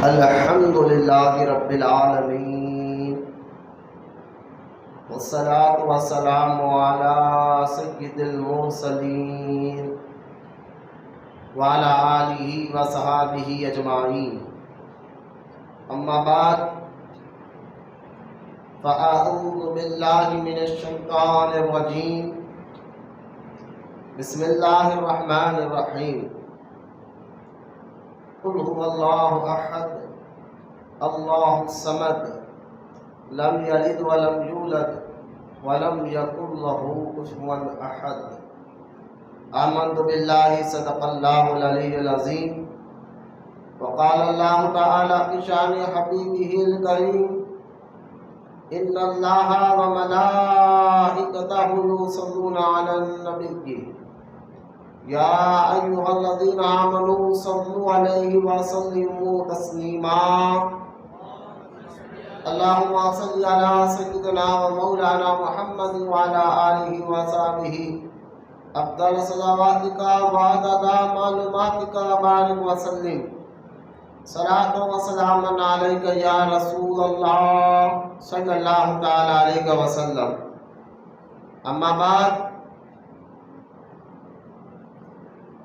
الحمد للہ رب العالمین والصلاة والسلام علی سید المرسلین وعلی آلہ وصحابہ اجمعین، اما بعد فاعوذ باللہ من الشیطان الرجیم، بسم اللہ الرحمن الرحیم۔ قل هو الله احد الله الصمد لم يلد ولم يولد ولم يكن له كفوا احد۔ آمنت بالله صدق الله العلي العظيم۔ وقال الله تعالى في شان حبيبه الكريم ان الله وملائكته يصلون على النبي يا أيها الذين آمنوا صلوا عليه وسلموا تسليما۔ اللهم صل على سيدنا ومولانا محمد وعلى آله وصحبه أفضل صلواتك وعدد معلوماتك بارك وسلم صلاة وسلاما عليك يا رسول الله صلى الله تعالى عليه وسلم۔ اما بعد،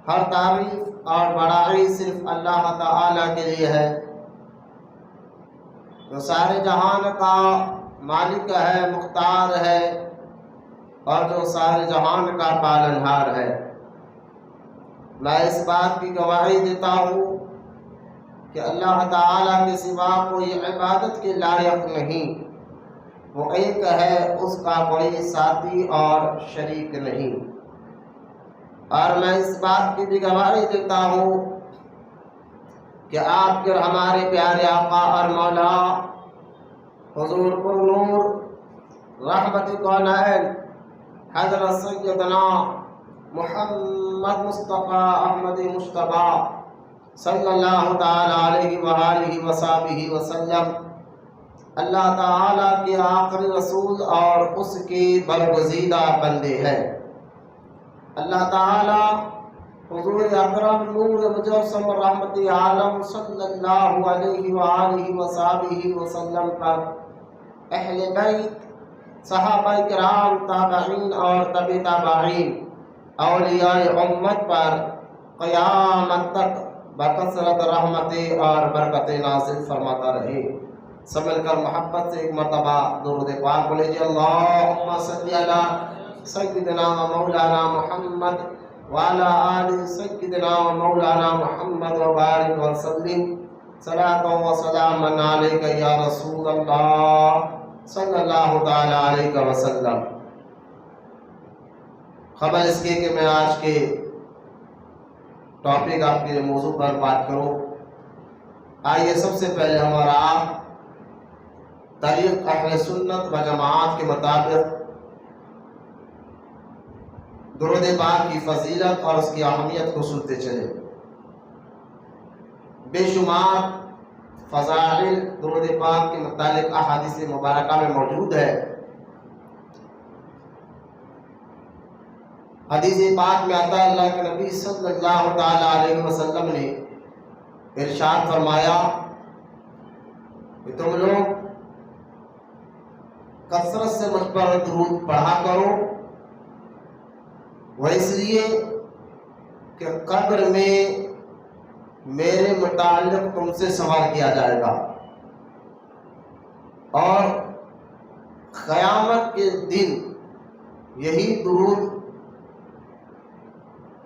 ہر تعریف اور بڑائی صرف اللہ تعالیٰ کے لیے ہے، جو سارے جہان کا مالک ہے، مختار ہے، اور جو سارے جہان کا پالنہار ہے۔ میں اس بات کی گواہی دیتا ہوں کہ اللہ تعالیٰ کے سوا کوئی عبادت کے لائق نہیں، وہ ایک ہے، اس کا کوئی ساتھی اور شریک نہیں۔ اور میں اس بات کی بھی گواہی دیتا ہوں کہ آپ کے ہمارے پیارے آقا اور مولا حضور پر نور رحمت کونین حضرت سیدنا محمد مصطفیٰ احمد مصطفیٰ صلی اللہ تعالی علیہ وآلہ وصحبہ وسلم اللہ تعالیٰ کے آخری رسول اور اس کے برگزیدہ بندے ہیں۔ اللہ تعالیٰ حضور اکرم نور مجسم رحمت عالم صلی اللہ علیہ وآلہ وصحبہ وسلم پر، اہل بیت، صحابہ کرام، تابعین اور تبع تابعین، اولیاء امت پر قیامت تک بکثرت رحمت اور برکت نازل فرماتا رہے۔ سب مل کر محبت سے ایک مرتبہ درود پاک بولے جی، اللہم صلی علی سیدنا و مولانا محمد وعلی آل سیدنا و مولانا محمد وبارک وسلم صلاۃ و سلام علیک یا رسول اللہ صلی اللہ تعالی علیہ وسلم۔ خبر اس کے کہ میں آج کے ٹاپک آپ کے موضوع پر بات کروں۔ آئیے سب سے پہلے ہمارا طریق اہل سنت و جماعت کے مطابق درود پاک کی فضیلت اور اس کی اہمیت کو سنتے چلے۔ بے شمار فضائل درود پاک کے متعلق احادیث مبارکہ میں موجود ہے۔ حدیث پاک میں آتا ہے، اللہ کے نبی صلی اللہ تعالی علیہ وسلم نے ارشاد فرمایا کہ تم لوگ کثرت سے مجھ پر درود پڑھا کرو، وہ اس لیے کہ قبر میں میرے متعلق تم سے سوال کیا جائے گا، اور قیامت کے دن یہی درود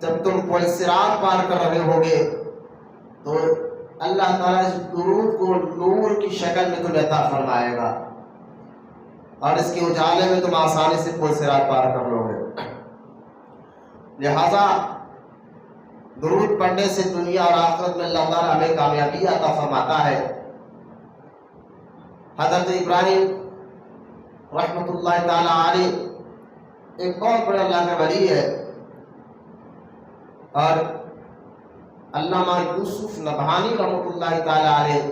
جب تم پل صراط پار کر رہے ہوگے تو اللہ تعالیٰ اس درود کو نور کی شکل میں تمہیں عطا فرمائے گا، اور اس کے اجالے میں تم آسانی سے پل صراط پار کر لو گے۔ لہذا درود پڑھنے سے دنیا اور آخرت میں اللہ تعالیٰ ہمیں کامیابی عطا فرماتا ہے۔ حضرت ابراہیم رحمۃ اللہ تعالیٰ علیہ ایک بہت بڑے اللہ کے ولی ہے، اور علامہ یوسف نبہانی رحمۃ اللہ تعالیٰ علیہ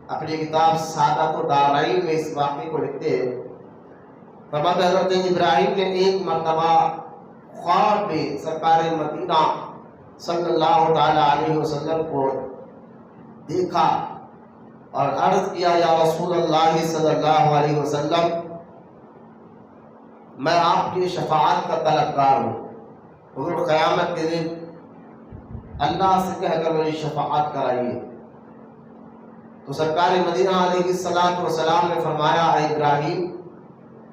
اپنی کتاب سعادت الدارین میں اس واقعے کو لکھتے ہیں۔ فرماتے حضرت ابراہیم نے ایک مرتبہ خواب میں سرکار مدینہ صلی اللہ تعالی علیہ وسلم کو دیکھا اور عرض کیا یا رسول اللہ صلی اللہ علیہ وسلم میں آپ کی شفاعت کا طلبگار ہوں، حضور قیامت کے دن اللہ سے کہہ کر میری شفاعت کرائیے۔ تو سرکار مدینہ علیہ السلام نے فرمایا اے ابراہیم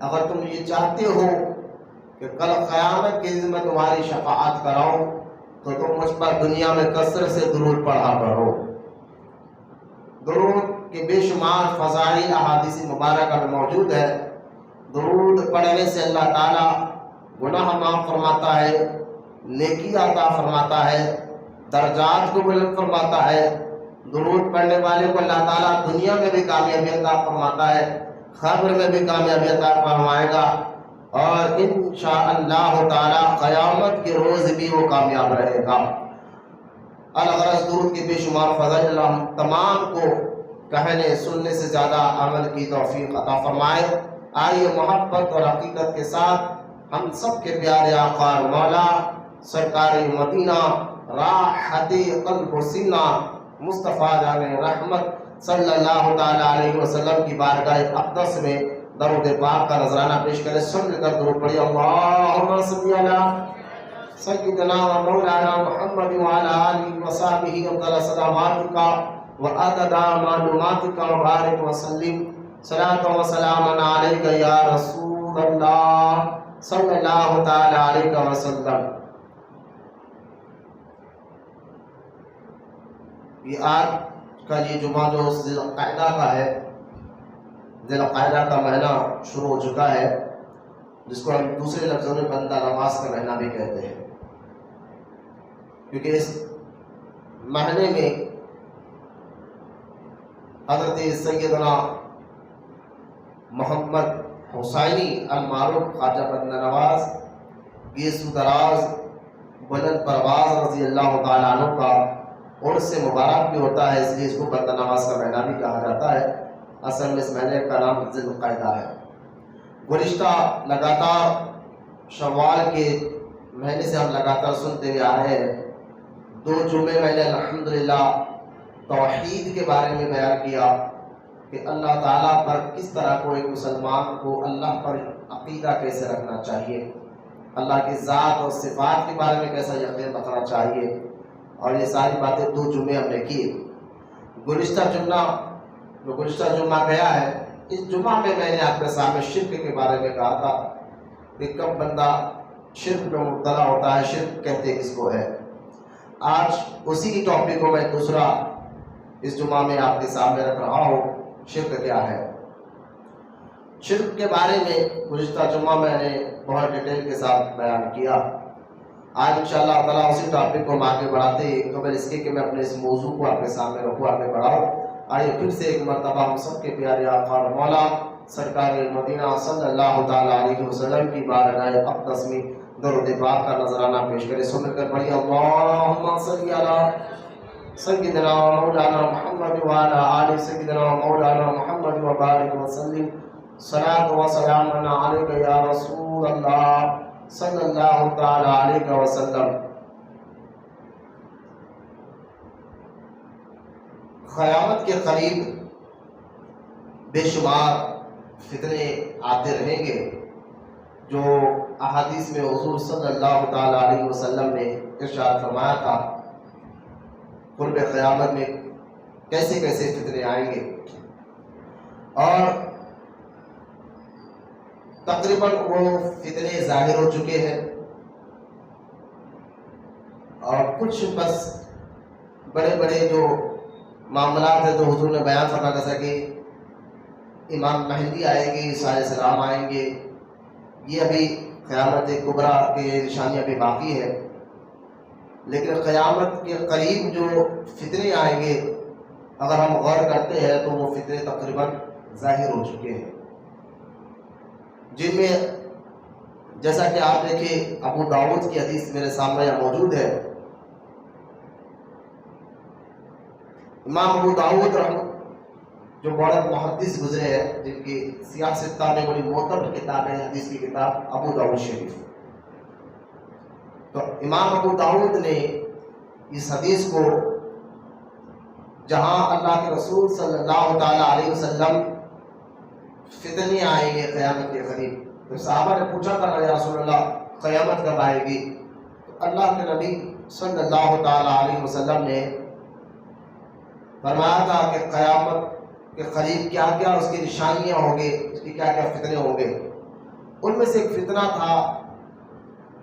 اگر تم یہ چاہتے ہو کہ کل قیامت کے دن میں تمہاری شفاعت کراؤں تو تم مجھ پر دنیا میں کثرت سے درود پڑھا کرو۔ درود کے بے شمار فضائل احادیث مبارکہ میں موجود ہے۔ درود پڑھنے سے اللہ تعالیٰ گناہ معاف فرماتا ہے، نیکی عطا فرماتا ہے، درجات کو بلند فرماتا ہے۔ درود پڑھنے والے کو اللہ تعالیٰ دنیا میں بھی کامیابی عطا فرماتا ہے، قبر میں بھی کامیابی عطا فرمائے گا، اور انشاءاللہ تعالیٰ قیامت کے روز بھی وہ کامیاب رہے گا۔ الغرض درود کے بے شمار فضائل ہم تمام کو کہنے سننے سے زیادہ عمل کی توفیق عطا فرمائے۔ آئیے محبت اور حقیقت کے ساتھ ہم سب کے پیارے آقا اور مولا سرکار مدینہ راحت قلب و سینہ مصطفیٰ جان رحمت صلی اللہ تعالیٰ علیہ وسلم کی بارگاہ اقدس میں درود پاک کا نذرانہ پیش کرے۔ سن کر درود پڑھیے اللہم صلی علی سیدنا و مولانا محمد وعلی آلہ وصحبہ افضل صلواتک وعدد معلوماتک وبارک وسلم صلاۃ و سلام علیک یا رسول اللہ صلی اللہ تعالیٰ علیہ وسلم۔ یہ آج کا یہ جمعہ جو ذی القعدہ کا ہے، ذی القعدہ کا مہینہ شروع ہو چکا ہے، جس کو ہم دوسرے لفظوں میں بندہ نواز کا مہینہ بھی کہتے ہیں، کیونکہ اس مہینے میں حضرت سیدنا محمد حسینی المعروف خواجہ بندہ نواز گیسو دراز بلند پرواز رضی اللہ تعالیٰ عنہ کا عرس سے مبارک بھی ہوتا ہے، اس لیے اس کو بندہ نواز کا مہینہ بھی کہا جاتا ہے۔ اصل میں اس مہینے کا نام ذی القعدہ ہے۔ گزشتہ لگاتار شوال کے مہینے سے ہم لگاتار سنتے ہوئے آ رہے ہیں، 2 جمعے میں نے الحمدللہ توحید کے بارے میں بیان کیا کہ اللہ تعالیٰ پر کس طرح کو ایک مسلمان کو اللہ پر عقیدہ کیسے رکھنا چاہیے، اللہ کی ذات اور صفات کے بارے میں کیسا یقین رکھنا چاہیے، اور یہ ساری باتیں 2 جمعے ہم نے کی۔ گزشتہ جمعہ گیا ہے، اس جمعہ میں نے آپ کے سامنے شرک کے بارے میں کہا تھا کہ کب بندہ شرک میں مبتلا ہوتا ہے، شرک کہتے کس کو ہے۔ آج اسی کی ٹاپک کو میں دوسرا اس جمعہ میں آپ کے سامنے رکھ رہا ہوں، شرک کیا ہے۔ شرک کے بارے میں گزشتہ جمعہ میں نے بہت ڈیٹیل کے ساتھ بیان کیا۔ آج انشاءاللہ تعالیٰ اسی ٹاپک کو ہم آگے بڑھاتے ہیں، قبل اس کے کہ میں اپنے اس موضوع کو آپ کے سامنے رکھوں، آگے بڑھاؤں۔ آئیے پھر سے ایک مرتبہ ہم سب کے پیارے آقا اور مولا سرکار مدینہ صلی اللہ تعالیٰ علیہ وسلم کی بارگاہ اقدس میں درود پاک کا نذرانہ پیش کرے۔ سن کر پڑھیے اللہم صلی علی سیدنا مولانا محمد وعلی آل سیدنا مولانا محمد وبارک وسلم صلاۃ و سلام علیک یا رسول اللہ صلی اللہ تعالیٰ علیہ وسلم۔ قیامت کے قریب بے شمار فتنے آتے رہیں گے، جو احادیث میں حضور صلی اللہ تعالیٰ علیہ وسلم نے ارشاد فرمایا تھا قرب قیامت میں کیسے کیسے فتنے آئیں گے، اور تقریباً وہ فتنے ظاہر ہو چکے ہیں، اور کچھ بس بڑے بڑے جو معاملات ہیں جو حضور نے بیان فرمایا، جیسا کہ امام مہدی آئے گے، عیسیٰ علیہ السلام آئیں گے، یہ ابھی قیامت کبریٰ کے نشانی ابھی باقی ہے، لیکن قیامت کے قریب جو فتنے آئیں گے اگر ہم غور کرتے ہیں تو وہ فتنے تقریباً ظاہر ہو چکے ہیں، جن میں جیسا کہ آپ دیکھیں ابو داؤد کی حدیث میرے سامنے موجود ہے۔ امام ابو داؤد جو بڑے محدث گزرے ہیں، جن کی سیاہ ستہ میں بڑی معتبر کتاب ہے حدیث کی کتاب ابو داؤد شریف، تو امام ابو داؤد نے اس حدیث کو جہاں اللہ کے رسول صلی اللہ تعالیٰ علیہ وسلم فتنے آئیں گے قیامت کے قریب. تو صحابہ نے پوچھا تھا یا رسول اللہ قیامت کب آئے گی؟ تو اللہ کے نبی صلی اللہ تعالیٰ علیہ وسلم نے فرمایا تھا کہ قیامت کے قریب کیا کیا اس کی نشانیاں ہوں گے، اس کی کیا کیا فتنے ہوں گے. ان میں سے ایک فتنہ تھا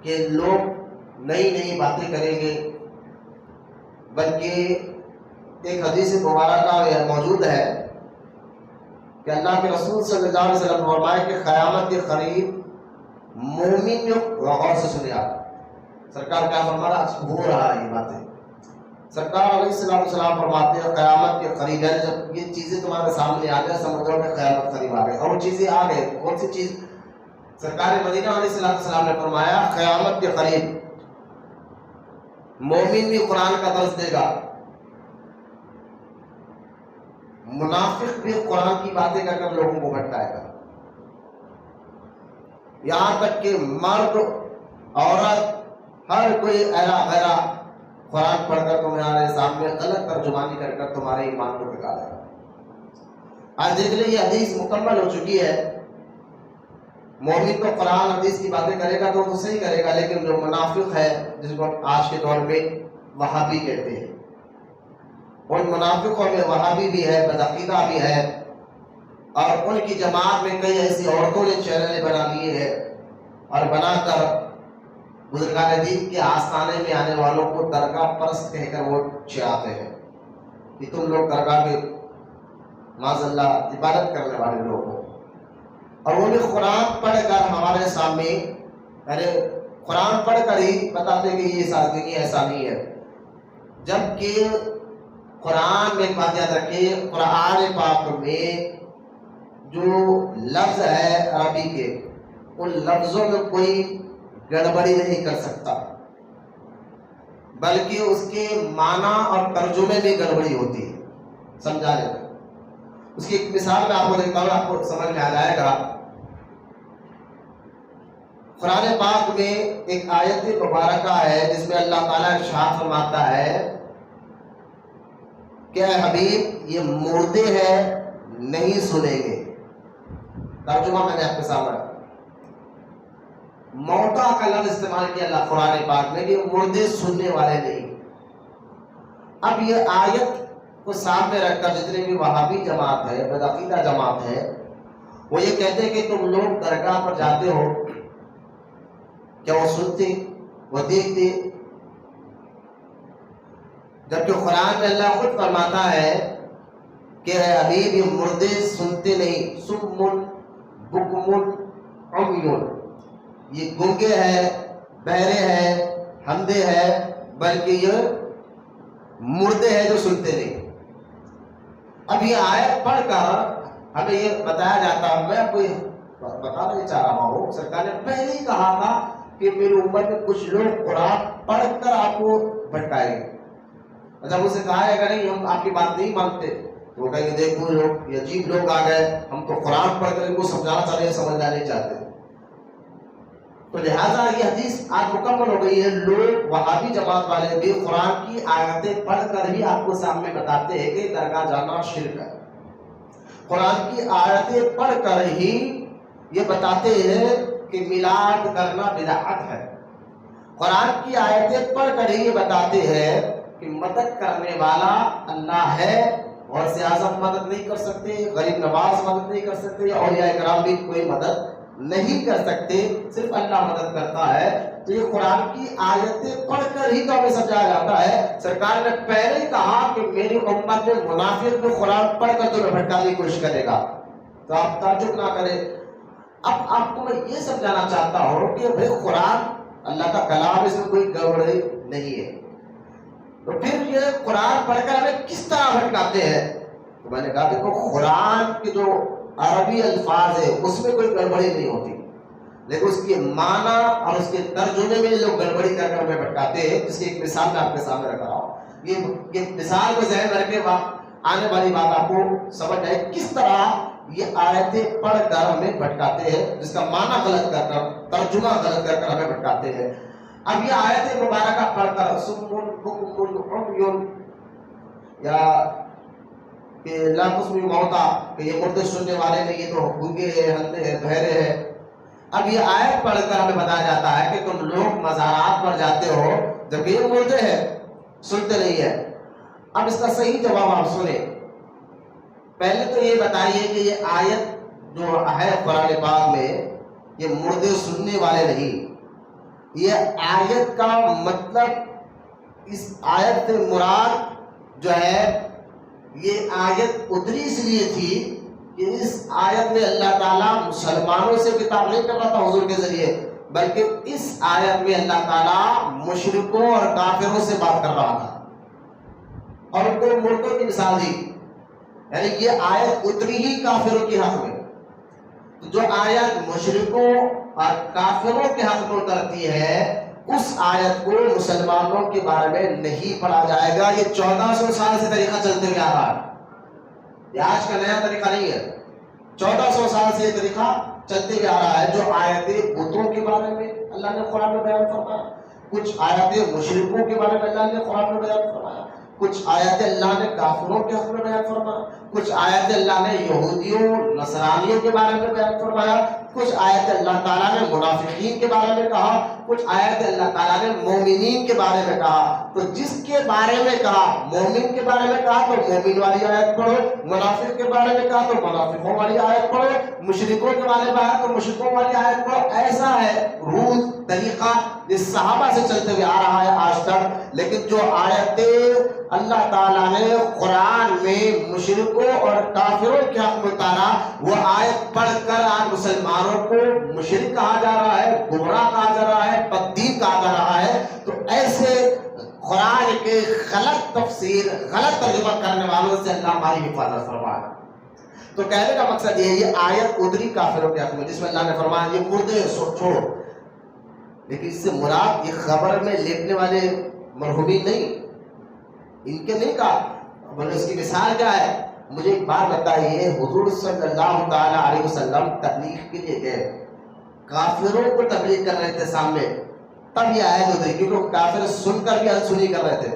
کہ لوگ نئی نئی باتیں کریں گے، بلکہ ایک حدیث مبارکہ موجود ہے کہ اللہ کے رسول صلی اللہ علیہ وسلم فرمائے کہ قیامت کے قریب مومن، غور سے سنیں آپ، سرکار کیا فرما رہا ہو رہا ہے یہ باتیں. سرکار علیہ السلام فرماتے ہیں قیامت کے قریب، یعنی جب یہ چیزیں تمہارے سامنے آ جائے سمجھو کہ قیامت قریب آ گئی. اور وہ چیزیں آ گئے. کون سی چیز؟ سرکار مدینہ علیہ السلام نے فرمایا قیامت کے قریب مومن بھی قرآن کا درس دے گا، منافق بھی قرآن کی باتیں کر کر لوگوں کو بھٹکائے گا. یہاں تک کہ مرد عورت ہر کوئی ایرا غیرہ قرآن پڑھ کر تمہارے سامنے غلط ترجمانی کر کر تمہارے ایمان کو بگاڑے گا. آج دیکھ لیں یہ حدیث مکمل ہو چکی ہے. مومن تو قرآن حدیث کی باتیں کرے گا تو وہ صحیح کرے گا، لیکن جو منافق ہے جس کو آج کے دور میں وہابی کہتے ہیں، ان منافقوں میں وہابی بھی ہے، بدعقیدہ بھی ہے، اور ان کی جماعت میں کئی ایسی عورتوں نے چینلیں بنا لیے ہیں اور بنا کر بزرگان دین کے آستانے میں آنے والوں کو درگاہ پرست کہہ کر وہ چڑھاتے ہیں کہ تم لوگ درگاہ کے معاذ اللہ عبادت کرنے والے لوگ ہو. اور وہ بھی قرآن پڑھ کر ہمارے سامنے، ارے قرآن پڑھ کر ہی بتاتے کہ یہ زندگی ایسا نہیں ہے. جبکہ قرآن میں ایک بات یاد رکھیے، قرآن پاک میں جو لفظ ہے عربی کے، ان لفظوں میں کوئی گڑبڑی نہیں کر سکتا، بلکہ اس کے معنی اور ترجمے میں گڑبڑی ہوتی ہے. سمجھا لیں. اس کی ایک مثال میں آپ کو دیکھتا ہوں، آپ کو سمجھ میں آ جائے گا. قرآن پاک میں ایک آیت مبارکہ ہے جس میں اللہ تعالیٰ ارشاد فرماتا ہے کہ اے حبیب یہ مردے ہیں نہیں سنیں گے. ترجمہ میں نے آپ کے سامنے موتا کا لفظ استعمال کیا اللہ قرآن پاک میں کہ مردے سننے والے نہیں. اب یہ آیت کو سامنے رکھ کر جتنے بھی وہابی جماعت ہے، بدعقیدہ جماعت ہے، وہ یہ کہتے ہیں کہ تم لوگ درگاہ پر جاتے ہو، کیا وہ سنتے، وہ دیکھتے؟ جبکہ قرآن میں اللہ خود فرماتا ہے کہ اے حبیب یہ مردے سنتے نہیں، سمن بکمن عمیون، یہ گونگے ہیں، بہرے ہیں، اندھے ہیں، بلکہ یہ مردے ہیں جو سنتے نہیں. اب یہ آیت پڑھ کر ہمیں یہ بتایا جاتا، میں کوئی بتا نہیں چاہ رہا ہوں، سرکار نے پہلے ہی کہا تھا کہ میری امت میں کچھ لوگ قرآن پڑھ کر آپ کو بھٹکائیں گے. جب اسے کہا ہے کہ نہیں ہم آپ کی بات نہیں مانتے، تو وہ کہیں گے دیکھو لوگ یہ عجیب لوگ آ گئے، ہم تو قرآن پڑھ کر ان کو سمجھانا چاہ رہے ہیں، سمجھنا نہیں چاہتے. تو لہٰذا یہ حدیث آج مکمل ہو گئی ہے. لوگ وہابی جماعت والے بھی قرآن کی آیتیں پڑھ کر ہی آپ کو سامنے بتاتے ہیں کہ درگاہ جانا شرک ہے. قرآن کی آیتیں پڑھ کر ہی یہ بتاتے ہیں کہ میلاد کرنا بدعت ہے. قرآن کی آیتیں پڑھ کر ہی یہ بتاتے ہیں کہ مدد کرنے والا اللہ ہے، اور سے اعظم مدد نہیں کر سکتے، غریب نواز مدد نہیں کر سکتے، اولیاء کرام بھی کوئی مدد نہیں کر سکتے، صرف اللہ مدد کرتا ہے. تو یہ قرآن کی آیتیں پڑھ کر ہی تو ہمیں سمجھایا جاتا ہے. سرکار نے پہلے ہی کہا کہ میری امت میں منافق میں قرآن پڑھ کر تمہیں بھٹکانے کی کوشش کرے گا، تو آپ تعجب نہ کریں. اب آپ کو میں یہ سمجھانا چاہتا ہوں کہ بھائی قرآن اللہ کا کلام، اس میں کوئی گڑبڑی نہیں ہے. تو پھر یہ قرآن پڑھ کر ہمیں کس طرح بھٹکاتے ہیں؟ تو میں نے کہا دیکھو قرآن کے جو عربی الفاظ ہے اس میں کوئی گڑبڑی نہیں ہوتی، لیکن اس کے معنی اور اس کے ترجمے میں لوگ گڑبڑی کر کر ہمیں بھٹکاتے ہیں. جس کی ایک مثال میں آپ کے سامنے رکھ رہا ہوں. یہ مثال کو ذہن رکھ کے آنے والی بات آپ کو سمجھ آئے کس طرح یہ آیتیں پڑھ کر ہمیں بھٹکاتے ہیں، جس کا معنی غلط کر کر، ترجمہ غلط کر کر ہمیں بھٹکاتے ہیں. اب یہ آیت مبارکہ پڑھ کر سمن بکمن عمیون یا کہ لا تسمعوا الموتى کہ یہ مردے سننے والے نہیں، یہ تو گونگے ہیں، اندھے ہیں، بہرے ہیں۔ اب یہ آیت پڑھ کر ہمیں بتایا جاتا ہے کہ تم لوگ مزارات پر جاتے ہو جبکہ یہ مردے ہیں، سنتے نہیں ہیں۔ اب اس کا صحیح جواب آپ سنیں۔ پہلے تو یہ بتائیے کہ یہ آیت جو ہے قرآن پاک میں، یہ مردے سننے والے نہیں۔ یہ آیت کا مطلب، اس آیت سے مراد جو ہے، یہ آیت اتری اس لیے تھی کہ اس آیت میں اللہ تعالیٰ مسلمانوں سے خطاب نہیں کر رہا تھا حضور کے ذریعے، بلکہ اس آیت میں اللہ تعالیٰ مشرکوں اور کافروں سے بات کر رہا تھا اور ان کو مردوں کی مثال دی۔ یعنی یہ آیت اتری ہی کافروں کے حق میں، تو جو آیت مشرکوں اور کافروں کے حق میں اترتی ہے اس آیت کو مسلمانوں کے بارے میں نہیں پڑھا جائے گا۔ یہ 1400 سال سے طریقہ چلتے ہوئے آ رہا ہے، یہ آج کا نیا طریقہ نہیں ہے، 1400 سال سے یہ طریقہ چلتے ہوئے آ رہا ہے۔ جو آیتیں بتوں کے بارے میں اللہ نے قرآن میں بیان فرمایا، کچھ آیتیں مشرکوں کے بارے میں اللہ نے قرآن میں بیان فرمایا، کچھ آیتیں اللہ نے کافروں کے حق میں بیان فرمایا، کچھ آیتیں اللہ نے یہودیوں نصرانیوں کے بارے میں بیان فرمایا، کچھ آیتیں اللہ تعالیٰ نے منافقین کے بارے میں کہا، کچھ آیتیں اللہ تعالیٰ نے مومنین کے بارے میں کہا۔ تو جس کے بارے میں کہا، مومن کے بارے میں کہا تو مومن والی آیت پڑھو، منافق کے بارے میں کہا تو منافقوں والی آیت پڑھو، مشرکوں کے بارے میں کہا تو مشرکوں والی آیت پڑھو۔ ایسا ہے رول طریقہ جس صحابہ سے چلتے ہوئے آ رہا ہے آج تک۔ لیکن جو آیتیں اللہ تعالیٰ نے قرآن میں مشرکوں اور کافروں کے حق میں اتارا، وہ آیت پڑھ کر آج مسلمانوں کو مشرک کہا جا رہا ہے، گمراہ کہا جا رہا ہے، بددین کہا جا رہا ہے۔ تو ایسے قرآن کے غلط تفسیر، غلط ترجمہ کرنے والوں سے اللہ ہماری حفاظت فرمائے۔ تو کہنے کا مقصد یہ ہے، یہ آیت ادری کافروں کے حق میں جس میں اللہ نے فرمایا یہ مردے چھوڑو، لیکن اس سے مراد یہ خبر میں لیٹنے والے مرحومین نہیں، ان کے نہیں کہا، بلکہ اس کی مثال کیا ہے؟ مجھے ایک بات بتائیے، حضور صلی اللہ تعالیٰ علیہ وسلم تبلیغ کے لیے گئے، کافروں کو تبلیغ کر رہے تھے سامنے، تب یہ آیت اتری، کیونکہ کافر سن کر بھی انسنی کر رہے تھے،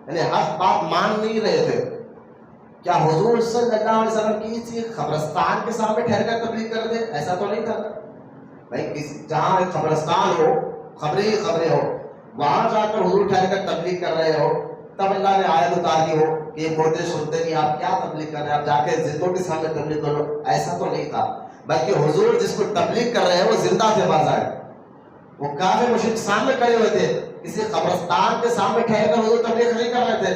یعنی حق بات مان نہیں رہے تھے۔ کیا حضور صلی اللہ علیہ وسلم کی اسی قبرستان کے سامنے ٹھہر کر تبلیغ کر دے؟ ایسا تو نہیں تھا بھائی، جہاں قبرستان ہو، خبریں ہی خبریں ہو، وہاں جا کر حضور ٹھہر کر تبلیغ کر رہے ہو، تب اللہ نے آیت اتاری ہو کہ یہ مردے سنتے نہیں، آپ کیا تبلیغ کر رہے ہیں، آپ جا کے زندوں کے سامنے تبلیغ کرو۔ ایسا تو نہیں تھا، بلکہ حضور جس کو تبلیغ کر رہے ہیں وہ زندہ تھے باظاہر، وہ کافر مشرک سامنے کھڑے ہوئے تھے، کسی قبرستان کے سامنے ٹھہر کر حضور تبلیغ نہیں کر رہے تھے،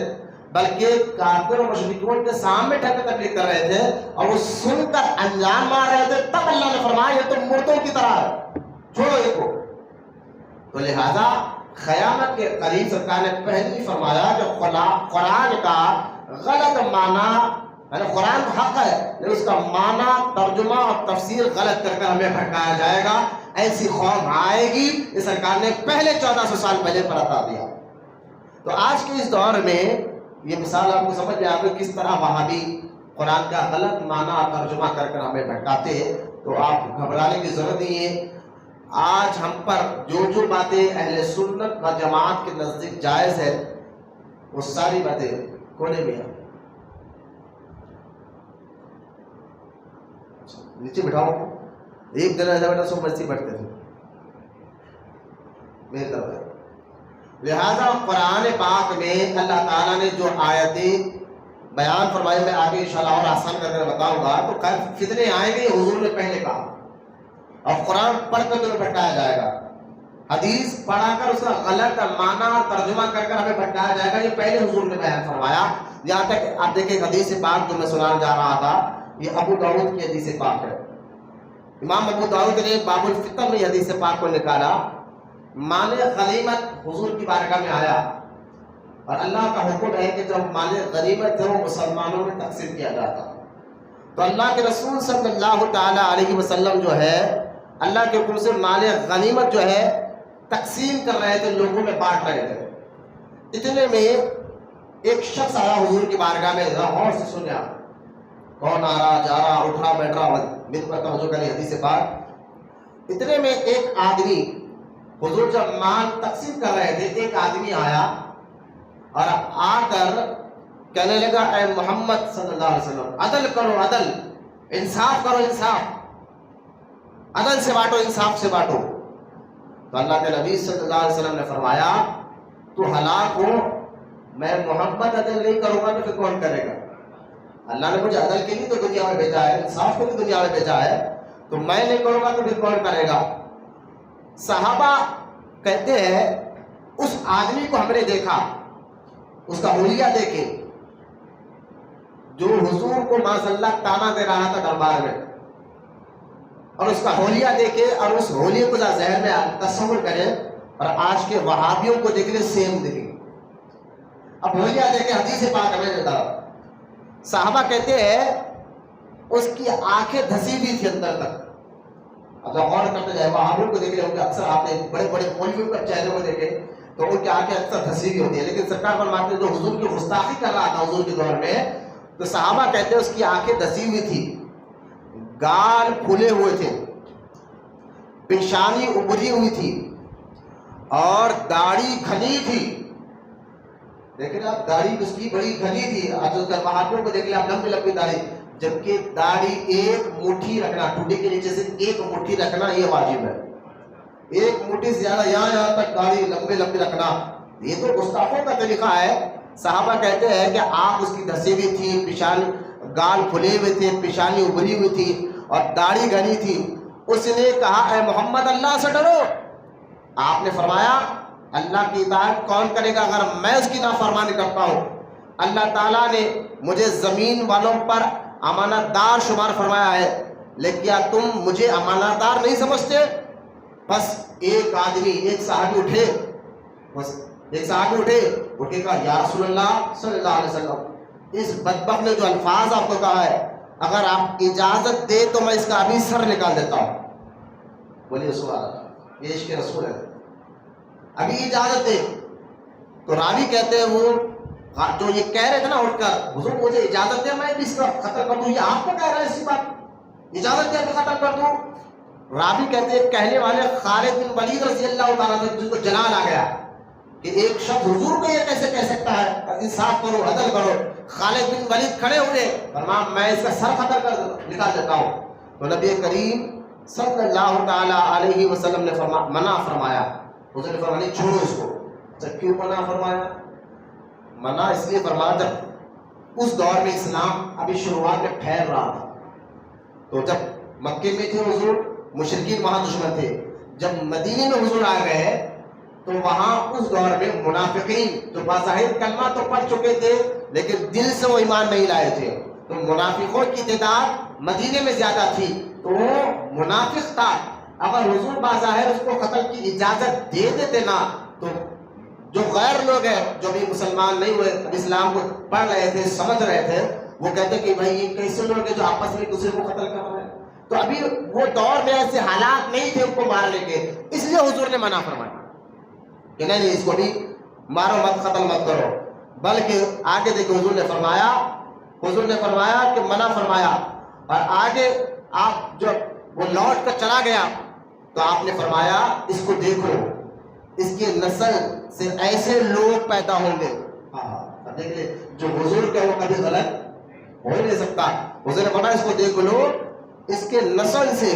بلکہ کافر اور مشرکین کے سامنے ٹھہر کر تبلیغ کر رہے تھے اور وہ سن کر انجام مار رہے تھے۔ تب اللہ نے فرمایا یہ تو مردوں کی طرح ہے، چھوڑو اس کو۔ تو لہذا قیامت کے قریب سرکار نے پہلے ہی فرمایا کہ قرآن کا غلط معنی، یعنی قرآن حق ہے لیکن اس کا معنی، ترجمہ اور تفسیر غلط کر ہمیں بھٹکایا جائے گا، ایسی قوم آئے گی، یہ سرکار نے پہلے 1400 سال پہلے پر بتا دیا۔ تو آج کے اس دور میں یہ مثال آپ کو سمجھ میں آ گئی کس طرح وہابی قرآن کا غلط معنی اور ترجمہ کر ہمیں بھٹکاتے ہیں۔ تو آپ گھبرانے کی ضرورت نہیں ہے، آج ہم پر جو باتیں اہل سنت و جماعت کے نزدیک جائز ہے وہ ساری باتیں کونے میں ہیں۔ نیچے بٹھاؤ، ایک دن ایسا بیٹھا سو مرسی بیٹھتے تھے میری طرف۔ لہذا قرآن پاک میں اللہ تعالیٰ نے جو آیتیں بیان فرمائی، میں آگے انشاءاللہ اور آسان کر کے بتاؤں گا، تو فتنے آئیں گے حضور نے پہلے کہا، اور قرآن پڑھ کر تمہیں بھٹکایا جائے گا، حدیث پڑھا کر اس کا غلط معنی اور ترجمہ کر ہمیں بھٹکایا جائے گا، یہ پہلے حضور نے بیان فرمایا۔ یہاں تک آپ دیکھیں حدیث پاک جو میں سنانے جا رہا تھا، یہ ابو داؤد کی حدیث پاک ہے۔ امام ابو داؤد نے باب الفتن میں حدیث پاک کو نکالا، مال غنیمت حضور کی بارگاہ میں آیا اور اللہ کا حکم ہے کہ جب مال غنیمت ہے وہ مسلمانوں میں تقسیم کیا جاتا، تو اللہ کے رسول صلی اللہ تعالیٰ علیہ وسلم جو ہے اللہ کے حکم سے مال غنیمت جو ہے تقسیم کر رہے تھے، لوگوں میں بانٹ رہے تھے۔ اتنے میں ایک شخص آیا حضور کی بارگاہ میں، غور سے سنیا کون آ رہا جا رہا اٹھ رہا بیٹھ رہا، میرے پر توجہ کریں حدیث پاک۔ اتنے میں ایک آدمی، حضور جب مال تقسیم کر رہے تھے، ایک آدمی آیا اور آ کر کہنے لگا اے محمد صلی اللہ علیہ وسلم عدل کرو، عدل، انصاف کرو، انصاف، عدل سے بانٹو، انصاف سے بانٹو۔ تو اللہ کے نبی صلی اللہ علیہ وسلم نے فرمایا تو ہلاک ہو، میں محمد عدل نہیں کروں گا تو پھر کون کرے گا؟ اللہ نے مجھے عدل کے لیے تو دنیا میں بھیجا ہے، انصاف کے لیے دنیا میں بھیجا ہے، تو میں نہیں کروں گا تو پھر کون کرے گا؟ صحابہ کہتے ہیں اس آدمی کو ہم نے دیکھا، اس کا حلیہ دیکھے، جو حضور کو معاذ اللہ تانا دے رہا تھا دربار میں، اور اس کا حلیہ دیکھے اور اس حلیے کو ذہن میں تصور کرے، اور آج کے وہابیوں کو دیکھ لے سیم دیکھے۔ اب حلیہ دیکھے، حدیث پاک ہمیں دیتا، صحابہ کہتے ہیں اس کی آنکھیں دھسی ہوئی تھی اندر تک۔ اب جب غور کرتے جائے وہابیوں کو دیکھ لے، ان کے اکثر آپ نے بڑے بڑے مولویوں کے چہرے کو دیکھے تو ان کی آنکھیں اکثر دھسی ہوئی ہوتی ہیں، لیکن سرکار فرماتے ہیں جو حضور کی گستاخی کر رہا تھا حضور کے دور میں، تو صحابہ کہتے ہیں اس کی آنکھیں دھسی ہوئی تھی، گال پھولے ہوئے تھے، پیشانی ابری ہوئی تھی، اور داڑھی گھنی تھی۔ دیکھیں آپ، داڑھی اس کی بڑی گھنی تھی، وہابیوں کو دیکھ لیں آپ، لمبی لمبی داڑھی، جبکہ داڑھی ایک مٹھی رکھنا، ٹھوڈی کے نیچے سے ایک مٹھی رکھنا یہ واجب ہے، ایک مٹھی سے زیادہ یہاں تک داڑھی لمبی لمبی رکھنا، یہ تو گستاخوں کا طریقہ ہے۔ صحابہ کہتے ہیں کہ آپ اس کی دھسی ہوئی تھی، پیشانی گال پھلے ہوئے تھے، پیشانی ابری ہوئی تھی اور داڑھی گھنی تھی۔ اس نے کہا اے محمد اللہ سے ڈرو۔ آپ نے فرمایا اللہ کی اطاعت کون کرے گا اگر میں اس کی نافرمانی کرتا ہوں؟ اللہ تعالیٰ نے مجھے زمین والوں پر امانت دار شمار فرمایا ہے، لیکن کیا تم مجھے امانت دار نہیں سمجھتے؟ بس ایک آدمی، ایک صحابی اٹھے، بس ایک صحابی اٹھ کے کہا یا رسول اللہ صلی اللہ علیہ وسلم، اس بدبخت نے جو الفاظ آپ کو کہا ہے، اگر آپ اجازت دے تو میں اس کا ابھی سر نکال دیتا ہوں۔ بولیے سبحان اللہ، یہ عشق رسول ہے، ابھی اجازت دے۔ تو راوی کہتے ہیں وہ جو یہ کہہ رہے تھے نا اٹھ کر، حضور مجھے اجازت دے میں بھی اس کا قتل کر دوں، یہ آپ کو کہہ رہا ہے اسی بات، اجازت دے میں قتل کر دوں؟ راوی کہتے ہیں کہنے والے خالد بن ولید رضی اللہ تعالیٰ عنہ، جن کو جلال آ گیا کہ ایک شخص حضور کو یہ کیسے کہہ سکتا ہے، انصاف کرو، عدل کرو۔ خالد بن ولید کھڑے ہوئے، فرمایا میں اس کا سر قتل کر نکال دیتا ہوں۔ تو نبی کریم صلی اللہ تعالیٰ علیہ وسلم نے منع فرمایا، حضور نے فرمایا چھوڑو اس کو۔ اچھا کیوں منع فرمایا؟ منع اس لیے فرمایا جب اس دور میں اسلام ابھی شروعات میں پھیل رہا تھا، تو جب مکے میں تھے حضور، مشرکین وہاں دشمن تھے، جب مدینے میں حضور آ گئے تو وہاں اس دور میں منافقین جو بظاہر کلمہ تو پڑھ چکے تھے لیکن دل سے وہ ایمان نہیں لائے تھے، تو منافقوں کی تعداد مدینے میں زیادہ تھی، تو وہ منافق تھا۔ اگر حضور بظاہر اس کو قتل کی اجازت دے دیتے نا، تو جو غیر لوگ ہیں جو بھی مسلمان نہیں ہوئے، اسلام کو پڑھ رہے تھے، سمجھ رہے تھے، وہ کہتے کہ بھائی یہ کیسے لوگ ہیں جو آپس میں دوسرے کو قتل کر رہے ہیں؟ تو ابھی وہ دور میں ایسے حالات نہیں تھے ان کو مارنے کے، اس لیے حضور نے منع فرمایا کہ نہیں اس کو بھی مارو مت، قتل مت کرو۔ بلکہ آگے دیکھو حضور نے فرمایا کہ منع فرمایا، اور آگے آپ جب وہ لوٹ کر چلا گیا تو آپ نے فرمایا اس کو دیکھو، اس کی نسل سے ایسے لوگ پیدا ہوں گے۔ دیکھ لے جو حضور کے وہ کبھی غلط ہو ہی نہیں سکتا۔ حضور نے فرمایا اس کو دیکھ لو، اس کے نسل سے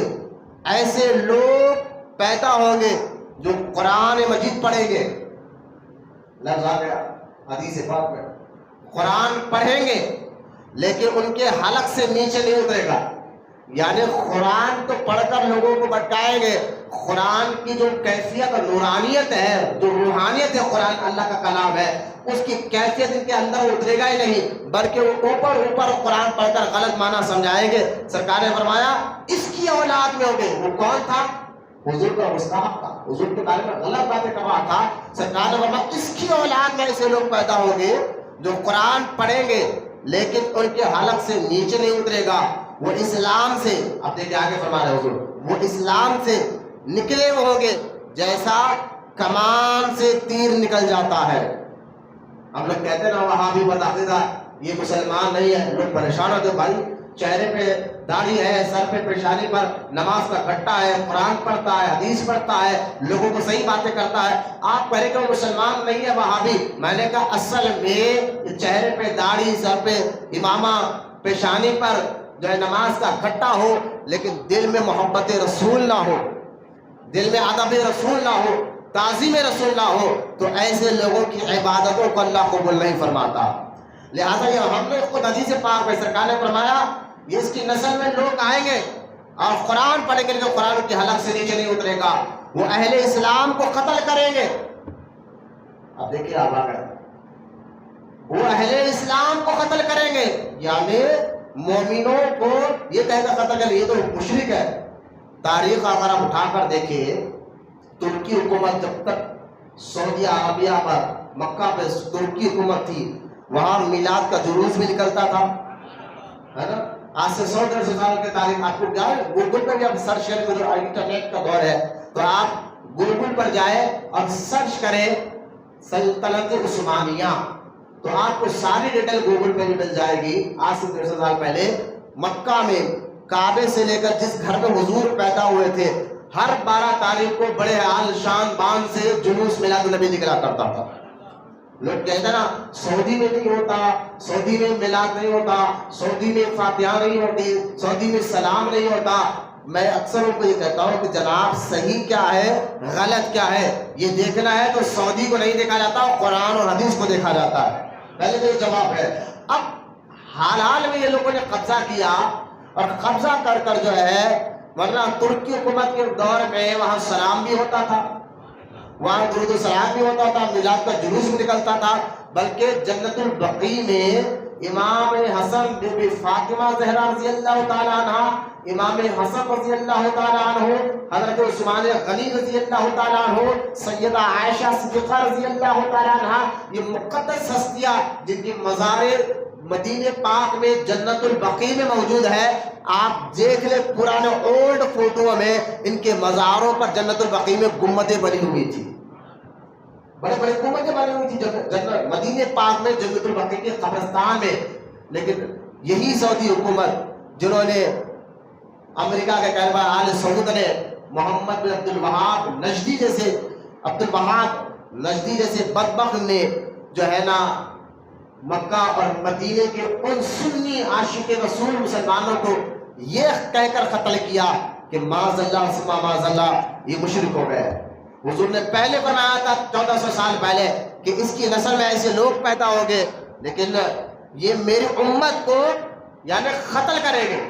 ایسے لوگ پیدا ہوں گے جو قرآن مجید پڑھیں گے۔ لفظ آ گیا حدیث پاک میں، قرآن پڑھیں گے لیکن ان کے حلق سے نیچے نہیں اترے گا، یعنی قرآن تو پڑھ کر لوگوں کو بتائیں گے، قرآن کی جو کیفیت اور نورانیت ہے، جو روحانیت ہے، قرآن اللہ کا کلام ہے، اس کی کیفیت ان کے اندر اترے گا ہی نہیں، بلکہ وہ اوپر قرآن پڑھ کر غلط معنی سمجھائیں گے۔ سرکار نے فرمایا اس کی اولاد میں ہوں گے۔ وہ کون تھا؟ حضور کا مستحق تھا، حضور کے بارے میں غلط باتیں کر رہا تھا۔ سرکار نے فرمایا اس کی اولاد میں ایسے لوگ پیدا ہوں گے جو قرآن پڑھیں گے لیکن ان کے حلق سے نیچے نہیں اترے گا، وہ اسلام سے، اب دیکھیں آگے فرما رہے حضور، وہ اسلام سے نکلے ہوئے ہوں گے جیسا کمان سے تیر نکل جاتا ہے۔ ہم لوگ کہتے ہیں نا وہاں بھی بتاتے تھا یہ مسلمان نہیں ہے، لوگ پریشان ہوتے بھائی چہرے پہ داڑھی ہے، سر پہ پیشانی پر نماز کا گھٹا ہے، قرآن پڑھتا ہے، حدیث پڑھتا ہے، لوگوں کو صحیح باتیں کرتا ہے، آپ کہہ رہے کہ وہ مسلمان نہیں ہے، وہابی۔ میں نے کہا اصل میں چہرے پہ داڑھی، سر پہ امامہ، پیشانی پر جو ہے نماز کا گھٹا ہو، لیکن دل میں محبت رسول نہ ہو، دل میں ادب رسول نہ ہو، تعظیم رسول نہ ہو، تو ایسے لوگوں کی عبادتوں کو اللہ قبول نہیں فرماتا۔ لہٰذا یہ ہم نے خود حدیث پاک میں سرکار نے فرمایا یہ اس کی نسل میں لوگ آئیں گے اور قرآن پڑھیں گے جو قرآن کی حلق سے نیچے نہیں اترے گا، وہ اہل اسلام کو قتل کریں گے۔ اب دیکھیے آپ آگے، وہ اہل اسلام کو قتل کریں گے، یعنی مومنوں کو یہ کہہ کر قتل کریں، یہ تو مشرک ہے۔ تاریخ اگر آپ اٹھا کر دیکھیں، ترکی حکومت جب تک سعودی عربیہ پر، مکہ پہ ترکی حکومت تھی، وہاں میلاد کا جلوس بھی نکلتا تھا، ہے نا؟ آج سے 100-150 سال کے تاریخ آپ کو کیا ہے، گوگل پہ بھی آپ سرچ کریں، جو انٹرنیٹ کا دور ہے، تو آپ گوگل پر جائیں اور سرچ کریں سلطنت عثمانیہ، تو آپ کو ساری ڈیٹیل گوگل پہ بھی مل جائے گی۔ آج سے 150 سال پہلے مکہ میں کعبے سے لے کر جس گھر میں حضور پیدا ہوئے تھے، ہر 12 تاریخ کو بڑے عال شان بان سے جلوس میلاد النبی نکلا کرتا تھا۔ لوگ کہتے ہیں نا سعودی میں نہیں ہوتا، سعودی میں میلاد نہیں ہوتا، سعودی میں فاتحہ نہیں ہوتی، سعودی میں سلام نہیں ہوتا۔ میں اکثر ان کو یہ کہتا ہوں کہ جناب صحیح کیا ہے، غلط کیا ہے، یہ دیکھنا ہے تو سعودی کو نہیں دیکھا جاتا، قرآن اور حدیث کو دیکھا جاتا ہے۔ پہلے تو یہ جواب ہے۔ اب حال میں یہ لوگوں نے قبضہ کیا، اور قبضہ کر کر جو ہے، ورنہ ترکی حکومت کے دور میں وہاں سلام بھی ہوتا تھا، وہاں درود و سلام بھی ہوتا تھا، میلاد کا جلوس بھی نکلتا تھا، بلکہ جنت البقیع میں امام حسن بی بی فاطمہ زہرا رضی اللہ تعالی عنہ، امام حسن رضی اللہ تعالی عنہ، حضرت عثمان غنی رضی اللہ تعالی عنہ، سیدہ عائشہ صدیقہ رضی اللہ تعالی عنہ، یہ مقدس ہستیاں جن کی مزار مدینہ پاک میں جنت البقیع میں موجود ہے۔ آپ دیکھ لیں پرانے اولڈ فوٹو میں ان کے مزاروں پر جنت البقیع میں گنبدیں بنی ہوئی تھی، بڑے بڑے گنبدیں بنی ہوئی تھی جنت مدینہ پاک میں، جنت البقیع کے قبرستان میں۔ لیکن یہی سعودی حکومت جنہوں نے امریکہ کے کہنوا آل سعود نے محمد بن عبد الوہاب نجدی جیسے بدبخت نے جو ہے نا مکہ اور مدینے کے ان سنی عاشق رسول مسلمانوں کو یہ کہہ کر قتل کیا کہ معاذ اللہ ثم معاذ اللہ یہ مشرک ہو گئے۔ حضور نے پہلے فرمایا تھا 1400 سال پہلے کہ اس کی نسل میں ایسے لوگ پیدا ہوں گے، لیکن یہ میری امت کو یعنی قتل کریں گے۔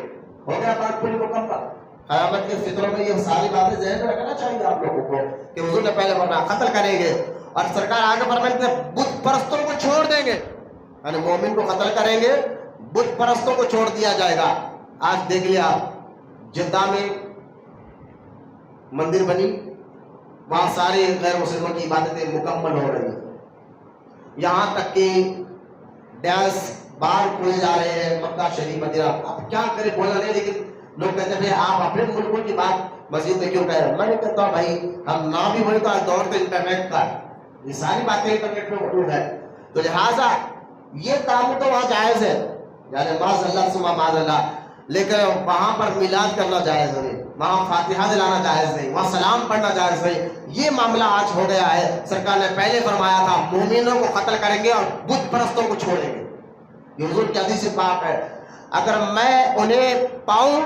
ہو گیا بات پوری مکمل۔ قیامت کے فطروں میں یہ ساری باتیں ذہن میں رکھنا چاہیے آپ لوگوں کو کہ حضور نے پہلے فرمایا قتل کریں گے، اور سرکار آگے فرماتے ہیں بت پرستوں کو چھوڑ دیں گے، یعنی مومن کو قتل کریں گے، بت پرستوں کو چھوڑ دیا جائے گا۔ آج دیکھ لیا جدہ میں مندر بنی، وہاں سارے غیر مسلموں کی عبادتیں مکمل ہو رہی ہیں، یہاں تک کہ ڈانس بار کھولے جا رہے ہیں مکہ شریف مدینہ۔ اب کیا کرے بولا نہیں، لیکن لوگ کہتے ہیں آپ اپنے ملکوں کی بات مسجد میں کیوں کہہ رہے ہیں؟ میں نے کہتا ہوں بھائی ہم نہ بھی بولے تو آج دور تو انٹرنیٹ کا ہے، یہ ساری باتیں انٹرنیٹ میں موجود ہے، تو لہٰذا یہ کام تو وہاں جائز ہے، یعنی معاذ اللہ ثم معاذ اللہ، لیکن وہاں پر میلاد کرنا جائز نہیں، وہاں فاتحہ دلانا جائز نہیں، وہاں سلام پڑھنا جائز نہیں۔ یہ معاملہ آج ہو گیا ہے۔ سرکار نے پہلے فرمایا تھا مومنوں کو قتل کریں گے اور بت پرستوں کو چھوڑیں گے، یہ حضور کی حدیث پاک ہے۔ اگر میں انہیں پاؤں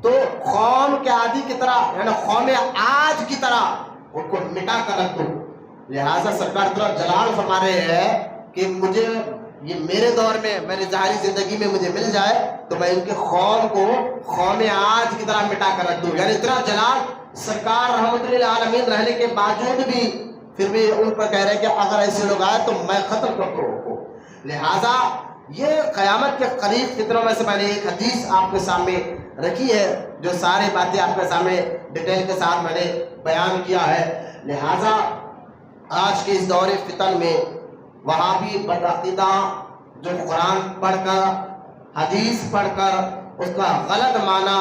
تو قوم کے عادی کی طرح، یعنی قوم آج کی طرح ان کو مٹا کر رکھ دوں۔ لہٰذا سرکار طرح جلال فرما رہے ہیں کہ مجھے یہ میرے دور میں، میری ظاہری زندگی میں مجھے مل جائے تو میں ان کے قوم کو قوم آج کی طرح مٹا کر رکھ دوں۔ یعنی اتنا جلال سرکار رحمت للعالمین رہنے کے باوجود بھی پھر بھی ان پر کہہ رہے ہیں کہ اگر ایسے لوگ آئے تو میں قتل کر دوں ان کو۔ لہٰذا یہ قیامت کے قریب فطروں میں سے میں نے ایک حدیث آپ کے سامنے رکھی ہے، جو ساری باتیں آپ کے سامنے ڈیٹیل کے ساتھ میں نے بیان کیا ہے۔ لہٰذا آج کے اس دور فتن میں وہابی بدعقیدہ جو قرآن پڑھ کر، حدیث پڑھ کر اس کا غلط معنی،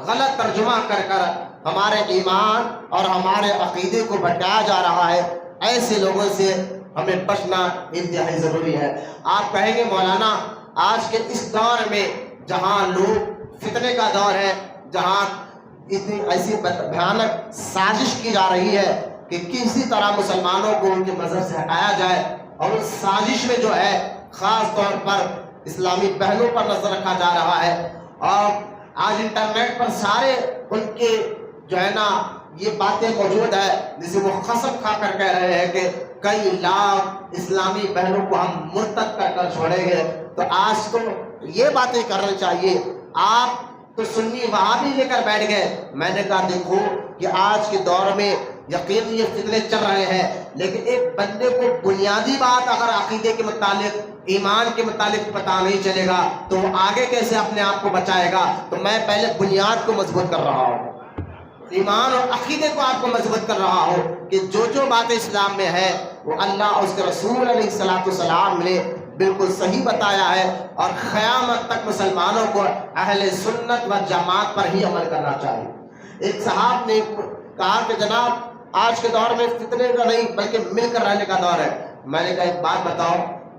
غلط ترجمہ کر کر ہمارے ایمان اور ہمارے عقیدے کو بھٹکایا جا رہا ہے، ایسے لوگوں سے ہمیں بچنا انتہائی ضروری ہے۔ آپ کہیں گے مولانا آج کے اس دور میں جہاں لوگ فتنے کا دور ہے، جہاں اتنی ایسی بھیانک سازش کی جا رہی ہے کہ کسی طرح مسلمانوں کو ان کے مذہب سے ہٹایا جائے، اور اس سازش میں جو ہے خاص طور پر اسلامی بہنوں پر نظر رکھا جا رہا ہے۔ اور آج انٹرنیٹ پر سارے ان کے جو ہے نا یہ باتیں موجود ہے، جسے وہ قسم کھا کر کہہ رہے ہیں کہ کئی لاکھ اسلامی بہنوں کو ہم مرتد کر کر چھوڑیں گے۔ تو آج تو یہ باتیں کرنی چاہیے، آپ تو سنی وہابی لے کر بیٹھ گئے۔ میں نے کہا دیکھو کہ آج کے دور میں یقین یہ فتنے چل رہے ہیں، لیکن ایک بندے کو بنیادی بات اگر عقیدے کے متعلق، ایمان کے متعلق پتہ نہیں چلے گا تو وہ آگے کیسے اپنے آپ کو بچائے گا؟ تو میں پہلے بنیاد کو مضبوط کر رہا ہوں، ایمان اور عقیدے کو آپ کو مضبوط کر رہا ہوں کہ جو باتیں اسلام میں ہے وہ اللہ اور اس کے رسول علیہ السلام نے بالکل صحیح بتایا ہے، اور قیامت تک مسلمانوں کو اہل سنت و جماعت پر ہی عمل کرنا چاہیے۔ ایک صاحب نے کہا کہ جناب آج کے دور میں فتنے کا نہیں بلکہ مل کر رہنے کا دور ہے۔ میں نے کہا ایک بات بتاؤ،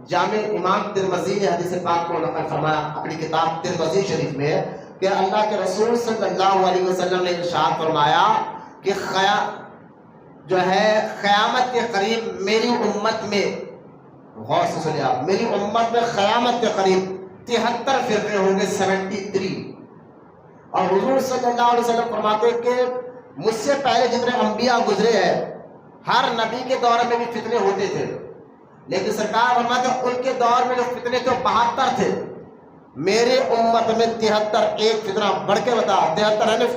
جامع امام ترمذی نے حدیث پاک کو نقل فرمایا اپنی کتاب ترمذی شریف میں کہ اللہ کے رسول صلی اللہ علیہ وسلم نے ارشاد فرمایا کہ جو ہے قیامت کے قریب میری امت میں، غور سے سنیں آپ، میری امت میں قیامت کے قریب 73 فرقے ہوں گے، 73۔ اور حضور صلی اللہ علیہ وسلم فرماتے کہ مجھ سے پہلے جتنے انبیاء گزرے ہیں ہر نبی کے دور میں بھی فتنے ہوتے تھے، لیکن سرکار فرماتے ان کے دور میں جو فتنے تھے 72 تھے، میرے امت میں 73، ایک فتنہ بڑھ کے بتا 73 ہے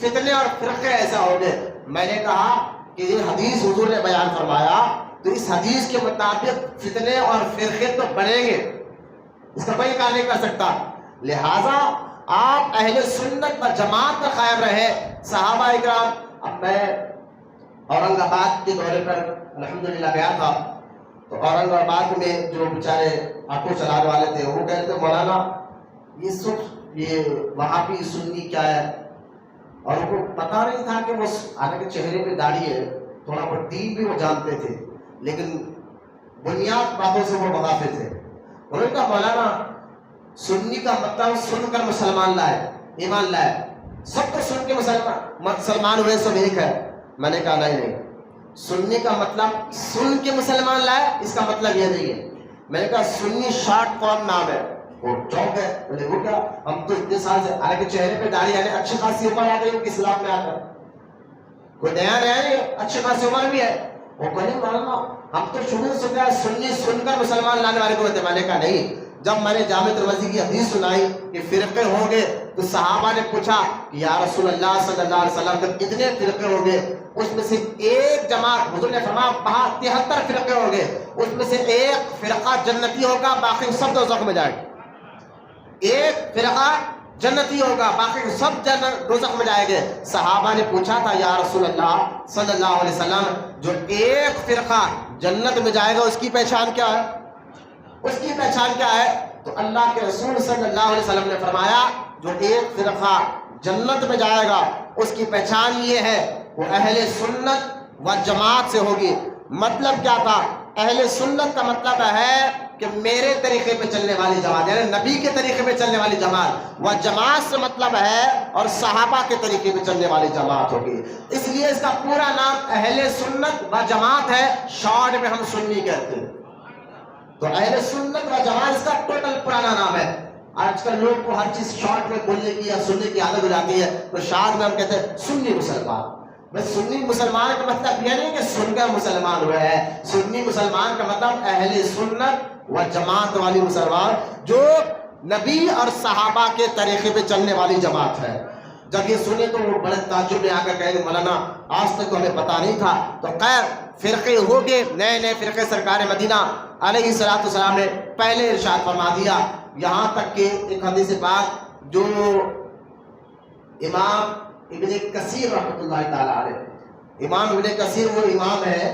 فتنے اور فرقے ایسا ہوں گے۔ میں نے کہا کہ یہ حدیث حضور نے بیان فرمایا تو اس حدیث کے مطابق فتنے اور فرقے تو بڑھیں گے، اس کا کوئی انکار نہیں کر سکتا۔ لہٰذا آپ اہل سنت و جماعت پر قائم رہے۔ صحابہ اکرام، اب میں اورنگ آباد کے دورے پر الحمدللہ گیا تھا، تو اورنگ آباد میں جو بیچارے آٹو چلانے والے تھے وہ کہتے تھے مولانا یہ وہابی سنی کیا ہے، اور ان کو پتہ نہیں تھا کہ وہ حالانکہ چہرے پہ داڑھی ہے، تھوڑا بہت دین بھی وہ جانتے تھے لیکن بنیاد باتوں سے وہ واقف تھے۔ انہوں نے کہا مولانا سنی کا مطلب سن کر مسلمان لائے، ایمان لائے، سب کو سن کے مسلمان ہوئے، سب ایک ہے۔ میں نے کہا نہیں، سنی کا مطلب سن کے مسلمان لائے، اس کا مطلب یہ نہیں ہے۔ میں نے کہا سنی شارٹ فارم نام ہے، وہ چوک ہے۔ بولے وہ کیا؟ ہم تو اتنے سال سے، حالانکہ چہرے پہ داڑھی یعنی اچھی خاصی عمر آ گئی اسلام میں آ کر، کوئی نیا نہیں، اچھی خاصی عمر بھی ہے۔ وہ کہنے مولانا ہم تو شروع سے سنی سن کر مسلمان لانے والے کو ہوتے۔ میں نے کہا نہیں، جب میں نے جامع ترمذی کی حدیث سنائی کہ فرقے ہوں گے تو صحابہ نے پوچھا کہ یا رسول اللہ صلی اللہ علیہ وسلم جب اتنے فرقے ہوں گے اس میں سے ایک جماعت، حضور نے فرمایا 73 فرقے ہوں گے، اس میں سے ایک فرقہ جنتی ہوگا، باقی سب دوزخ میں جائے گے۔ ایک فرقہ جنتی ہوگا، باقی سب دوزخ میں جائے گے۔ صحابہ نے پوچھا تھا یا رسول اللہ صلی اللہ علیہ وسلم جو ایک فرقہ جنت میں جائے گا اس کی پہچان کیا ہے؟ اس کی پہچان کیا ہے؟ تو اللہ کے رسول صلی اللہ علیہ وسلم نے فرمایا جو ایک فرقہ جنت میں جائے گا اس کی پہچان یہ ہے وہ اہل سنت و جماعت سے ہوگی۔ مطلب کیا تھا؟ اہل سنت کا مطلب ہے کہ میرے طریقے پہ چلنے والی جماعت، یعنی نبی کے طریقے پہ چلنے والی جماعت، و جماعت سے مطلب ہے اور صحابہ کے طریقے پہ چلنے والی جماعت ہوگی۔ اس لیے اس کا پورا نام اہل سنت و جماعت ہے، شارٹ میں ہم سنی کہتے ہیں۔ تو اہل سنت و جماعت اس کا ٹوٹل پرانا نام ہے۔ آج کل لوگ کو ہر چیز شارٹ میں بولنے کی یا سننے کی عادت ہو جاتی ہے، تو شارٹ میں ہم کہتے ہیں سنی مسلمان۔ بس سنی مسلمان کا مطلب یہ نہیں کہ سن کر مسلمان ہوئے ہیں، سنی مسلمان کا مطلب اہل سنت و جماعت والی مسلمان جو نبی اور صحابہ کے طریقے پہ چلنے والی جماعت ہے۔ جب یہ سنے تو وہ بڑے تعجب میں آ کر کہیں مولانا آج تک تو ہمیں پتہ نہیں تھا۔ تو خیر فرقے ہو گئے، نئے نئے فرقے سرکار مدینہ علیہ السلام نے پہلے ارشاد فرما دیا، یہاں تک کہ ایک حدیث پاک جو امام ابن کثیر رحمۃ اللہ تعالیٰ علیہ، امام ابن کثیر وہ امام ہے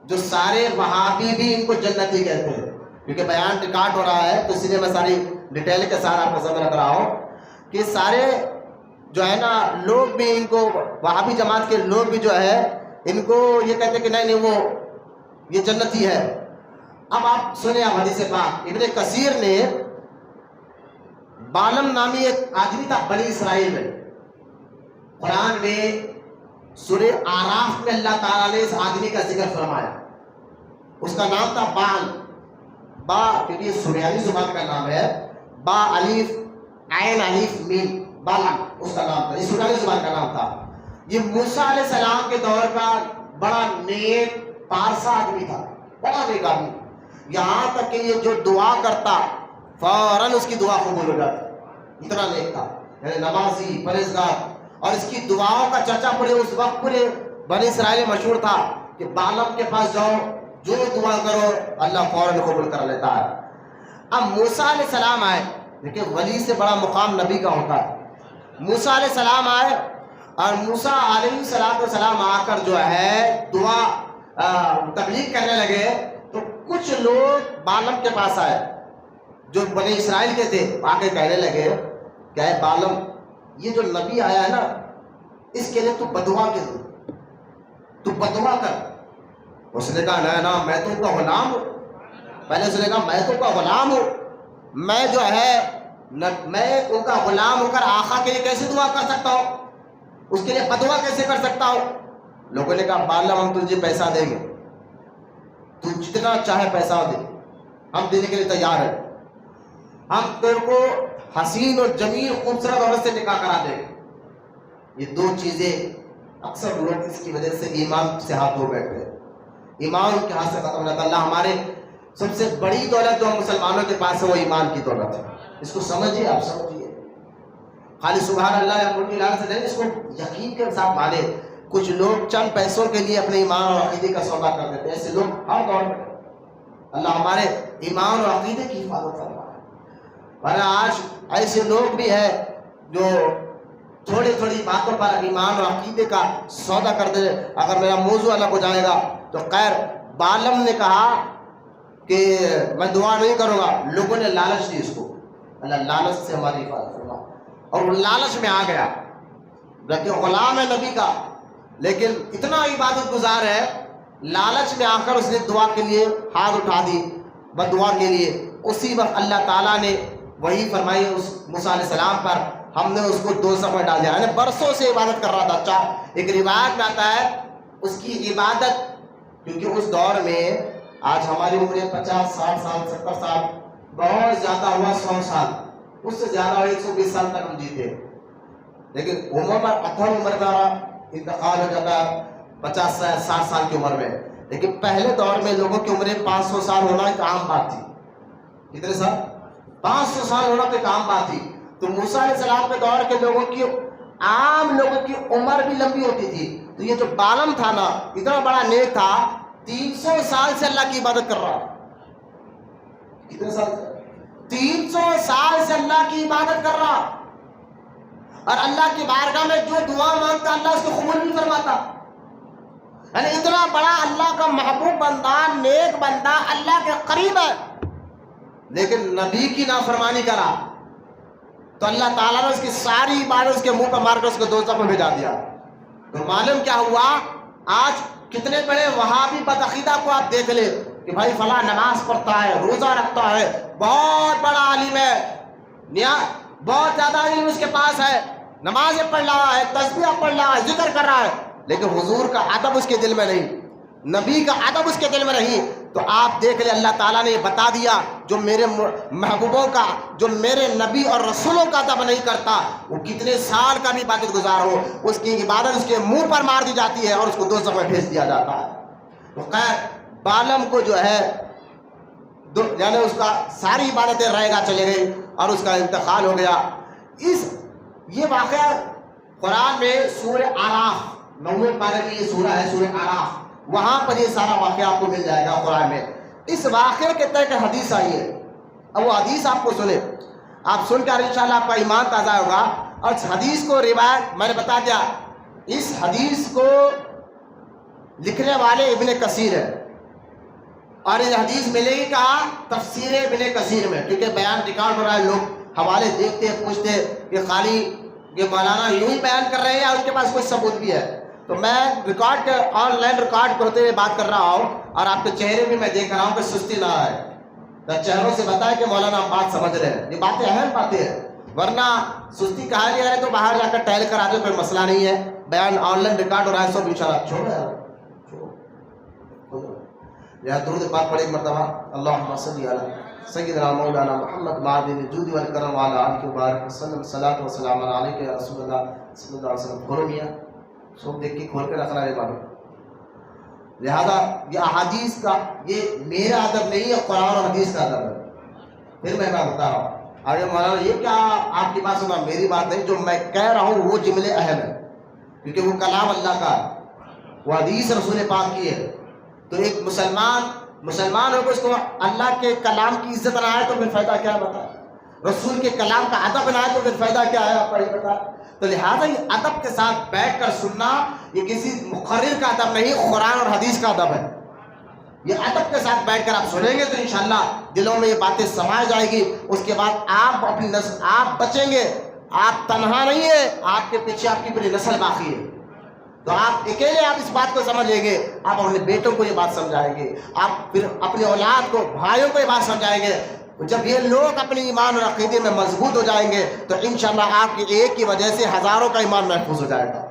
جو سارے وہابی بھی ان کو جنتی کہتے ہیں، کیونکہ بیان ریکارڈ ہو رہا ہے تو اس لیے میں ساری ڈیٹیل کے ساتھ آپ کو سمجھ رکھ رہا ہوں کہ سارے جو ہے نا لوگ بھی ان کو وہابی جماعت کے لوگ بھی جو ہے ان کو یہ کہتے ہیں کہ نہیں وہ یہ جنتی ہے۔ اب آپ سنیں آپ حدیث پاک، ابن کثیر نے بالم نامی ایک آدمی تھا بنی اسرائیل میں. قرآن میں سورہ آراف میں اللہ تعالیٰ نے اس آدمی کا ذکر فرمایا. اس کا نام تھا بال. با کیونکہ یہ سریانی زبان کا نام ہے. با الف عین الف میم بالم اس کا نام تھا. یہ سریانی زبان کا نام تھا. یہ موسیٰ علیہ السلام کے دور کا بڑا نیک پارسا آدمی تھا, بڑا نیک آدمی. یہاں تک کہ یہ جو دعا کرتا فوراً اس کی دعا قبول ہو جاتی. اتنا نیک تھا, یعنی نمازی, پرہیزگار. اور اس کی دعاؤں کا چرچا پورے اس وقت پورے بنی اسرائیل میں مشہور تھا کہ بالم کے پاس جاؤ, جو دعا کرو اللہ فوراً قبول کر لیتا ہے. اب موسیٰ علیہ السلام آئے. دیکھیں ولی سے بڑا مقام نبی کا ہوتا ہے. موسیٰ علیہ السلام آئے اور موسیٰ علیہ السلام آ کر جو ہے دعا تبلیغ کرنے لگے. تو کچھ لوگ بالم کے پاس آئے جو بنی اسرائیل کے تھے, آ کے کہنے لگے کہ اے بالم, یہ جو نبی آیا ہے نا اس کے لیے تو بدعا کے دو, تو بدعا کر. اس نے کہا نا میں تو ان کا غلام ہوں. پہلے اس نے کہا میں تو ان کا غلام ہوں, میں جو ہے میں ان کا غلام ہو کر آقا کے لیے کیسے دعا کر سکتا ہوں, اس کے لیے بدعا کیسے کر سکتا ہوں. لوگوں نے کہا بالم ہم تجھے پیسہ دیں گے, تو جتنا چاہے پیسہ دے, ہم دینے کے لیے تیار ہیں. ہم تیرے کو حسین اور جمیل خوبصورت عورت سے نکاح کرا دیں گے. یہ دو چیزیں اکثر لوگ اس کی وجہ سے ایمان سے ہاتھ دھو بیٹھتے ہیں. ایمان ان کے ہاتھ سے ختم ہو جاتا ہے. اللہ ہمارے سب سے بڑی دولت جو مسلمانوں کے پاس ہے وہ ایمان کی دولت ہے. اس کو سمجھیے, آپ سمجھیے. خالی سبحان اللہ یا ملکی لال سے نہیں, اس کو یقین کے ساتھ مانے. کچھ لوگ چند پیسوں کے لیے اپنے ایمان اور عقیدے کا سودا کر دیتے ہیں. ایسے لوگ ہر دور میں. اللہ ہمارے ایمان اور عقیدے کی حفاظت فرمائے. ورنہ آج ایسے لوگ بھی ہیں جو تھوڑی تھوڑی باتوں پر ایمان اور عقیدے کا سودا کر دے. اگر میرا موضوع الگ ہو جائے گا تو خیر. بالم نے کہا کہ میں دعا نہیں کروں گا. لوگوں نے لالچ دی اس کو. اللہ لالچ سے ہماری حفاظت فرما. اور وہ لالچ میں آ گیا. کہ غلام ہے نبی کا لیکن اتنا عبادت گزار ہے, لالچ میں آ کر اس نے دعا کے لیے ہاتھ اٹھا دی, بد دعا کے لیے. اسی وقت اللہ تعالیٰ نے وہی فرمائی اس موسیٰ علیہ السلام پر, ہم نے اس کو دوزخ میں ڈال دیا. یعنی برسوں سے عبادت کر رہا تھا. اچھا ایک روایت میں آتا ہے اس کی عبادت, کیونکہ اس دور میں آج ہماری عمریں 50 60 سال 70 سال, بہت زیادہ ہوا 100 سال, اس سے زیادہ 120 سال تک ہم جیتے. لیکن عمر پر ادھر عمر کا انتقال ہو جاتا ہے 50 60 سال کی عمر میں. لیکن پہلے دور میں لوگوں کی عمریں 500 سال ہونا ایک عام بات تھی. کتنے سال؟ 500 سال ہونا تو ایک عام بات تھی. تو موسیٰ علیہ السلام کے دور کے لوگوں کی, عام لوگوں کی عمر بھی لمبی ہوتی تھی. تو یہ جو بالم تھا نا, اتنا بڑا نیک تھا, 300 سال سے اللہ کی عبادت کر رہا. کتنے سال؟ 300 سال سے اللہ کی عبادت کر رہا. اور اللہ کی بارگاہ میں جو دعا مانگتا اللہ اس کو قبول بھی فرماتا. یعنی اتنا بڑا اللہ کا محبوب بندہ, نیک بندہ, اللہ کے قریب ہے, لیکن نبی کی نافرمانی کرا تو اللہ تعالیٰ نے اس کی ساری عبادت اس کے منہ پر مار کر اس کو دوزخ میں بھیجا دیا. تو معلوم کیا ہوا, آج کتنے بڑے وہابی بدعقیدہ کو آپ دیکھ لیں کہ بھائی فلاں نماز پڑھتا ہے, روزہ رکھتا ہے, بہت بڑا عالم ہے, بہت زیادہ علم اس کے پاس ہے, نمازیں پڑھ رہا ہے, تسبیح پڑھ رہا ہے, ذکر کر رہا ہے, لیکن حضور کا ادب اس کے دل میں نہیں, نبی کا ادب اس کے دل میں نہیں. تو آپ دیکھ لیں اللہ تعالیٰ نے یہ بتا دیا, جو میرے محبوبوں کا, جو میرے نبی اور رسولوں کا ادب نہیں کرتا, وہ کتنے سال کا بھی عبادت گزار ہو, اس کی عبادت اس کے منہ پر مار دی جاتی ہے اور اس کو دوزخ میں بھیج دیا جاتا ہے. تو خیر بالم کو جو ہے یعنی اس کا ساری عبادتیں رہے گا چلے گئی اور اس کا انتقال ہو گیا. یہ واقعہ قرآن میں سورہ آراف 9ویں پارے میں یہ سورہ ہے, سورہ آراف, وہاں پر یہ سارا واقعہ آپ کو مل جائے گا قرآن میں. اس واقعے کے تحت حدیث آئی ہے, اب وہ حدیث آپ کو سنیں, آپ سن کر انشاءاللہ آپ کا ایمان تازہ ہوگا. اور اس حدیث کو روایت میں نے بتا دیا, اس حدیث کو لکھنے والے ابن کثیر ہے, اور یہ حدیث ملے گی کہا تفسیر ابن کثیر میں, کیونکہ بیان ریکارڈ ہو رہا ہے, لوگ حوالے دیکھتے ہیں, پوچھتے کہ خالی یہ مولانا یوں ہی بیان کر رہے ہیں یا ان کے پاس کوئی ثبوت بھی ہے. تو میں ریکارڈ آن لائن ریکارڈ کرتے ہوئے بات کر رہا ہوں, اور آپ کے چہرے بھی میں دیکھ رہا ہوں کہ سستی نہ آئے. چہروں سے بتائے کہ مولانا ہم بات سمجھ رہے ہیں, یہ باتیں اہم باتیں ہیں. ورنہ سستی کہا لیا ہے تو باہر جا کر ٹہل کر آ جائے، کوئی مسئلہ نہیں ہے، بیان آن لائن ریکارڈ ہو رہا ہے سب انشاءاللہ چھوڑو یا درود پاک پڑھے ایک مرتبہ، اللہم صلی علی سیدنا مولانا محمد معدن الجود والکرم وعلی آلہ وبارک وسلم، صلاۃ و سلام علیک یا رسول اللہ صلی اللہ علیہ وسلم۔ کھولو میاں، سب دیکھ کے کھول کے رکھنا ہے بابا۔ لہذا یہ احادیث کا یہ میرا ادب نہیں ہے، قرآن اور حدیث کا ادب ہے۔ پھر میں بتا رہا ہوں آگے مولانا یہ کیا آپ کی بات سنا، میری بات نہیں، جو میں کہہ رہا ہوں وہ جملے اہم ہیں کیونکہ وہ کلام اللہ کا ہے، وہ حدیث رسول پاک کی ہے۔ تو ایک مسلمان ہو کو اس کو اللہ کے کلام کی عزت نہ آئے تو پھر فائدہ کیا ہے بتا، رسول کے کلام کا ادب نہ آئے تو پھر فائدہ کیا ہے آپ کا یہ بتا۔ تو لہٰذا یہ ادب کے ساتھ بیٹھ کر سننا یہ کسی مقرر کا ادب نہیں، قرآن اور حدیث کا ادب ہے۔ یہ ادب کے ساتھ بیٹھ کر آپ سنیں گے تو انشاءاللہ دلوں میں یہ باتیں سما جائے گی، اس کے بعد آپ اپنی نسل آپ بچیں گے، آپ تنہا نہیں ہے، آپ کے پیچھے آپ کی پوری نسل باقی ہے۔ تو آپ اکیلے آپ اس بات کو سمجھ لیں گے، آپ اپنے بیٹوں کو یہ بات سمجھائیں گے، آپ پھر اپنی اولاد کو بھائیوں کو یہ بات سمجھائیں گے۔ جب یہ لوگ اپنے ایمان اور عقیدے میں مضبوط ہو جائیں گے تو انشاءاللہ آپ کی ایک کی وجہ سے ہزاروں کا ایمان محفوظ ہو جائے گا،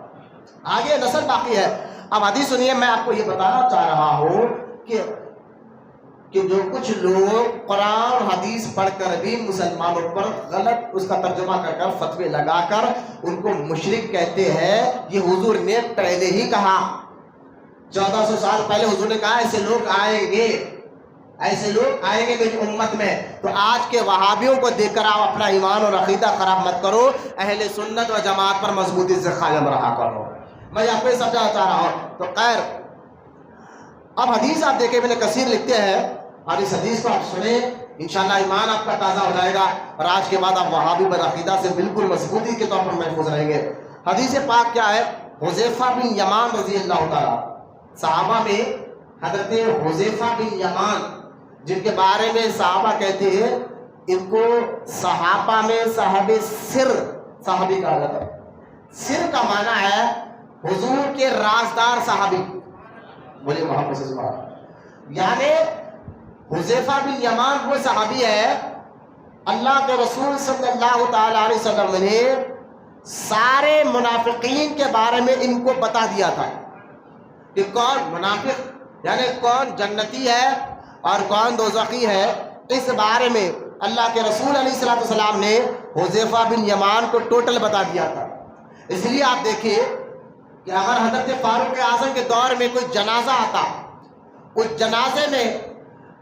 آگے نسل باقی ہے۔ اب حدیث سنیے، میں آپ کو یہ بتانا چاہ رہا ہوں کہ جو کچھ لوگ قرآن اور حدیث پڑھ کر بھی مسلمانوں پر غلط اس کا ترجمہ کر کر فتوے لگا کر ان کو مشرک کہتے ہیں، یہ حضور نے پہلے ہی کہا، 1400 سال پہلے حضور نے کہا ایسے لوگ آئیں گے، ایسے لوگ آئیں گے میری امت میں۔ تو آج کے وہابیوں کو دیکھ کر آپ اپنا ایمان اور عقیدہ خراب مت کرو، اہل سنت و جماعت پر مضبوطی سے قائم رہا کرو۔ میں آپ کو یہ سمجھانا چاہ رہا ہوں۔ تو خیر اب حدیث آپ دیکھیں، ابن کثیر لکھتے ہیں اور اس حدیث کو آپ سنیں، انشاءاللہ ایمان آپ کا تازہ ہو جائے گا اور آج کے بعد آپ وہابی بدعقیدہ سے بالکل مضبوطی کے طور پر محفوظ رہیں گے۔ حدیث پاک کیا ہے؟ حذیفہ بن یمان رضی اللہ تعالیٰ، صحابہ میں حضرت حذیفہ بن یمان جن کے بارے میں صحابہ کہتے ہیں ان کو صحابہ میں صاحب سر صحابی کہا جاتا ہے۔ سر کا معنی ہے حضور کے رازدار صحابی، بولے محمد صلی اللہ علیہ وسلم، یعنی حذیفہ بن یمان وہ صحابی ہے اللہ کے رسول صلی اللہ تعالیٰ علیہ وسلم نے سارے منافقین کے بارے میں ان کو بتا دیا تھا کہ کون منافق یعنی کون جنتی ہے اور کون دوزخی ہے۔ اس بارے میں اللہ کے رسول علیہ السلام نے حذیفہ بن یمان کو ٹوٹل بتا دیا تھا۔ اس لیے آپ دیکھیے کہ اگر حضرت فاروق اعظم کے دور میں کوئی جنازہ آتا، اس جنازے میں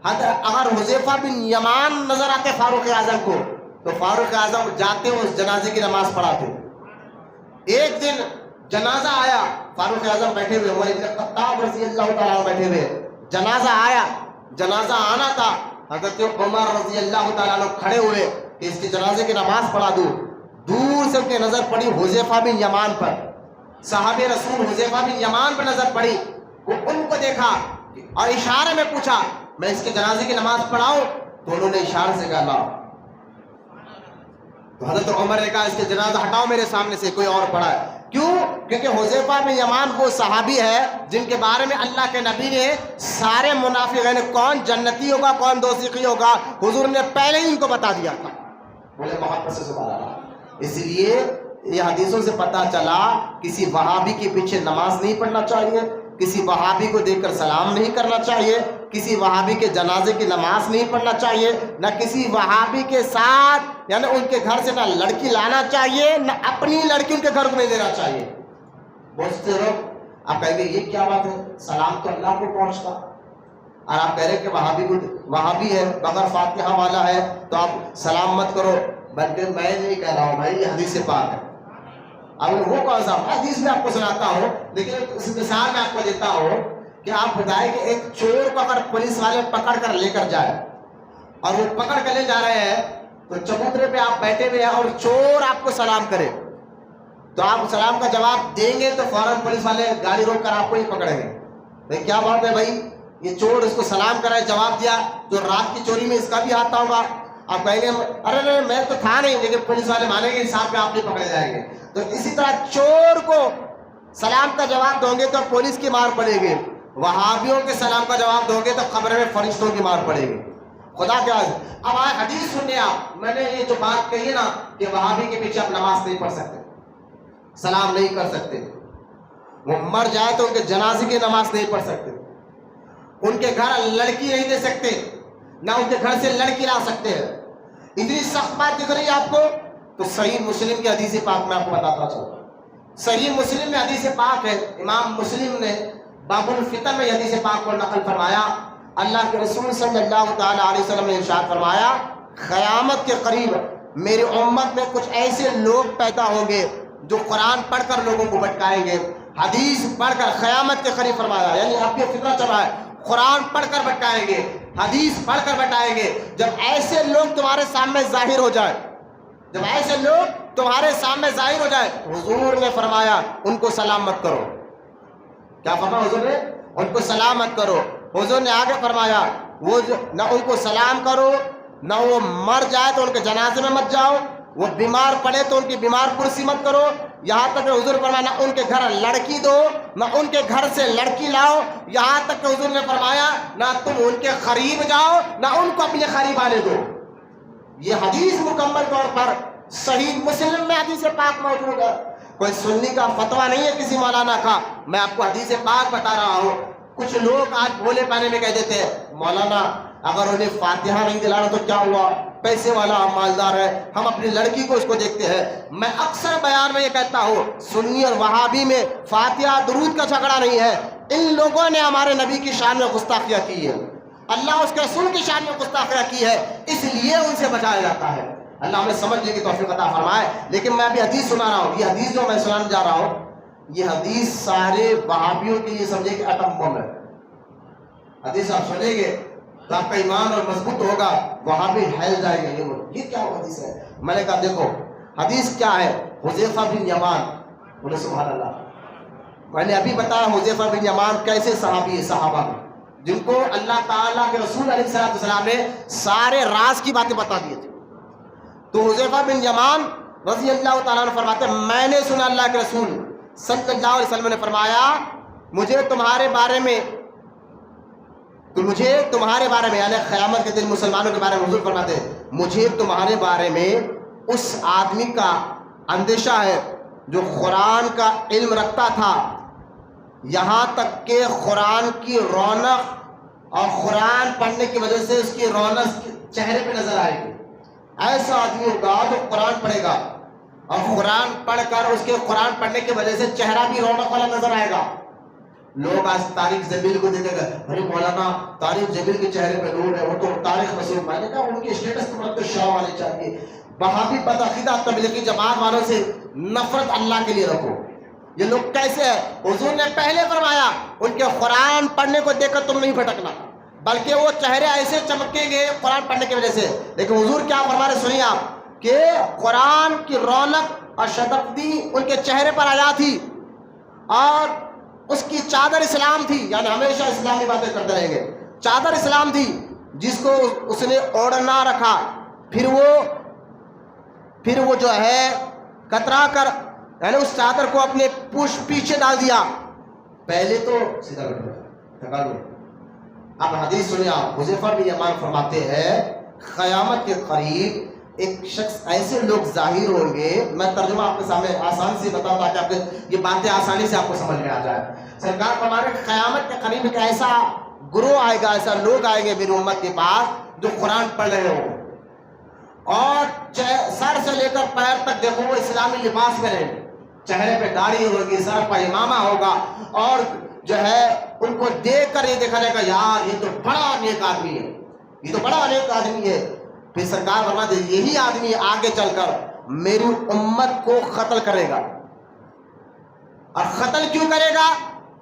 اگر حذیفہ بن یمان نظر آتے فاروق اعظم کو تو فاروق اعظم جاتے اس جنازے کی نماز پڑھاتے۔ ایک دن جنازہ آیا، فاروق اعظم بیٹھے ہوئے، عمر بن خطاب رضی اللہ تعالیٰ عنہ بیٹھے ہوئے، جنازہ آیا، جنازہ آنا تھا، حضرت عمر رضی اللہ تعالیٰ عنہ کھڑے ہوئے کہ اس کی جنازے کی نماز پڑھا دوں۔ دور سے ان کی نظر پڑی حذیفہ بن یمان پر، صحابہ رسول حذیفہ بن یمان پر نظر پڑی، وہ ان کو دیکھا اور اشارے میں پوچھا میں اس کے جنازے کی نماز پڑھاؤں؟ تو انہوں نے اشارے سے کہا لا۔ تو حضرت عمر نے کہا اس کے جنازہ ہٹاؤ میرے سامنے سے، کوئی اور پڑھا ہے۔ کیوں؟ کیونکہ حذیفہ بن یمان وہ صحابی ہے جن کے بارے میں اللہ کے نبی نے سارے منافق یعنی کون جنتی ہوگا کون دوزخی ہوگا حضور نے پہلے ہی ان کو بتا دیا تھا۔ بولے محبت سے سبحان اللہ۔ اس لیے یہ حدیثوں سے پتہ چلا کسی وہابی کے پیچھے نماز نہیں پڑھنا چاہیے، کسی وہابی کو دیکھ کر سلام نہیں کرنا چاہیے، کسی وہابی کے جنازے کی نماز نہیں پڑھنا چاہیے، نہ کسی وہابی کے ساتھ یعنی ان کے گھر سے نہ لڑکی لانا چاہیے، نہ اپنی لڑکی ان کے گھر کو نہیں دینا چاہیے۔ بہت سے لوگ آپ کہیں گے یہ کیا بات ہے، سلام تو اللہ کو پہنچتا، اور آپ کہہ رہے کہ وہابی ہے بغیر فاتحہ والا ہے تو آپ سلام مت کرو، بلکہ میں نہیں کہہ رہا ہوں بھائی، یہ حدیث پاک ہے۔ اب وہ کون سا حدیث میں آپ کو سناتا ہوں، لیکن اس مثال میں آپ کو دیتا ہوں کہ آپ بتائیں کہ ایک چور کو اگر پولیس والے پکڑ کر لے کر جائے اور وہ پکڑ کر لے جا رہے ہیں تو چبوترے پہ آپ بیٹھے ہوئے ہیں اور چور آپ کو سلام کرے تو آپ سلام کا جواب دیں گے تو فوراً پولیس والے گاڑی روک کر آپ کو ہی پکڑیں گے۔ بھائی کیا بات ہے بھائی، یہ چور اس کو سلام کرائے جواب دیا تو رات کی چوری میں اس کا بھی ہاتھ ہوگا۔ آپ کہیں گے ارے نہیں میں تو تھا نہیں، لیکن پولیس والے مانیں گے حساب پہ آپ نہیں پکڑے جائیں گے۔ تو اسی طرح چور کو سلام کا جواب دو گے تو پولیس کی مار پڑے گی، وہابیوں کے سلام کا جواب دو گے تو قبر میں فرشتوں کی مار پڑے گی۔ خدا کے عزیز اب آئے حدیث سننے آپ، میں نے یہ جو بات کہی ہے نا کہ وہابی کے پیچھے آپ نماز نہیں پڑھ سکتے, سلام نہیں کر سکتے, وہ مر جائے تو ان کے جنازے کی نماز نہیں پڑھ سکتے, ان کے گھر لڑکی نہیں دے سکتے, نہ ان کے گھر سے لڑکی لا سکتے ہیں. اتنی سخت بات دکھ رہی ہے آپ کو. تو صحیح مسلم کی حدیث پاک میں آپ کو بتاتا چلوں. صحیح مسلم میں حدیث پاک ہے, امام مسلم نے باب الفتن میں حدیث پاک کو نقل فرمایا. اللہ کے رسول صلی اللہ تعالی علیہ وسلم نے ارشاد فرمایا, قیامت کے قریب میری امت میں کچھ ایسے لوگ پیدا ہوں گے جو قرآن پڑھ کر لوگوں کو بھٹکائیں گے, حدیث پڑھ کر. قیامت کے قریب فرمایا, یعنی اب یہ فتنہ چل رہا ہے, قرآن پڑھ کر بھٹکائیں گے, حدیث پڑھ کر بتائیں گے. جب ایسے لوگ تمہارے سامنے ظاہر ہو جائے, جب ایسے لوگ تمہارے سامنے ظاہر ہو جائے, حضور نے فرمایا ان کو سلام مت کرو. کیا فرمایا حضور نے؟ ان کو سلام مت کرو. حضور نے آگے فرمایا وہ نہ ان کو سلام کرو, نہ وہ مر جائے تو ان کے جنازے میں مت جاؤ, وہ بیمار پڑے تو ان کی بیمار پرسی مت کرو. یہاں تک کہ حضور فرمایا نہ ان کے گھر لڑکی دو, نہ ان کے گھر سے لڑکی لاؤ. یہاں تک کہ حضور نے فرمایا نہ تم ان کے قریب جاؤ, نہ ان کو اپنے قریب آنے دو. یہ حدیث مکمل طور پر صحیح مسلم میں حدیث پاک موجود ہے. کوئی سنی کا فتویٰ نہیں ہے کسی مولانا کا, میں آپ کو حدیث پاک بتا رہا ہوں. کچھ لوگ آج بھولے پانے میں کہہ دیتے ہیں مولانا اگر انہیں فاتحہ نہیں دلانا تو کیا ہوا, پیسے والا مالدار ہے, ہم اپنی لڑکی کو اس کو دیکھتے ہیں. میں اکثر بیان میں یہ کہتا ہوں, سنی اور وہابی میں فاتحہ درود کا جھگڑا نہیں ہے. ان لوگوں نے ہمارے نبی کی شان میں گستاخیاں کی ہے, اللہ اس کے رسول کی شان میں گستاخیاں کی ہے, اس لیے ان سے بچایا جاتا ہے. اللہ ہمیں سمجھنے کی توفیق عطا فرمائے. لیکن میں ابھی حدیث سنا رہا ہوں, یہ حدیث جو میں سنانے جا رہا ہوں, یہ حدیث سارے وہابیوں کے لیے سمجھے کہ اٹم بم ہے. حدیث آپ سنیں گے تو آپ کا ایمان اور مضبوط ہوگا, وہابی ہل جائے گا. یہ کیا حدیث ہے؟ میں نے کہا دیکھو حدیث کیا ہے. حذیفہ بن یمان, بولے سبحان اللہ. میں نے ابھی بتایا حذیفہ بن یمان کیسے صحابی ہے, صحابہ جن کو اللہ تعالیٰ کے رسول علیہ السلام نے سارے راز کی باتیں بتا دیے تھے. تو حذیفہ بن یمان رضی اللہ تعالیٰ عنہ فرماتے ہیں میں نے سنا اللہ کے رسول صلی اللہ علیہ وسلم نے فرمایا مجھے تمہارے بارے میں یعنی قیامت کے دن مسلمانوں کے بارے میں حضور فرماتے ہیں مجھے تمہارے بارے میں اس آدمی کا اندیشہ ہے جو قرآن کا علم رکھتا تھا, یہاں تک کہ قرآن کی رونق اور قرآن پڑھنے کی وجہ سے اس کی رونق چہرے پہ نظر آئے گی. ایسا آدمی ہوگا جو قرآن پڑھے گا اور قرآن پڑھ کر اس کے قرآن پڑھنے کی وجہ سے چہرہ بھی رونق والا نظر آئے گا. لوگ آج طارق جمیل کو دیکھے گا, ارے مولانا طارق جمیل کے چہرے پہ نور ہے, وہ تو طارق مسعود. میں نے کہا ان کی اسٹیٹس تو شاہ والے چاہیے. وہابی بدعقیدہ تبلیغی جماعت والوں سے نفرت اللہ کے لیے رکھو. یہ لوگ کیسے ہیں؟ حضور نے پہلے فرمایا ان کے قرآن پڑھنے کو دیکھ کر تم نہیں بھٹکنا, بلکہ وہ چہرے ایسے چمکیں گے قرآن پڑھنے کی وجہ سے. لیکن حضور کیا فرما رہے سنیے آپ کہ قرآن کی رونق اور شدقتی ان کے چہرے پر آیا تھی اور اس کی چادر اسلام تھی, یعنی ہمیشہ اسلامی باتیں کرتے رہیں گے. چادر اسلام تھی جس کو اس نے اوڑھنا رکھا, پھر وہ جو ہے کترا کر یعنی اس چادر کو اپنے پیچھے ڈال دیا. پہلے تو سیدھا بیٹھا. اب حدیث سنیں آپ. حذیفہ بن یمان فرماتے ہیں قیامت کے قریب ایک شخص ایسے لوگ ظاہر ہوں گے, میں ترجمہ آپ کے سامنے آسان سے بتاؤں تاکہ آپ یہ باتیں آسانی سے آپ کو سمجھ میں آ جائے. سرکار فرما رہے قیامت کے قریب ایک ایسا گروہ آئے گا, ایسا لوگ آئیں گے میری امت کے پاس جو قرآن پڑھ رہے ہوں اور سر سے لے کر پیر تک دیکھو وہ اسلامی لباس میں رہیں گے, چہرے پہ داڑھی ہوگی, سر پر امامہ ہوگا, اور جو ہے ان کو دیکھ کر یہ دیکھا جائے گا یار یہ تو بڑا نیک آدمی ہے, یہ تو بڑا نیک آدمی ہے. پھر سرکار فرماتے ہیں یہی آدمی آگے چل کر میری امت کو قتل کرے گا. اور قتل کیوں کرے گا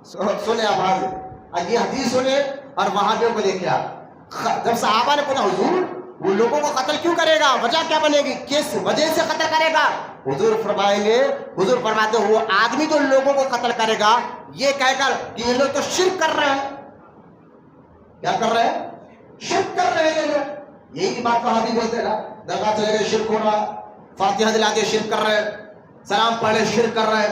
سنیں آپ, یہ حدیث سنیں اور وہابیوں کو دیکھیں آپ. جب صحابہ نے پوچھا حضور وہ لوگوں کو قتل کیوں کرے گا, وجہ کیا بنے گی, کس وجہ سے قتل کرے گا؟ حضور فرماتے ہیں وہ آدمی جو لوگوں کو قتل کرے گا یہ کہہ کر کہ یہ لوگ تو شرک کر رہے ہیں. کیا کر رہے ہیں؟ شرک کر رہے ہیں. یہ لوگ یہی بات وہابی بولتے ہیں نا, درگاہ چلے گئے شرک ہو رہا, فاتحہ دلا کے شرک کر رہے, سلام پڑھے شرک کر رہے,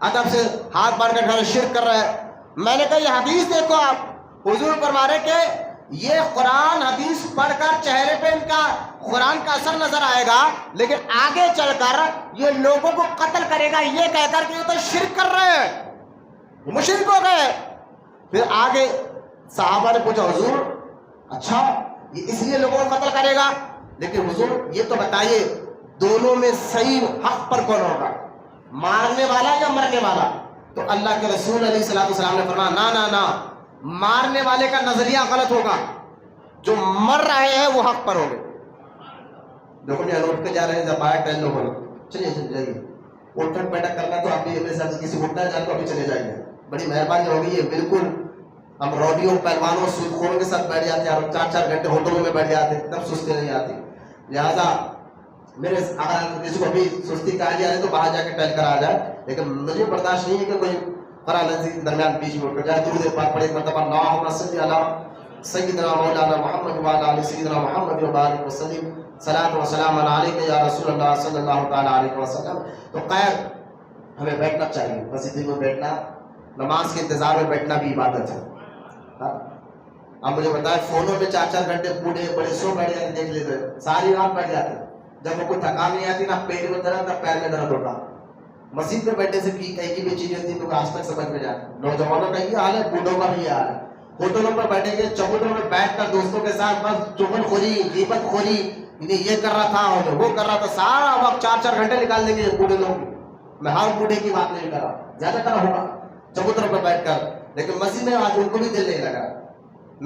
ادب سے ہاتھ باندھ کر کھڑے شرک کر رہے. میں نے کہا یہ حدیث دیکھو آپ, حضور فرما رہے کہ یہ قرآن حدیث پڑھ کر چہرے پہ ان کا قرآن کا اثر نظر آئے گا، لیکن آگے چل کر یہ لوگوں کو قتل کرے گا یہ کہہ کر کہ یہ تو شرک کر رہے ہیں، مشرک ہو گئے۔ پھر آگے صحابہ نے پوچھا حضور اچھا یہ اس لیے لوگوں کو قتل کرے گا، لیکن حضور یہ تو بتائیے دونوں میں صحیح حق پر کون ہوگا، مارنے والا یا مرنے والا؟ تو اللہ کے رسول علیہ الصلوۃ والسلام نے فرمایا نا نا نا، مارنے والے کا نظریہ غلط ہوگا، جو مر رہے ہیں وہ حق پر ہوگے۔ دیکھو نہیں روڈ پہ جا رہے ہیں، باہر ٹہل لو بولو چلیے چل جائیے، اٹھک بیٹھک کرنا تو آپ میرے ساتھ کسی اٹھنا جائے تو ابھی چلے جائیے، بڑی مہربانی ہوگی۔ یہ بالکل ہم روڈیوں پہلوانوں سود خوروں کے ساتھ بیٹھ جاتے ہیں اور 4-4 گھنٹے ہوٹلوں میں بیٹھ جاتے ہیں، تب سستی نہیں آتی۔ لہٰذا میرے اگر کسی کو بھی سستی کا آئیڈیا ہے تو باہر جا کے ٹہل کر آ جائے، لیکن مجھے برداشت نہیں ہے کہ کوئی قرآن عزیز کے درمیان بیچ میں اٹھ کر جائے۔ درود پاک پڑھے ایک مرتبہ اللہم صلی علی سیدنا مولانا محمد وعلی آل سیدنا محمد وبارک وسلم، صلاۃ و سلام علیک یا رسول اللہ صلی اللہ تعالیٰ علیہ وسلم۔ تو خیر ہمیں بیٹھنا چاہیے، مسجد میں بیٹھنا، نماز کے انتظار میں بیٹھنا بھی عبادت ہے۔ اب مجھے بتائیں فونوں میں 4-4 گھنٹے بوڑھے بڑے سو بیٹھ جاتے دیکھ لیتے، ساری رات بیٹھ جاتے، جب وہ کوئی تھکان نہیں آتی، نہ پیٹ میں درد نہ پیر میں درد ہوتا۔ مسجد میں بیٹھنے سے کئی بھی چیزیں ہوتی ہیں تو آج تک سمجھ میں جاتی۔ نوجوانوں کا یہ حال ہے، بوڑھوں کا بھی یہ حال ہے، ہوٹلوں پر بیٹھیں گے، چبوتروں میں بیٹھ کر دوستوں کے ساتھ بس چغل خوری غیبت خوری، یہ کر رہا تھا اور وہ کر رہا تھا، سارا وقت 4-4 گھنٹے نکال دیں گے بوڑھے لوگ۔ میں ہر بوڑھے کی بات نہیں کر رہا، زیادہ تر ہوگا چبوتروں پر بیٹھ کر، لیکن مسجد میں آج ان کو بھی دل نہیں لگا۔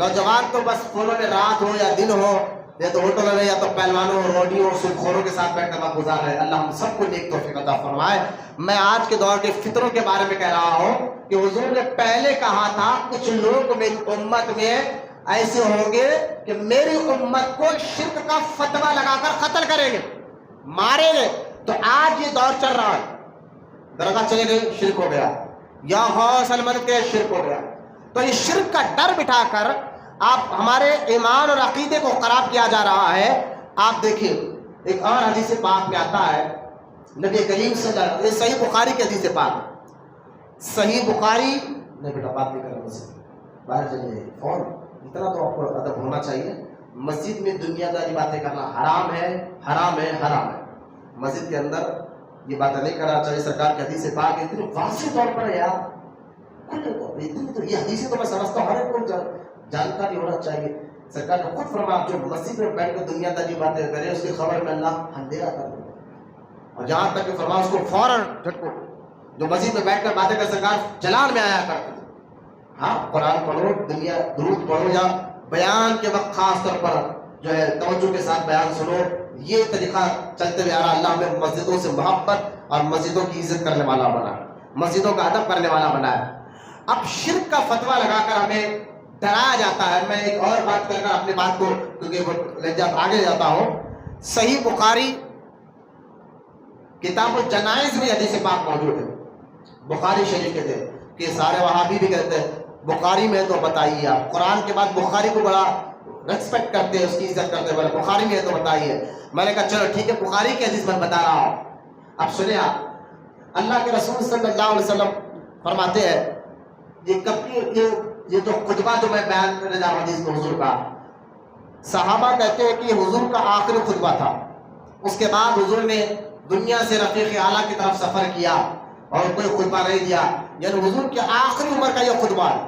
نوجوان تو بس فونوں میں رات ہو یا دن ہو، یا تو ہوٹلوں میں یا تو پہلوانوں روڈیوں اور سود خوروں کے ساتھ بیٹھ کر وقت گزار رہے ہیں۔ اللہ ہم سب کو نیک توفیق عطا فرمائے۔ میں آج کے دور کے فتنوں کے بارے میں کہہ رہا ہوں کہ حضور نے پہلے کہا تھا کچھ لوگ میری امت میں ایسے ہوں گے کہ میری امت کو شرک کا فتویٰ لگا کر قتل کریں گے، ماریں گے۔ تو آج یہ دور چل رہا ہے، درگاہ چلے گئے شرک ہو گیا، یا غوث المدد کے شرک ہو گیا۔ تو یہ شرک کا ڈر بٹھا کر آپ ہمارے ایمان اور عقیدے کو خراب کیا جا رہا ہے۔ آپ دیکھیے ایک اور حدیث پاک میں آتا ہے، نبی کریم صلی اللہ علیہ وسلم، یہ صحیح بخاری کی حدیث پاک، صحیح بخاری نہیں بیٹا بات نہیں کرنا، مسجد باہر چلیے فون، اتنا تو آپ کو ادب ہونا چاہیے۔ مسجد میں دنیا داری باتیں کرنا حرام ہے، حرام ہے، حرام ہے۔ مسجد کے اندر یہ باتیں نہیں کرنا چاہیے۔ سرکار کی حدیث پاک اتنی واضح طور پر ہے یار، تو یہ حدیث تو میں سمجھتا ہوں ہر ایک کو جانکاری ہونا چاہیے۔ سرکار نے خود فرمایا جو مسجد میں بیٹھ کر دنیا داری باتیں کرے اس کی خبر میں اللہ اندھیرا کر دے گا، اور جہاں تک کہ فرمایا اس کو فوراً جھٹکو، جو مسجد میں بیٹھ کر باتیں کر سرکار جلال میں آیا کرتے تھے۔ ہاں قرآن پڑھو، دنیا درود پڑھو، یا بیان کے وقت خاص طور پر جو ہے توجہ کے ساتھ بیان سنو، یہ طریقہ چلتے ہوئے آ رہا۔ اللہ ہمیں مسجدوں سے محبت اور مسجدوں کی عزت کرنے والا بنا، مسجدوں کا ادب کرنے والا بنایا۔ اب شرک کا فتویٰ لگا کر ہمیں ڈرایا جاتا ہے۔ میں ایک اور بات کر کر اپنی بات کو کیونکہ جب آگے جاتا ہوں، صحیح بخاری کتاب الجنائز میں حدیث پاک موجود ہے۔ بخاری شریف کہتے ہیں کہ سارے وہابی بھی کہتے ہیں بخاری میں، تو بتائیے آپ قرآن کے بعد بخاری کو بڑا ریسپیکٹ کرتے ہیں، اس کی عزت کرتے ہیں، بولے بخاری میں ہے تو بتائیے۔ میں نے کہا چلو ٹھیک ہے، بخاری کی حدیث میں بتا رہا ہوں۔ اب سنیں آپ، اللہ کے رسول صلی اللہ علیہ وسلم فرماتے ہیں، یہ جو خطبہ جو میں بیان کرنے جا رہا ہوں حدیث میں حضور کا، صحابہ کہتے ہیں کہ حضور کا آخری خطبہ تھا، اس کے بعد حضور نے دنیا سے رفیق اعلیٰ کی طرف سفر کیا اور کوئی خطبہ نہیں دیا، یعنی حضور کی آخری عمر کا یہ خطبہ ہے۔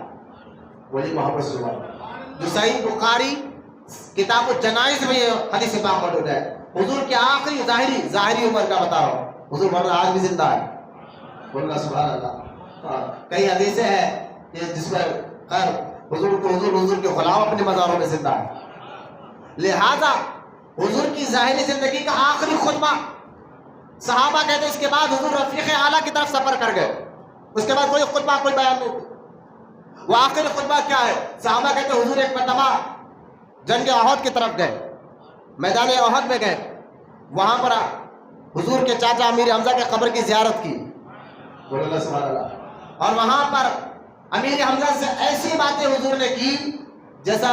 ولی محمد صلی اللہ علیہ وسلم جو صحیح بخاری کتاب الجنائز میں یہ حدیث پاک موجود ہے، حضور کی آخری ظاہری عمر کا بتا رہا ہوں۔ حضور ورنہ آج بھی زندہ ہے، بولنا سبحان اللہ۔ کئی حدیثیں ہیں جس میں خیر حضور کے غلام اپنے مزاروں میں زندہ ہے۔ لہذا حضور کی ظاہری زندگی کا آخری خطبہ، صحابہ کہتے ہیں اس کے بعد حضور رفیق اعلیٰ کی طرف سفر کر گئے، اس کے بعد کوئی خطبہ کوئی بیان نہیں۔ وہ آخری خطبہ کیا ہے؟ صحابہ کہتے ہیں حضور ایک مرتبہ جنگ احد کی طرف گئے، میدان احد میں گئے، وہاں پر حضور کے چاچا امیر حمزہ کے قبر کی زیارت کی، سبحان اللہ، اور وہاں پر امیر حمزہ سے ایسی باتیں حضور نے کی جیسا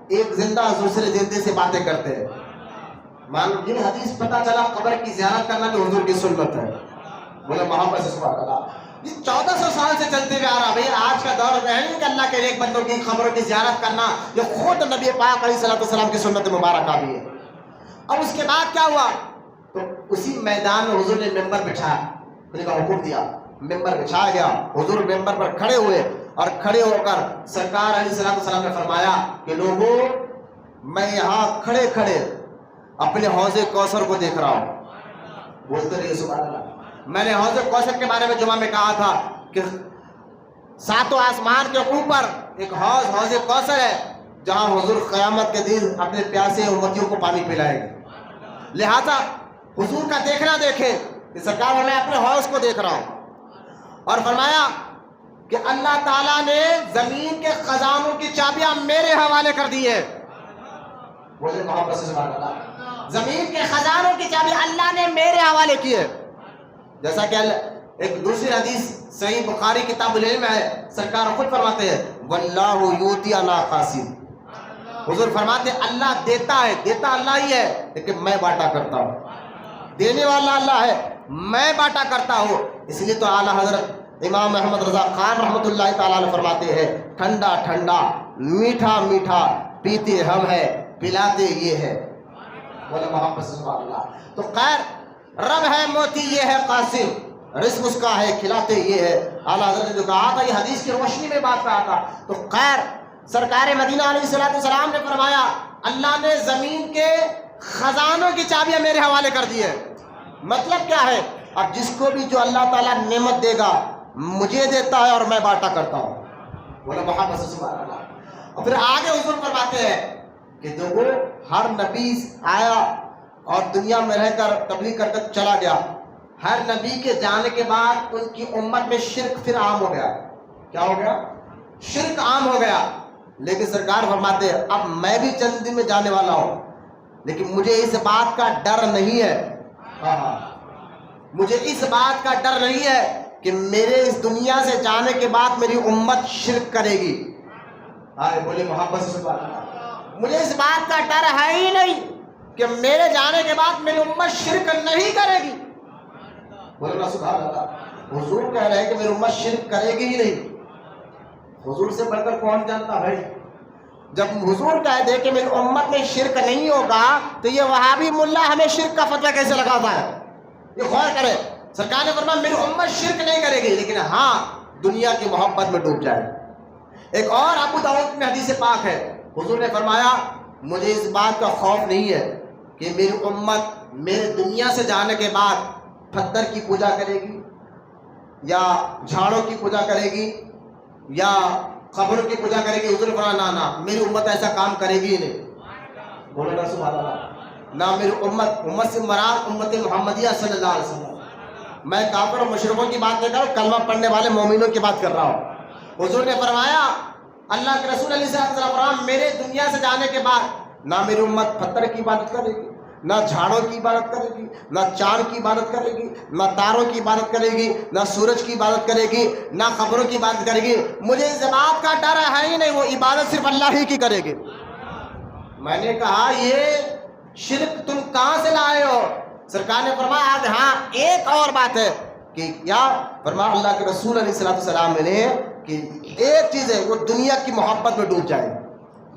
ایک زندہ دوسرے زندے سے باتیں کرتے ہیں۔ معلوم یہ حدیث پتہ چلا قبر کی زیارت کرنا بھی حضور کی سنت ہے، بولے محبت سے سبحان اللہ۔ یہ 1400 سال سے چلتے ہوئے آ رہا. بھائی آج کا دور میں ہے کہ اللہ کے نیک بندوں کی خبروں کی زیارت کرنا، یہ خود نبی پاک علیہ الصلوۃ والسلام کی سنت مبارکہ بھی ہے. اب اس کے بعد کیا ہوا؟ تو اسی میدان میں حضور نے ممبر بچھایا، انہوں نے حکم دیا، ممبر بچھایا گیا. حضور ممبر پر کھڑے ہوئے اور کھڑے ہو کر سرکار علیہ الصلوۃ والسلام نے فرمایا کہ لوگوں، میں یہاں کھڑے کھڑے اپنے حوض کوثر کو دیکھ رہا ہوں. بولتے رہیے سبحان اللہ. میں نے حوض کوثر کے بارے میں جمعہ میں کہا تھا کہ 7 آسمان کے اوپر ایک حوض کوثر ہے جہاں حضور قیامت کے دن اپنے پیاسے امتیوں کو پانی پلائیں گے. لہذا حضور کا دیکھنا دیکھیں کہ سرکار میں اپنے حوض کو دیکھ رہا ہوں. اور فرمایا کہ اللہ تعالیٰ نے زمین کے خزانوں کی چابیاں میرے حوالے کر دی ہے. بولے محبت سے سبحان اللہ. زمین کے خزانوں کی چابیاں اللہ نے میرے حوالے کی ہے. جیسا کہ ایک دوسری حدیث صحیح بخاری کتاب العلم ہے، سرکار خود فرماتے ہیں واللہ یؤتی لا قاسم. حضور فرماتے ہیں اللہ دیتا ہے، دیتا اللہ ہی ہے، لیکن میں بانٹا کرتا ہوں. دینے والا اللہ ہے، میں بانٹا کرتا ہوں. اس لیے تو اعلیٰ حضرت امام احمد رضا خان رحمۃ اللہ تعالیٰ نے فرماتے ہیں ٹھنڈا ٹھنڈا میٹھا میٹھا پیتے ہم ہے پلاتے یہ ہے. بولے محبت سے سبحان اللہ. تو خیر رب ہے موتی یہ ہے قاسم، رزق اس کا ہے کھلاتے یہ ہے. اعلیٰ حضرت نے جو کہا تھا یہ حدیث کی روشنی میں بات کہا تھا. تو خیر سرکار مدینہ علیہ الصلوۃ والسلام نے فرمایا اللہ نے زمین کے خزانوں کی چابیاں میرے حوالے کر دی ہے. مطلب کیا ہے؟ اب جس کو بھی جو اللہ تعالیٰ نعمت دے گا مجھے دیتا ہے اور میں بانٹا کرتا ہوں. بولے محبت سے سبحان اللہ. اور پھر آگے حضور فرماتے ہیں کہ دیکھو ہر نبی آیا اور دنیا میں رہ کر تبلیغ کر کر چلا گیا. ہر نبی کے جانے کے بعد ان کی امت میں شرک پھر عام ہو گیا. کیا ہو گیا؟ شرک عام ہو گیا. لیکن سرکار فرماتے ہیں اب میں بھی چند دن میں جانے والا ہوں، لیکن مجھے اس بات کا ڈر نہیں ہے. مجھے اس بات کا ڈر نہیں ہے کہ میرے اس دنیا سے جانے کے بعد میری امت شرک کرے گی. بولے محبت سے سبحان اللہ. مجھے اس بات کا ڈر ہے ہی نہیں کہ میرے جانے کے بعد میری امت شرک نہیں کرے گی. بولے سبحان اللہ. حضور کہہ رہے ہیں کہ میری امت شرک کرے گی ہی نہیں. حضور سے بڑھ کر کون جانتا ہے؟ جب حضور کہہ دے کہ میری امت میں شرک نہیں ہوگا تو یہ وہابی ملا ہمیں شرک کا فتویٰ کیسے لگاتا ہے؟ یہ غور کرے. سرکار نے فرمایا میری امت شرک نہیں کرے گی، لیکن ہاں دنیا کی محبت میں ڈوب جائے. ایک اور ابو داؤد میں حدیث پاک ہے، حضور نے فرمایا مجھے اس بات کا خوف نہیں ہے کہ میری امت میرے دنیا سے جانے کے بعد پتھر کی پوجا کرے گی یا جھاڑوں کی پوجا کرے گی یا قبروں کی پوجا کرے گی. حضور نے فرمایا نہ میری امت ایسا کام کرے گی ہی نہیں. بولو نا سبحان اللہ. نہ میری امت سے مراد امت محمدیہ صلی اللہ علیہ وسلم. میں کافر اور مشرکوں کی بات نہیں کر رہا ہوں، کلمہ پڑھنے والے مومنوں کی بات کر رہا ہوں. حضور نے فرمایا اللہ کے رسول علیہ السلام فرمایا میرے دنیا سے جانے کے بعد نہ میری امت پتھر کی عبادت کرے گی، نہ جھاڑوں کی عبادت کرے گی، نہ چاند کی عبادت کرے گی، نہ تاروں کی عبادت کرے گی، نہ سورج کی عبادت کرے گی، نہ قبروں کی عبادت کرے گی. مجھے اس بات کا ڈر ہے ہی نہیں، وہ عبادت صرف اللہ ہی کی کرے گی. میں نے کہا یہ شرک تم کہاں سے لائے ہو؟ سرکار نے فرمایا آج ہاں ایک اور بات ہے کہ کیا؟ فرمایا اللہ کے رسول علیہ السلام نے کہ ایک چیز ہے وہ دنیا کی محبت میں ڈوب جائے.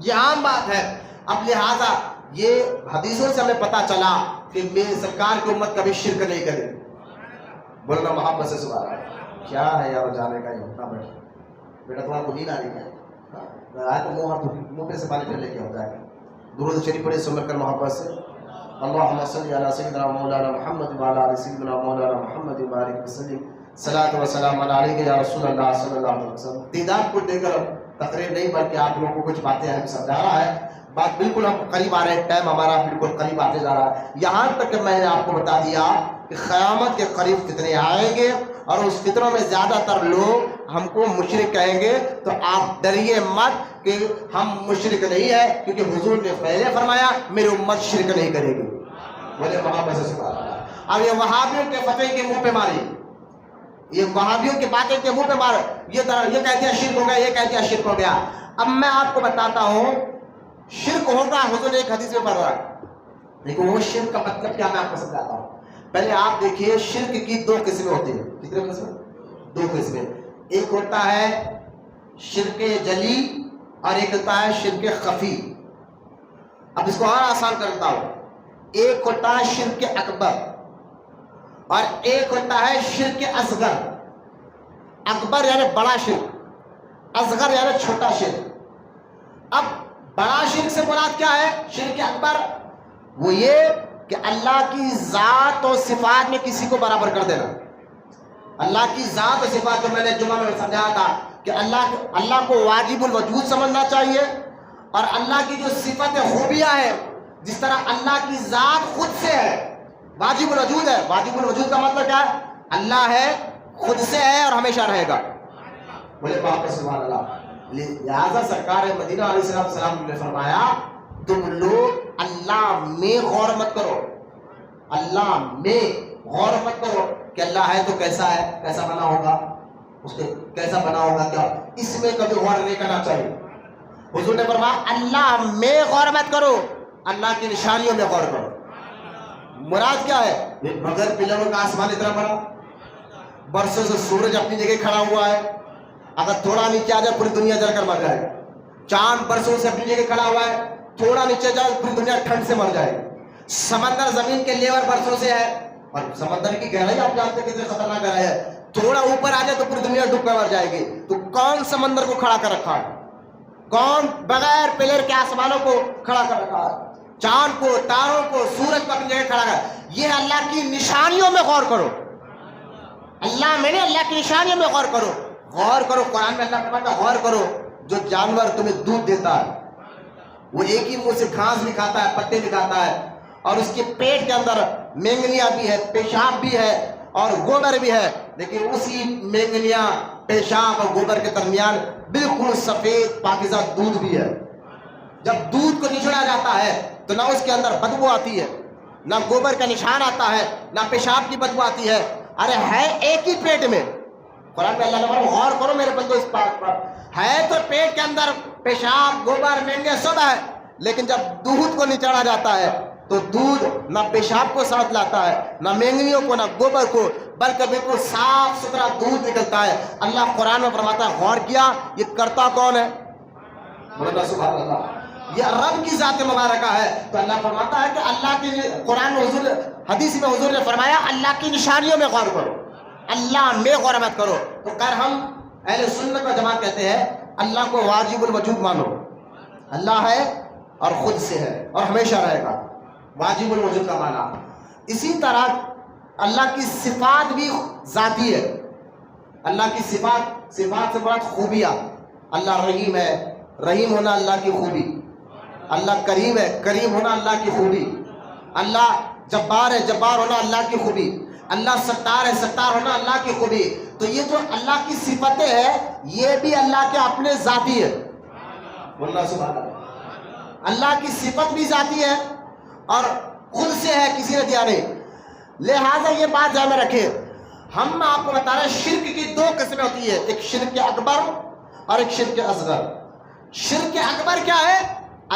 یہ عام بات ہے. اب لہٰذا یہ حدیثوں سے ہمیں پتا چلا کہ میری سرکار کی امت کبھی شرک نہیں کرے. بولنا محبت سے سبحان اللہ. کیا ہے یار جانے کا یہ ہوتا بیٹا تمہارا کو نیند آ رہی ہے تو منہ پہ سے پانی پھر لے کے ہوتا ہے. درود شریف پڑھے سن کر محبت سے. اللہم صلی علی سیدنا مولانا محمد وعلی آل سیدنا مولانا محمد وبارک وسلم. صلاۃ و سلام علیک یا رسول اللہ صلی اللہ علیہ وسلم. دیدار کو دے کر تقریر نہیں بلکہ آپ لوگوں کو کچھ باتیں ہم سمجھا رہا ہے. بات بالکل ہم قریب آ رہے ہیں، ٹائم ہمارا بالکل قریب آتے جا رہا ہے. یہاں تک کہ میں نے آپ کو بتا دیا کہ قیامت کے قریب فتنے آئیں گے اور اس فتنوں میں زیادہ تر لوگ ہم کو مشرک کہیں گے. تو آپ ڈریے مت کہ ہم مشرک نہیں ہیں، کیونکہ حضور نے پہلے فرمایا میری امت شرک نہیں کرے گی. بولے محبت سے سبحان اللہ. اب یہ وہابیوں کے فتوے کے منہ پہ ماری، یہ وہابیوں کی باتیں کے منہ پہ مار، یہ کہتے ہیں شرک ہو گیا، یہ کہتے ہیں شرک ہو گیا. اب میں آپ کو بتاتا ہوں شرک ہوگا. حضور نے ایک حدیث میں پڑھ رہا ہے، لیکن وہ شرک کا مطلب کیا میں آپ کو سمجھاتا ہوں. پہلے آپ دیکھیے شرک کی 2 قسمیں ہوتی ہیں. کتنے قسمیں؟ دو قسمیں، ایک ہوتا ہے شرک جلی اور ایک ہوتا ہے شرک خفی. اب اس کو اور آسان کرتا ہوں، ایک ہوتا ہے شرک اکبر اور ایک ہوتا ہے شرک اصغر. اکبر یعنی بڑا شرک، اصغر یعنی چھوٹا شرک. اب بڑا شرک سے مراد کیا ہے؟ شرک اکبر وہ یہ کہ اللہ کی ذات اور صفات میں کسی کو برابر کر دینا. اللہ کی ذات اور صفات کو میں نے جمعہ میں سمجھایا تھا کہ اللہ کو واجب الوجود سمجھنا چاہیے، اور اللہ کی جو صفت خوبیاں ہیں، جس طرح اللہ کی ذات خود سے ہے، واجب الوجود ہے. واجب الوجود کا مطلب کیا ہے؟ اللہ ہے، خود سے ہے اور ہمیشہ رہے گا. بولے باپ سبحان اللہ. لہذا سرکار مدینہ علیہ السلام نے فرمایا تم لوگ اللہ میں غور مت کرو، اللہ میں غور مت کرو کہ اللہ ہے تو کیسا ہے، کیسا بنا ہوگا، اس کے کیسا بنا ہوگا، کیا اس میں کبھی غور نہیں کرنا چاہیے. حضور نے فرمایا اللہ میں غور مت کرو، اللہ کی نشانیوں میں غور کرو. مراد کیا ہے؟ بغیر پلروں کا آسمان اتنا بڑا، برسوں سے سورج اپنی جگہ کھڑا ہوا ہے، اگر تھوڑا نیچے آ جائے پوری دنیا جل کر مر جائے. چاند برسوں سے اپنی جگہ کھڑا ہوا ہے، تھوڑا نیچے جائے پوری دنیا ٹھنڈ سے مر جائے. سمندر زمین کے لیور برسوں سے ہے، اور سمندر کی گہرائی آپ جانتے ہیں کتنے خطرناک گہرائی ہے، تھوڑا اوپر آ جائے تو پوری دنیا ڈوب کر مر جائے گی. تو کون سمندر کو کھڑا کر رکھا ہے؟ کون بغیر پلر کے آسمانوں کو کھڑا کر رکھا ہے؟ چاند کو، تاروں کو، سورج کو اپنی جگہ کھڑا کر. یہ اللہ کی نشانیوں میں غور کرو. اللہ میں نے اللہ کی نشانیوں میں غور کرو. غور کرو، قرآن میں اللہ فرماتا ہے غور کرو. جو جانور تمہیں دودھ دیتا ہے وہ ایک ہی منہ سے گھاس بھی کھاتا ہے، پتے بھی کھاتا ہے، اور اس کے پیٹ کے اندر مینگنیاں بھی ہے، پیشاب بھی ہے اور گوبر بھی ہے، لیکن اسی مینگنیاں، پیشاب اور گوبر کے درمیان بالکل سفید پاکیزہ دودھ بھی ہے. جب دودھ کو نچوڑا جاتا ہے تو نہ اس کے اندر بدبو آتی ہے، نہ گوبر کا نشان آتا ہے، نہ پیشاب کی بدبو آتی ہے. ارے ہے ایک ہی پیٹ میں. قرآن میں اللہ نے فرمایا غور کرو میرے بندو اس بات پر، ہے تو پیٹ کے اندر پیشاب، گوبر، مینگے سب ہے، لیکن جب دودھ کو نچوڑا جاتا ہے تو دودھ نہ پیشاب کو ساتھ لاتا ہے، نہ مینگنیوں کو، نہ گوبر کو، بلکہ بالکل صاف ستھرا دودھ نکلتا ہے. اللہ قرآن میں فرماتا ہے غور کیا یہ کرتا کون ہے؟ بولنا سبحان اللہ. یہ رب کی ذات مبارکہ ہے. تو اللہ فرماتا ہے کہ اللہ کی قرآن میں حضور، حدیث میں حضور نے فرمایا اللہ کی نشانیوں میں غور کرو، اللہ میں غور مت کرو. تو خیر ہم اہل سنت و جماعت کہتے ہیں اللہ کو واجب الوجود مانو. اللہ ہے اور خود سے ہے اور ہمیشہ رہے گا، واجب الوجود کا معنی. اسی طرح اللہ کی صفات بھی ذاتی ہے. اللہ کی صفات سے مراد خوبیاں. اللہ رحیم ہے، رحیم ہونا اللہ کی خوبی. اللہ کریم ہے، کریم ہونا اللہ کی خوبی. اللہ جبار ہے، جبار ہونا اللہ کی خوبی. اللہ ستار ہے، ستار ہونا اللہ کی خوبی. تو یہ جو اللہ کی صفتیں ہیں یہ بھی اللہ کے اپنے ذاتی ہے. واللہ سبحان اللہ. اللہ کی صفت بھی ذاتی ہے اور خود سے ہے، کسی نے دیا نہیں. لہٰذا یہ بات ذہن میں رکھے. ہم آپ کو بتا رہے ہیں شرک کی دو قسمیں ہوتی ہے، ایک شرک اکبر اور ایک شرک اصغر. شرک اکبر کیا ہے؟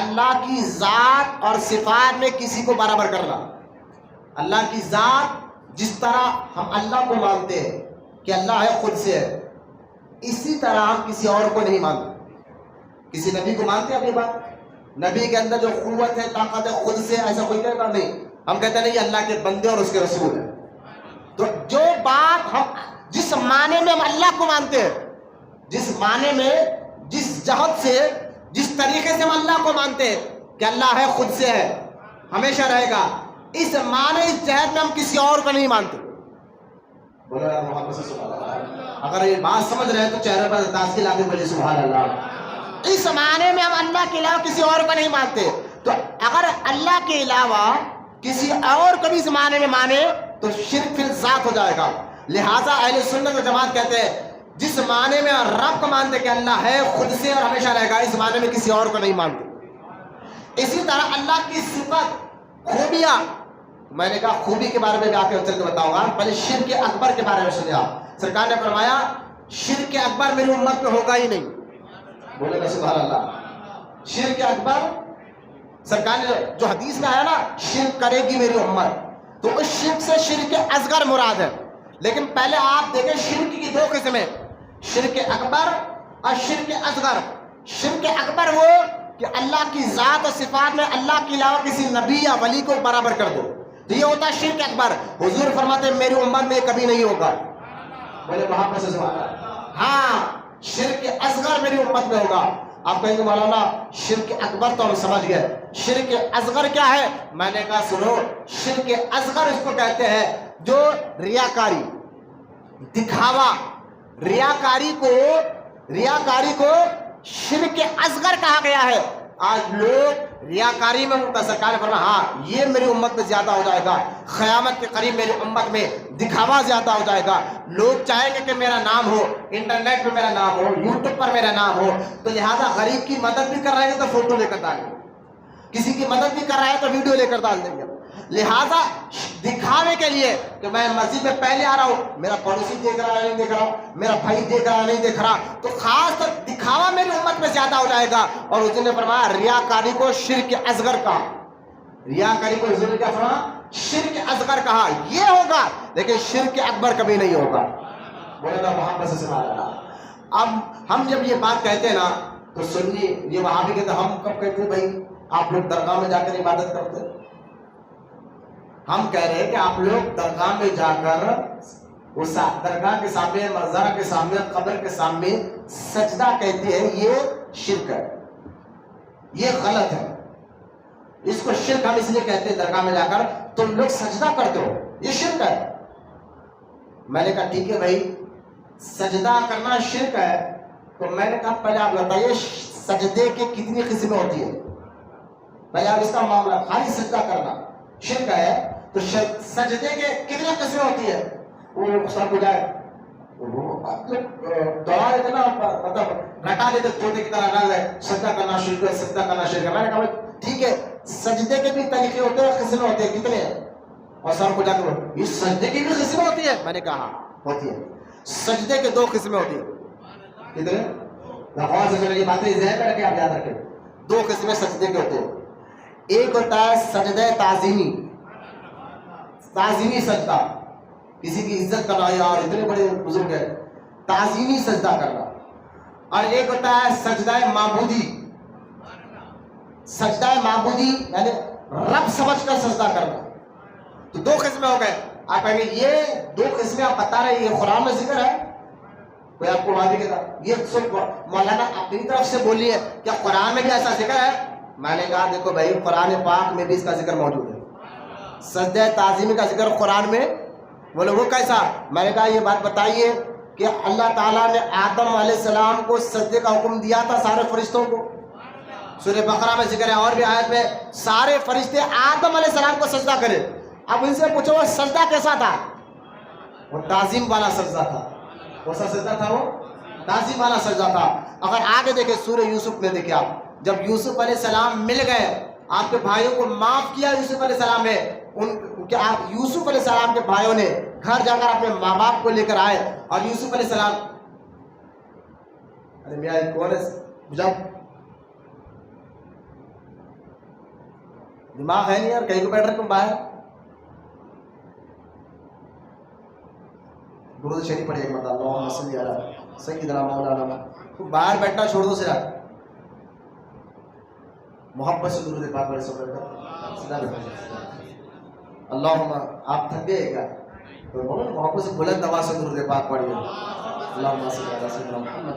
اللہ کی ذات اور صفات میں کسی کو برابر کرنا. اللہ کی ذات جس طرح ہم اللہ کو مانتے ہیں کہ اللہ ہے، خود سے ہے، اسی طرح ہم کسی اور کو نہیں مانتے. کسی نبی کو مانتے ہیں اپنی بات، نبی کے اندر جو قوت ہے، طاقت ہے، خود سے ایسا کوئی کہتا نہیں. ہم کہتے ہیں نہیں اللہ کے بندے اور اس کے رسول ہیں. تو جو بات ہم جس معنی میں ہم اللہ کو مانتے ہیں، جس معنی میں، جس جہت سے، جس طریقے سے ہم اللہ کو مانتے ہیں کہ اللہ ہے، خود سے ہے، ہمیشہ رہے گا، اس معنی، اس جہت میں ہم کسی اور کو نہیں مانتے. بولو یار محمد صلی اللہ علیہ وسلم. اگر یہ بات سمجھ رہے ہیں تو چہرے پر تاثیر لا کے بولے سبحان اللہ. اس معنی میں ہم اللہ کے علاوہ کسی اور کو نہیں مانتے. تو اگر اللہ کے علاوہ کسی اور کو بھی اس معنی میں مانے تو شرک فی الذات ہو جائے گا. لہٰذا اہل سنت و جماعت کہتے ہیں جس معنی میں رب کو مانتے کہ اللہ ہے، خود سے اور ہمیشہ رہے گا، اس معنی میں کسی اور کو نہیں مانتے. اسی طرح اللہ کی صفت، خوبیاں، میں نے کہا خوبی کے بارے میں بھی آگے چل کے بتاؤں گا، پہلے شرک اکبر کے بارے میں سنیا. سرکار نے فرمایا شرک اکبر میری امت میں ہوگا ہی نہیں. بولے گا سبحان اللہ. شرک اکبر سرکار نے جو حدیث میں آیا نا، شرک کرے گی میری امت، تو اس شرک سے شرک اصغر مراد ہے. لیکن پہلے آپ دیکھیں شرک کی دو قسمیں، شرک اکبر اور شرک اصغر۔ شرک اکبر وہ کہ اللہ کی ذات اور صفات میں اللہ کے علاوہ کسی نبی یا ولی کو برابر کر دو، تو یہ ہوتا ہے شرک اکبر۔ حضور فرماتے ہیں میری امت میں کبھی نہیں ہوگا، بولے محبت سے سبحان اللہ۔ ہاں شرک اصغر میری امت میں ہوگا۔ آپ کہیں گے مولانا شرک اکبر تو ہم سمجھ گئے، شرک اصغر کیا ہے؟ میں نے کہا سنو، شرک اصغر اس کو کہتے ہیں جو ریاکاری، دکھاوا، ریاکاری کو شرک اصغر کہا گیا ہے۔ آج لوگ ریاکاری میں سرکار نے فرمایا ہاں یہ میری امت میں زیادہ ہو جائے گا، قیامت کے قریب میری امت میں دکھاوا زیادہ ہو جائے گا۔ لوگ چاہیں گے کہ میرا نام ہو، انٹرنیٹ پہ میرا نام ہو، یوٹیوب پر میرا نام ہو، تو لہٰذا غریب کی مدد بھی کر رہے ہیں تو فوٹو لے کر ڈالیں گے، کسی کی مدد بھی کر رہا ہے تو ویڈیو لے کر ڈال دیں گے، لہٰذا دکھاوے کے لیے کہ میں مسجد میں پہلے آ رہا ہوں، میرا پڑوسی دیکھ رہا ہے نہیں دیکھ رہا، میرا بھائی دیکھ رہا ہے نہیں دیکھ رہا، تو خاص طور دکھاوا میری امت میں زیادہ ہو جائے گا۔ اور حضور نے فرمایا ریاکاری کو شرک اصغر کہا، ریاکاری کو حضور نے کیا فرمایا؟ شرک اصغر کہا۔ یہ ہوگا لیکن شرک اکبر کبھی نہیں ہوگا، بولے نا محبت سے سبحان اللہ۔ اب ہم جب یہ بات کہتے ہیں نا تو سنیے، یہ وہاں بھی کہتے ہیں، ہم کب کہتے ہیں بھائی آپ لوگ درگاہ میں جا کر عبادت کرتے ہیں؟ ہم کہہ رہے ہیں کہ آپ لوگ درگاہ میں جا کر اس درگاہ کے سامنے، مزار کے سامنے، قبر کے سامنے سجدہ کہتے ہیں، یہ شرک ہے، یہ غلط ہے۔ اس کو شرک ہم اس لیے کہتے ہیں درگاہ میں جا کر تم لوگ سجدہ کرتے ہو، یہ شرک ہے۔ میں نے کہا ٹھیک ہے بھائی سجدہ کرنا شرک ہے، تو میں نے کہا پہلے آپ بتائیے سجدے کی کتنی قسمیں ہوتی ہے؟ پہلے آپ اس کا معاملہ، خالی سجدہ کرنا شرک ہے تو سجدے کے کتنی قسمیں ہوتی ہے؟ وہ سب کو جائے دوڑا دیتے نا، مطلب رٹا دیتے طوطے کی طرح نہ جائے، سجدہ کرنا شرک ہے، سجدہ کرنا شرک ہے۔ میں نے کہا ٹھیک ہے سجدے کے بھی طریقے ہوتے ہیں، قسمیں ہوتے ہیں، کتنے ہیں؟ اور سر کو جا کے اس سجدے کی بھی قسمیں ہوتی ہے؟ میں نے کہا ہوتی ہے۔ سجدے کے دو قسمیں ہوتی ہیں، کتنے؟ یہ باتیں ذہن میں رکھیں، آپ یاد رکھیں، دو قسمیں سجدے کے ہوتے ہیں۔ ایک ہوتا ہے سجدہ تعظیمی، تعظیمی سجدہ، کسی کی عزت کرنا، یار اتنے بڑے بزرگ ہیں، تعظیمی سجدہ کرنا۔ اور ایک ہوتا ہے سجدہ معبودی، سجدہ معبودی یعنی رب سمجھ کر سجدہ کرنا۔ تو دو قسمیں ہو گئے۔ آپ کہیں گے یہ دو قسمیں آپ بتا رہے ہیں، یہ قرآن میں ذکر ہے؟ کوئی آپ کو وہاں کہتا یہ صرف مولانا اپنی طرف سے بولی ہے، کیا قرآن میں بھی ایسا ذکر ہے؟ میں نے کہا دیکھو بھائی قرآن پاک میں بھی اس کا ذکر موجود ہے، سجدہ تعظیمی کا ذکر قرآن میں۔ بولے وہ کیسا؟ میں نے کہا یہ بات بتائیے کہ اللہ تعالیٰ نے آدم علیہ السلام کو سجدے کا حکم دیا تھا سارے فرشتوں کو، سورہ بقرہ میں ذکر ہے، اور بھی آیت میں سارے فرشتے آدم علیہ السلام کو سجدہ کرے۔ اب ان سے پوچھو وہ سجدہ کیسا تھا؟ وہ تعظیم والا سجدہ تھا۔ کون سا سجدہ تھا؟ وہ تعظیم والا سجدہ تھا۔ اگر آگے دیکھیں سورہ یوسف میں دیکھیں آپ، جب یوسف علیہ السلام مل گئے، آپ کے بھائیوں کو معاف کیا یوسف علیہ السلام نے، یوسف علیہ السلام کے بھائیوں نے گھر جا کر اپنے ماں باپ کو لے کر آئے، اور یوسف علیہ السلام، ارے میاں کون ہے جب دماغ ہے نہیں یار، کہیں کو بیٹھ رہے تم باہر؟ درود شریف پڑھیے ایک مرتبہ، اللہم صلی علی سیدنا مولانا۔ تو باہر بیٹھنا چھوڑ دو سرا، محبت سے درود پاک پڑھے سب بیٹھا۔ اللہم، آپ تھک گئے کیا؟ تو بولو محبت سے بلند آواز سے درود پاک پڑھیے، اللہم صلی علی سیدنا محمد۔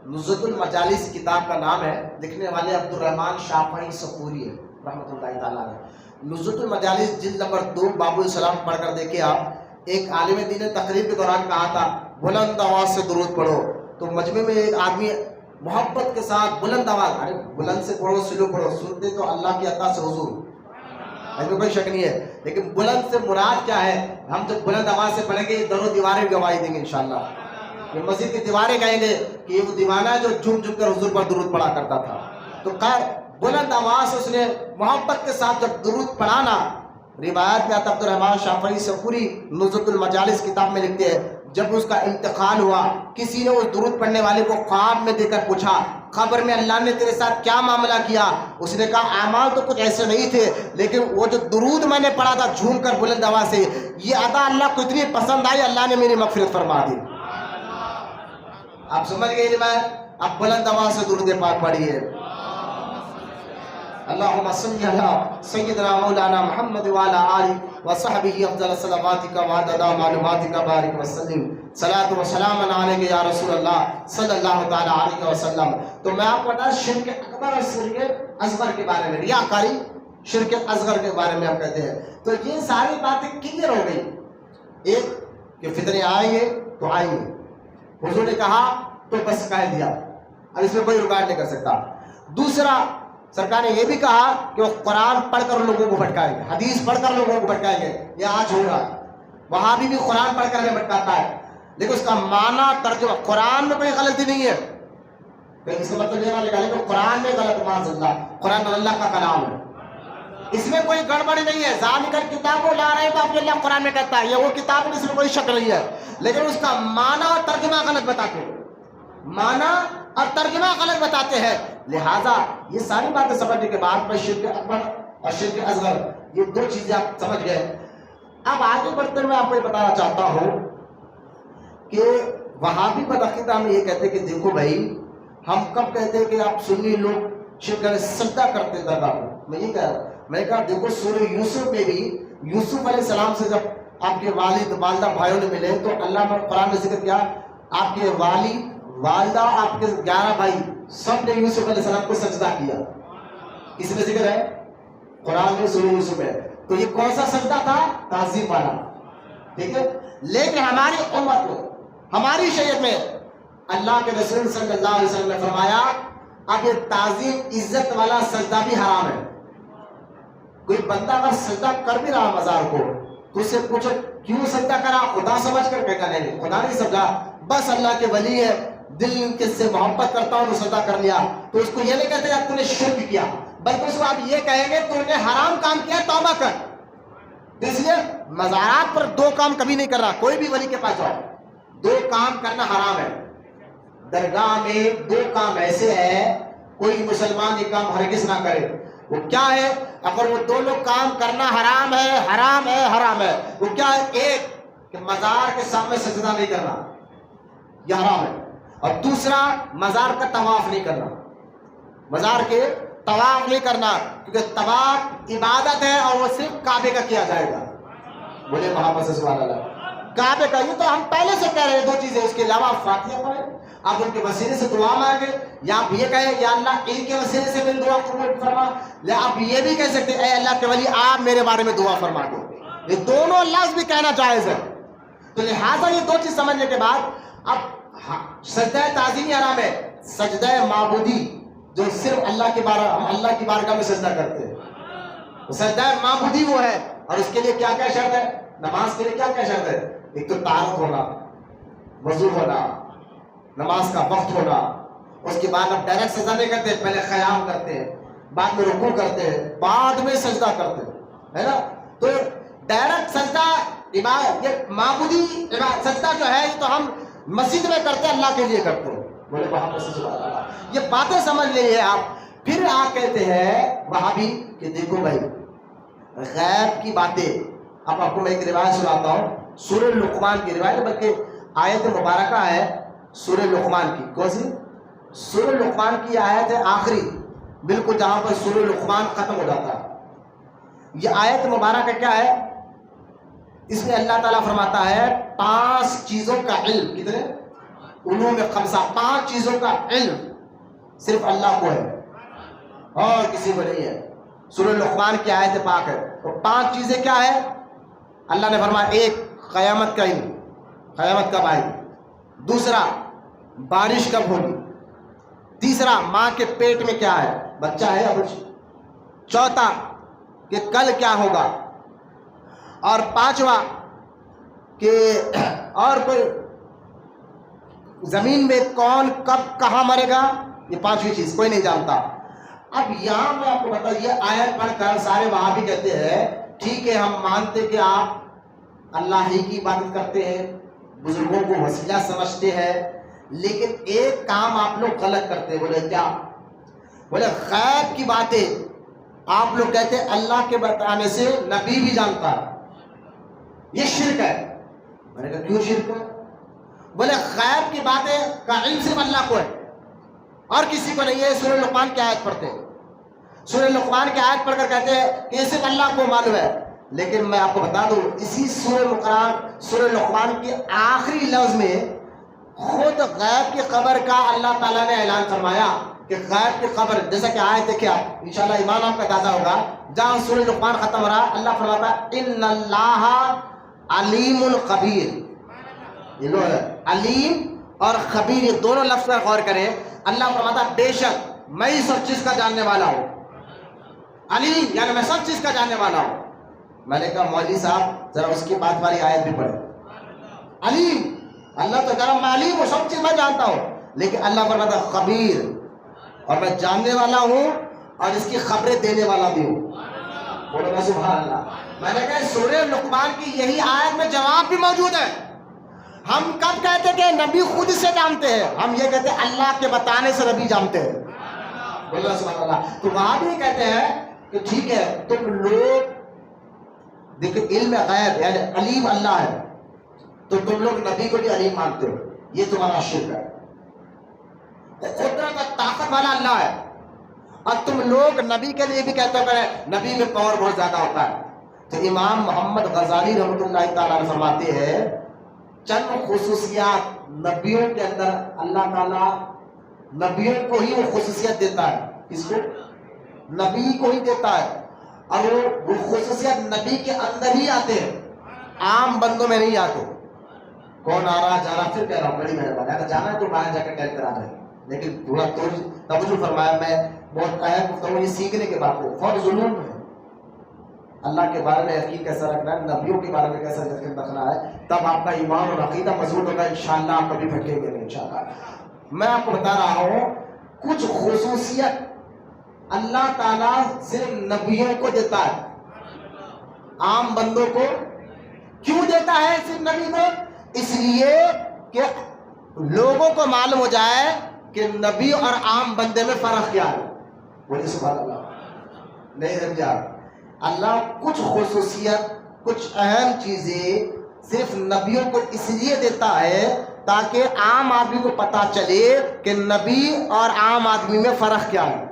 نزہۃ المجالس کتاب کا نام ہے، لکھنے والے عبدالرحمن شافعی صفوری ہے رحمۃ اللہ تعالیٰ علیہ۔ نزہۃ المجالس جلد نمبر 2 باب السلام پڑھ کر دیکھیں آپ۔ ایک عالم دین نے تقریر کے دوران کہا تھا بلند آواز سے درود پڑھو، تو مجمع میں ایک آدمی محبت کے ساتھ بلند آواز، ارے بلند سے پڑھو سلو پڑھو، سنتے تو اللہ کی عطا سے حضور، اس میں کوئی شک نہیں ہے، لیکن بلند سے مراد کیا ہے؟ ہم جب بلند آواز سے پڑھیں گے درو دیواریں گواہی دیں گے انشاءاللہ، یہ مسجد کی دیواریں کہیں گے کہ یہ وہ دیوانہ ہے جو جھوم جھوم کر حضور پر درود پڑھا کرتا تھا۔ تو خیر بلند آواز سے اس نے محبت کے ساتھ جب درود پڑھانا، روایت میں عبدالرحمن شافعی صفوری نزہۃ المجالس کتاب میں لکھتے ہیں، جب اس کا انتقال ہوا، کسی نے اس درود پڑھنے والے کو خواب میں دے کر پوچھا، قبر میں اللہ نے تیرے ساتھ کیا معاملہ کیا؟ اس نے کہا اعمال تو کچھ ایسے نہیں تھے، لیکن وہ جو درود میں نے پڑھا تھا جھوم کر بلند آواز سے، یہ ادا اللہ کو اتنی پسند آئی، اللہ نے میری مغفرت فرما دی۔ آپ سمجھ گئے بات؟ اب بلند آواز سے درود پاک پڑھیے، اللہم صلی علی سیدنا مولانا محمد وعلی آلہ وصحبہ افضل صلواتک وعدد معلوماتک بارک وسلم، صلاۃ و سلام علیک یا رسول اللہ صلی اللہ تعالی علیہ وسلم۔ تو میں آپ کو بتا شرک اکبر اور شرک اصغر کے بارے میں، ریاکاری شرک اصغر کے بارے میں ہم کہتے ہیں۔ تو یہ ساری باتیں کلیئر ہو گئی، ایک کہ فتنے آئیں گے تو آئیں گے، حضور نے کہا تو بس کہہ دیا، اب اس میں کوئی رکاوٹ نہیں کر سکتا۔ دوسرا، سرکار نے یہ بھی کہا کہ وہ قرآن پڑھ کر لوگوں کو بھٹکائیں گے، حدیث پڑھ کر لوگوں کو بھٹکائیں گے، یہ آج ہو رہا ہے۔ وہاں بھی قرآن پڑھ کر ہمیں بھٹکاتا ہے، لیکن اس کا معنی ترجمہ، قرآن میں کوئی غلطی نہیں ہے، اس کا مطلب یہ نہ نکالے کہ قرآن میں غلط، معاذ اللہ، قرآن اللہ کا کلام ہے، اس میں کوئی گڑبڑی نہیں ہے۔ ذالک کتاب لا ریب فیہ، اللہ قرآن میں کہتا ہے یہ وہ کتاب ہے، اس میں کوئی شک نہیں ہے، لیکن اس کا معنی اور ترجمہ غلط بتاتے ہیں، معنی اور ترجمہ غلط بتاتے ہیں۔ لہٰذا یہ ساری باتیں سمجھنے کے بعد میں شرک اکبر اور شرک اصغر یہ دو چیزیں آپ سمجھ گئے۔ اب آگے بڑھتے ہوئے آپ کو یہ بتانا چاہتا ہوں کہ وہابی بدعقیدہ ہمیں یہ کہتے ہیں کہ دیکھو بھائی، ہم کب کہتے ہیں کہ آپ سنی لوگ شرک سجدہ کرتے درگاہ کو؟ میں یہ کہہ رہا ہوں، میں نے کہا دیکھو سورہ یوسف میں بھی یوسف علیہ السلام سے جب آپ کے والد والدہ بھائیوں نے ملے تو اللہ نے قرآن میں ذکر کیا، آپ کے والد والدہ آپ کے 11 بھائی سب نے یوسف علیہ السلام کو سجدہ کیا۔ کس میں ذکر ہے؟ قرآن میں سورہ یوسف میں۔ تو یہ کون سا سجدہ تھا؟ تعظیم والا، ٹھیک ہے۔ لیکن ہماری امت میں، ہماری شریعت میں اللہ کے رسول صلی اللہ علیہ وسلم نے فرمایا اب یہ تعظیم عزت والا سجدہ بھی حرام ہے۔ کوئی بندہ اگر سجدہ کر بھی رہا مزار کو تو اس سے پوچھو کیوں سجدہ کرا؟ خدا سمجھ کر کہا نہیں، خدا نہیں سمجھا، بس اللہ کے ولی ہے، دل کے سے محبت کرتا ہوں تو سجدہ کر لیا، تو اس کو یہ نہیں کہتے کہ تو نے شرک کیا، بلکہ اس کو آپ یہ کہیں گے تو نے حرام کام کیا، توبہ کر۔ اس لیے مزارات پر دو کام کبھی نہیں کر رہا، کوئی بھی ولی کے پاس جاؤ، دو کام کرنا حرام ہے۔ درگاہ میں دو کام ایسے ہیں کوئی مسلمان یہ کام ہرگز نہ کرے، وہ کیا ہے؟ اگر وہ دونوں کام کرنا حرام ہے، حرام ہے، حرام ہے، وہ کیا ہے؟ ایک کہ مزار کے سامنے سجدہ نہیں کرنا، یہ حرام ہے، اور دوسرا مزار کا طواف نہیں کرنا، مزار کے طواف نہیں کرنا، کیونکہ طواف عبادت ہے اور وہ صرف کعبے کا کیا جائے گا۔ بولے محمد سبحان اللہ، کعبے کا۔ یہ تو ہم پہلے سے کہہ رہے ہیں دو چیزیں، اس کے علاوہ آپ فاتحہ پڑھیں، آپ ان کے وسیلے سے دعا مانگے، یا آپ یہ کہیں یا اللہ ان کے وسیلے سے میری دعا قبول فرما، یا آپ یہ بھی کہہ سکتے ہیں اے اللہ کے ولی آپ میرے بارے میں دعا فرما دو، یہ دونوں لفظ بھی کہنا جائز ہے۔ تو لہٰذا یہ دو چیز سمجھنے کے بعد اب سجدہ تعظیمی حرام ہے، سجدہ معبودی جو صرف اللہ کی بارگاہ میں سجدہ کرتے ہیں، سجدہ معبودی وہ ہے، اور اس کے لیے کیا کیا شرط ہے؟ نماز کے لیے کیا کیا شرط ہے؟ ایک تو طہارت ہونا، وضو ہونا، نماز کا وقت ہونا، اس کے بعد اب ڈائریکٹ سجدہ نہیں کرتے، پہلے قیام کرتے ہیں، بعد میں رکوع کرتے ہیں، بعد میں سجدہ کرتے ہیں، ہے نا؟ تو ڈائریکٹ سجدہ یہ معبودی سجدہ جو ہے یہ تو ہم مسجد میں کرتے ہیں، اللہ کے لیے کرتے ہیں۔ بولے محمد صلی اللہ علیہ وسلم، یہ باتیں سمجھ لیجیے آپ۔ پھر آپ کہتے ہیں وہابی کہ دیکھو بھائی غیب کی باتیں، اب آپ کو میں ایک روایت سناتا ہوں، سورہ لقمان کی روایت، بلکہ آیت مبارکہ ہے سورہ لقمان کی۔ کون سی؟ سورہ لقمان کی آیت ہے آخری، بالکل جہاں پر سورہ لقمان ختم ہو جاتا ہے۔ یہ آیت مبارکہ کیا ہے؟ اس میں اللہ تعالیٰ فرماتا ہے 5 چیزوں کا علم، کتنے؟ علوم خمسہ، 5 چیزوں کا علم صرف اللہ کو ہے اور کسی کو نہیں ہے۔ سورہ لقمان کی آیت پاک ہے، تو 5 چیزیں کیا ہے؟ اللہ نے فرمایا ایک قیامت کا علم، قیامت کب آئے گی، دوسرا بارش کب ہوگی، تیسرا ماں کے پیٹ میں کیا ہے، بچہ ہے یا کچھ، چوتھا کہ کل کیا ہوگا، اور پانچواں کہ اور کوئی زمین میں کون کب کہاں مرے گا، یہ 5ویں چیز کوئی نہیں جانتا۔ اب یہاں میں آپ کو بتائیے آیت پڑھ کر سارے وہاں بھی کہتے ہیں ٹھیک ہے ہم مانتے کہ آپ اللہ ہی کی عبادت کرتے ہیں، بزرگوں کو وسیلہ سمجھتے ہیں، لیکن ایک کام آپ لوگ غلط کرتے. بولے کیا؟ بولے غیب کی باتیں آپ لوگ کہتے ہیں اللہ کے بتانے سے نبی بھی جانتا ہے. یہ شرک ہے. میں نے کہا کیوں شرک ہے؟ بولے غیب کی باتیں کا علم صرف اللہ کو ہے اور کسی کو نہیں ہے. سورہ لقمان کی آیت پڑھتے ہیں. سورہ لقمان کی آیت پڑھ کر کہتے ہیں کہ صرف اللہ کو معلوم ہے. لیکن میں آپ کو بتا دوں اسی سورہ لقمان کے آخری لفظ میں خود غیب کی خبر کا اللہ تعالیٰ نے اعلان فرمایا کہ غیب کی خبر، جیسا کہ آیت دیکھیں آپ انشاءاللہ ایمان آپ کا تازہ ہوگا. جہاں سورہ لقمان ختم ہو رہا اللہ فرماتا ہے ان اللہ علیم خبیر. یہ لو علیم اور خبیر یہ دونوں لفظ پر غور کریں. اللہ فرماتا ہے بے شک میں ہی سب چیز کا جاننے والا ہوں. علیم یعنی میں سب چیز کا جاننے والا ہوں. میں نے کہا مولوی صاحب ذرا اس کی بات والی آیت بھی پڑھے. علیم اللہ تو کہہ رہا میں علیم ہوں، سب چیز میں جانتا ہوں. لیکن اللہ فرماتا ہے خبیر اور میں جاننے والا ہوں اور اس کی خبریں دینے والا بھی ہوں. بولو نا سبحان اللہ. میں نے کہا سورہ لقمان کی یہی آیت میں جواب بھی موجود ہے. ہم کب کہتے کہ نبی خود سے جانتے ہیں؟ ہم یہ کہتے ہیں اللہ کے بتانے سے نبی جانتے ہیں. بولو نا سبحان اللہ. تو وہاں بھی کہتے ہیں کہ ٹھیک ہے تم لوگ دیکھو علم غیب یعنی علیم اللہ ہے تو تم لوگ نبی کو بھی علیم مانتے ہو. یہ تمہارا شرک ہے. قدرت اور طاقت والا اللہ ہے اور تم لوگ نبی کے لیے بھی کہتے ہو کہ نبی میں پاور بہت زیادہ ہوتا ہے. تو امام محمد غزالی رحمۃ اللہ تعالیٰ نے فرماتے ہیں چند خصوصیات نبیوں کے اندر اللہ تعالیٰ نبیوں کو ہی وہ خصوصیت دیتا ہے. اس کو نبی کو ہی دیتا ہے اور وہ خصوصیت نبی کے اندر ہی آتے ہیں، عام بندوں میں نہیں آتے. کون آ رہا جا رہا پھر کہہ رہا ہوں بڑی مہربانی. اگر جانا ہے تو باہر جا کر ٹہل کر آ جائیں. لیکن تھوڑا توجہ فرمایا. میں بہت اہم گفتگو یہ سیکھنے کے بعد فوج ظلم ہے. اللہ کے بارے میں یقین کیسا رکھنا ہے، نبیوں کے بارے میں کیسا یقین رکھنا ہے، تب آپ کا ایمان اور عقیدہ مضبوط ہوگا. انشاءاللہ آپ کبھی بھٹکیں گے نہیں انشاءاللہ. میں آپ کو بتا رہا ہوں کچھ خصوصیت اللہ تعالیٰ صرف نبیوں کو دیتا ہے، عام بندوں کو کیوں دیتا ہے صرف نبی کو؟ اس لیے کہ لوگوں کو معلوم ہو جائے کہ نبی اور عام بندے میں فرق کیا ہے. بولیے سبحان اللہ. نہیں سمجھا؟ اللہ کچھ خصوصیت کچھ اہم چیزیں صرف نبیوں کو اس لیے دیتا ہے تاکہ عام آدمی کو پتا چلے کہ نبی اور عام آدمی میں فرق کیا ہے.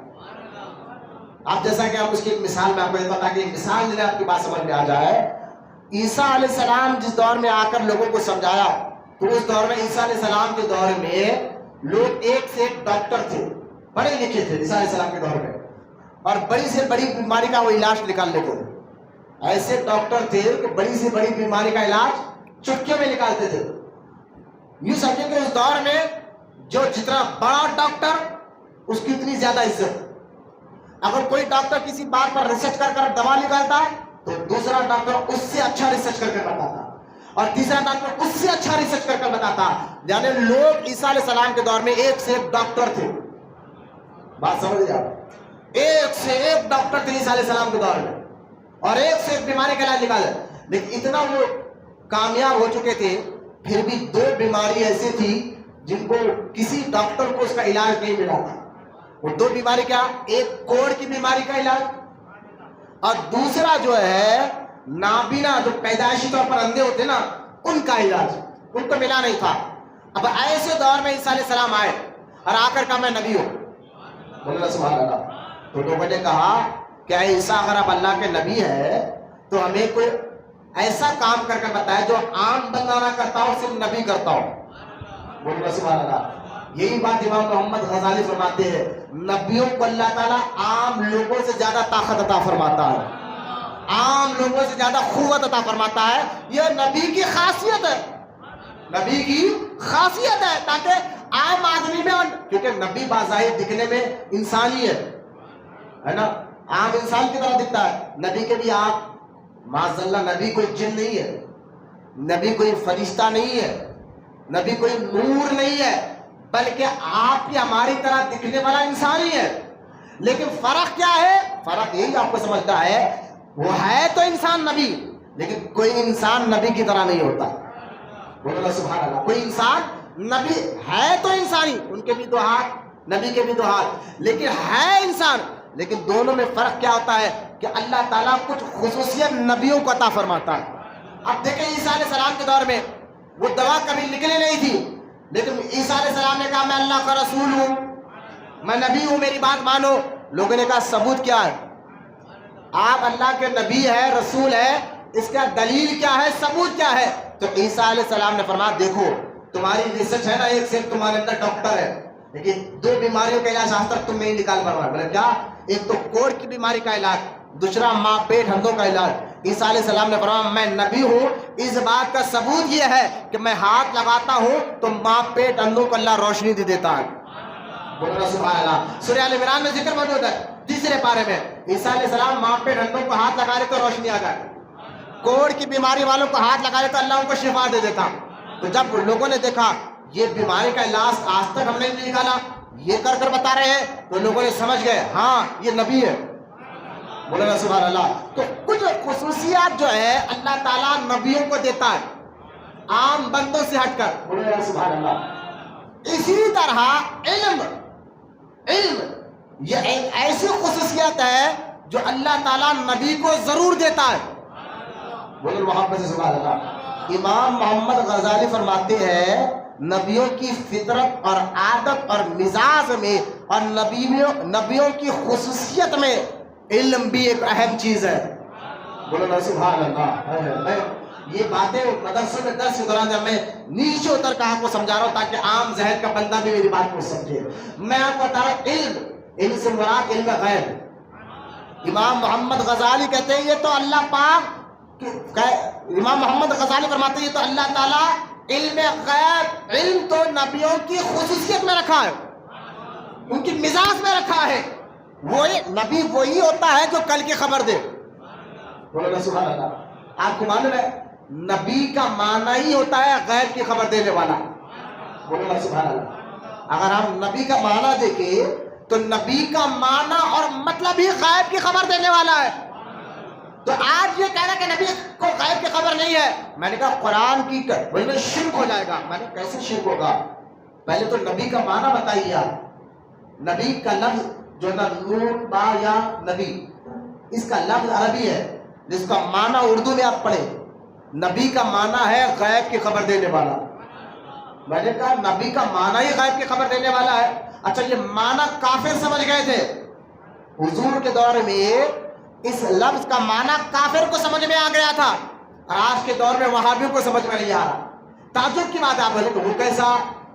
آپ جیسا کہ آپ اس کی ایک مثال میں آپ کو دیتا تاکہ ایک مثال دے آپ کی بات سمجھ میں آ جائے. عیسیٰ علیہ السلام جس دور میں آ کر لوگوں کو سمجھایا تو اس دور میں عیسیٰ علیہ السلام کے دور میں لوگ ایک سے ایک ڈاکٹر تھے، پڑھے لکھے تھے عیسیٰ علیہ السلام کے دور میں اور بڑی سے بڑی بیماری کا وہ علاج نکال لیتے تھے. ایسے ڈاکٹر تھے کہ بڑی سے بڑی بیماری کا علاج چٹکیوں میں نکالتے تھے. یوں سمجھیں کہ اس دور میں جو جتنا بڑا ڈاکٹر اس کی اتنی زیادہ عزت. اگر کوئی ڈاکٹر کسی بات پر ریسرچ کر کر دوا نکالتا ہے تو دوسرا ڈاکٹر اس سے اچھا ریسرچ کر کے بتاتا اور تیسرا ڈاکٹر اس سے اچھا ریسرچ کر کے بتاتا. یعنی لوگ عیسیٰ علیہ السلام کے دور میں ایک سے ایک ڈاکٹر تھے. بات سمجھ آپ؟ ایک سے ایک ڈاکٹر تھے عیسیٰ علیہ السلام کے دور میں اور ایک سے ایک بیماری کا علاج نکالے. لیکن اتنا وہ کامیاب ہو چکے تھے پھر بھی دو بیماری ایسی تھی جن کو کسی ڈاکٹر کو اس کا علاج نہیں ملا تھا. وہ دو بیماری کیا؟ ایک کوڑ کی بیماری کا علاج اور دوسرا جو ہے نابینا جو پیدائشی طور پر اندھے ہوتے نا ان کا علاج ان کو ملا نہیں تھا. اب ایسے دور میں عیسیٰ علیہ السلام آئے اور آ کر کہا میں نبی ہوں. بولنا سبحان اللہ. تو لوگوں نے کہا کہ اے عیسیٰ اگر آپ اللہ کے نبی ہے تو ہمیں کوئی ایسا کام کر کر بتائے جو عام بندہ نہ کرتا ہو صرف نبی کرتا ہو. بولنا سبحان اللہ. یہی بات امام محمد غزالی فرماتے ہیں نبیوں کو اللہ تعالیٰ عام لوگوں سے زیادہ طاقت عطا فرماتا ہے، عام لوگوں سے زیادہ قوت عطا فرماتا ہے. یہ نبی کی خاصیت ہے، نبی کی خاصیت ہے تاکہ عام آدمی میں، کیونکہ نبی بظاہر دکھنے میں انسانی ہے نا، عام انسان کی طرح دکھتا ہے. نبی کے بھی آپ معاذ اللہ نبی کوئی جن نہیں ہے، نبی کوئی فرشتہ نہیں ہے، نبی کوئی نور نہیں ہے، بلکہ آپ کی ہماری طرح دکھنے والا انسان ہی ہے. لیکن فرق کیا ہے؟ فرق یہی آپ کو سمجھتا ہے وہ ہے تو انسان نبی لیکن کوئی انسان نبی کی طرح نہیں ہوتا. بولو سبحان اللہ. کوئی انسان نبی ہے تو انسانی، ان کے بھی دو ہاتھ، نبی کے بھی دو ہاتھ، لیکن ہے انسان، لیکن دونوں میں فرق کیا ہوتا ہے کہ اللہ تعالیٰ کچھ خصوصیت نبیوں کو عطا فرماتا ہے۔ اب دیکھیں عیسیٰ علیہ السلام کے دور میں وہ دوا کبھی نکلی نہیں تھی، لیکن عیسیٰ علیہ السلام نے کہا میں اللہ کا رسول ہوں، میں نبی ہوں، میری بات مانو۔ لوگوں نے کہا ثبوت کیا ہے؟ آپ اللہ کے نبی ہے، رسول ہے، اس کا دلیل کیا ہے، ثبوت کیا ہے؟ تو عیسیٰ علیہ السلام نے فرمایا دیکھو تمہاری ریسرچ ہے نا، ایک سے تمہارے اندر ڈاکٹر ہے، لیکن دو بیماریوں کا علاج آج تک تم نہیں نکال پا۔ بولے کیا؟ ایک تو کوڑ کی بیماری کا علاج، دوسرا ماں پیٹ ہندوں کا علاج۔ عیسیٰ علیہ السلام نے فرمایا میں نبی ہوں، اس بات کا ثبوت یہ ہے کہ میں ہاتھ لگاتا ہوں تو ماں پیٹ اندھوں کو اللہ روشنی دے دیتا ہے۔ بولنا سبحان اللہ۔ سورہ آل عمران میں ذکر موجود ہے 3 پارے میں، عیسیٰ علیہ السلام ماں پیٹ اندھوں کو ہاتھ لگا رہے تو روشنی آ جائے، کوڑ کی بیماری والوں کو ہاتھ لگا رہے تو اللہ ان کو شفا دے دیتا۔ تو جب لوگوں نے دیکھا یہ بیماری کا علاج آج تک ہم نے نہیں نکالا، یہ کر کر بتا رہے ہیں، تو لوگوں نے سمجھ گئے ہاں یہ نبی ہے۔ بولے نا سبحان اللہ۔ تو کچھ خصوصیات جو ہے اللہ تعالیٰ نبیوں کو دیتا ہے عام بندوں سے ہٹ کر۔ بولے نا سبحان اللہ۔ اسی طرح علم یہ ایک ایسی خصوصیت ہے جو اللہ تعالیٰ نبی کو ضرور دیتا ہے۔ بولے محمد سے سبحان اللہ۔ امام محمد غزالی فرماتے ہیں نبیوں کی فطرت اور عادت اور مزاج میں اور نبیوں کی خصوصیت میں علم بھی ایک اہم چیز ہے۔ بولو نا سبحان اللہ۔ یہ باتیں مدرسے میں درس کے دوران جب میں نیچے اتر کے آپ کو سمجھا رہا ہوں تاکہ عام ذہن کا بندہ بھی میری بات کو سمجھے، میں آپ کو بتا رہا ہوں علم سے مراد علم غیب۔ امام محمد غزالی کہتے ہیں یہ تو اللہ پاک، امام محمد غزالی فرماتے ہیں یہ تو اللہ تعالیٰ علم غیب، علم تو نبیوں کی خصوصیت میں رکھا ہے، ان کی مزاج میں رکھا ہے۔ وہی نبی وہی ہوتا ہے جو کل کی خبر دے۔ بولو نا سبحان اللہ۔ آپ کو معلوم ہے نبی کا معنی ہی ہوتا ہے غیب کی خبر دینے والا۔ بولو نا سبحان اللہ۔ اگر ہم نبی کا معنی دیکھیں تو نبی کا معنی اور مطلب ہی غیب کی خبر دینے والا ہے۔ تو آج یہ کہنا کہ نبی کو غیب کی خبر نہیں ہے، میں نے کہا قرآن کی بولے شرک ہو جائے گا۔ میں نے کیسے شرک ہوگا؟ پہلے تو نبی کا معنی بتائیے آپ۔ نبی کا لفظ جو نا نور با یا نبی، اس کا لفظ عربی ہے جس کا معنی اردو میں آپ پڑھیں، نبی کا معنی ہے غیب کی خبر دینے والا۔ میں نے کہا نبی کا معنی ہی غیب کی خبر دینے والا ہے۔ اچھا یہ معنی کافر سمجھ گئے تھے حضور کے دور میں، اس لفظ کا معنی کافر کو سمجھ میں آ گیا تھا، اور آج کے دور میں وہابیوں کو سمجھ میں نہیں آ رہا۔ تعجب کی بات ہے، آپ بولے کہ وہ کیسا؟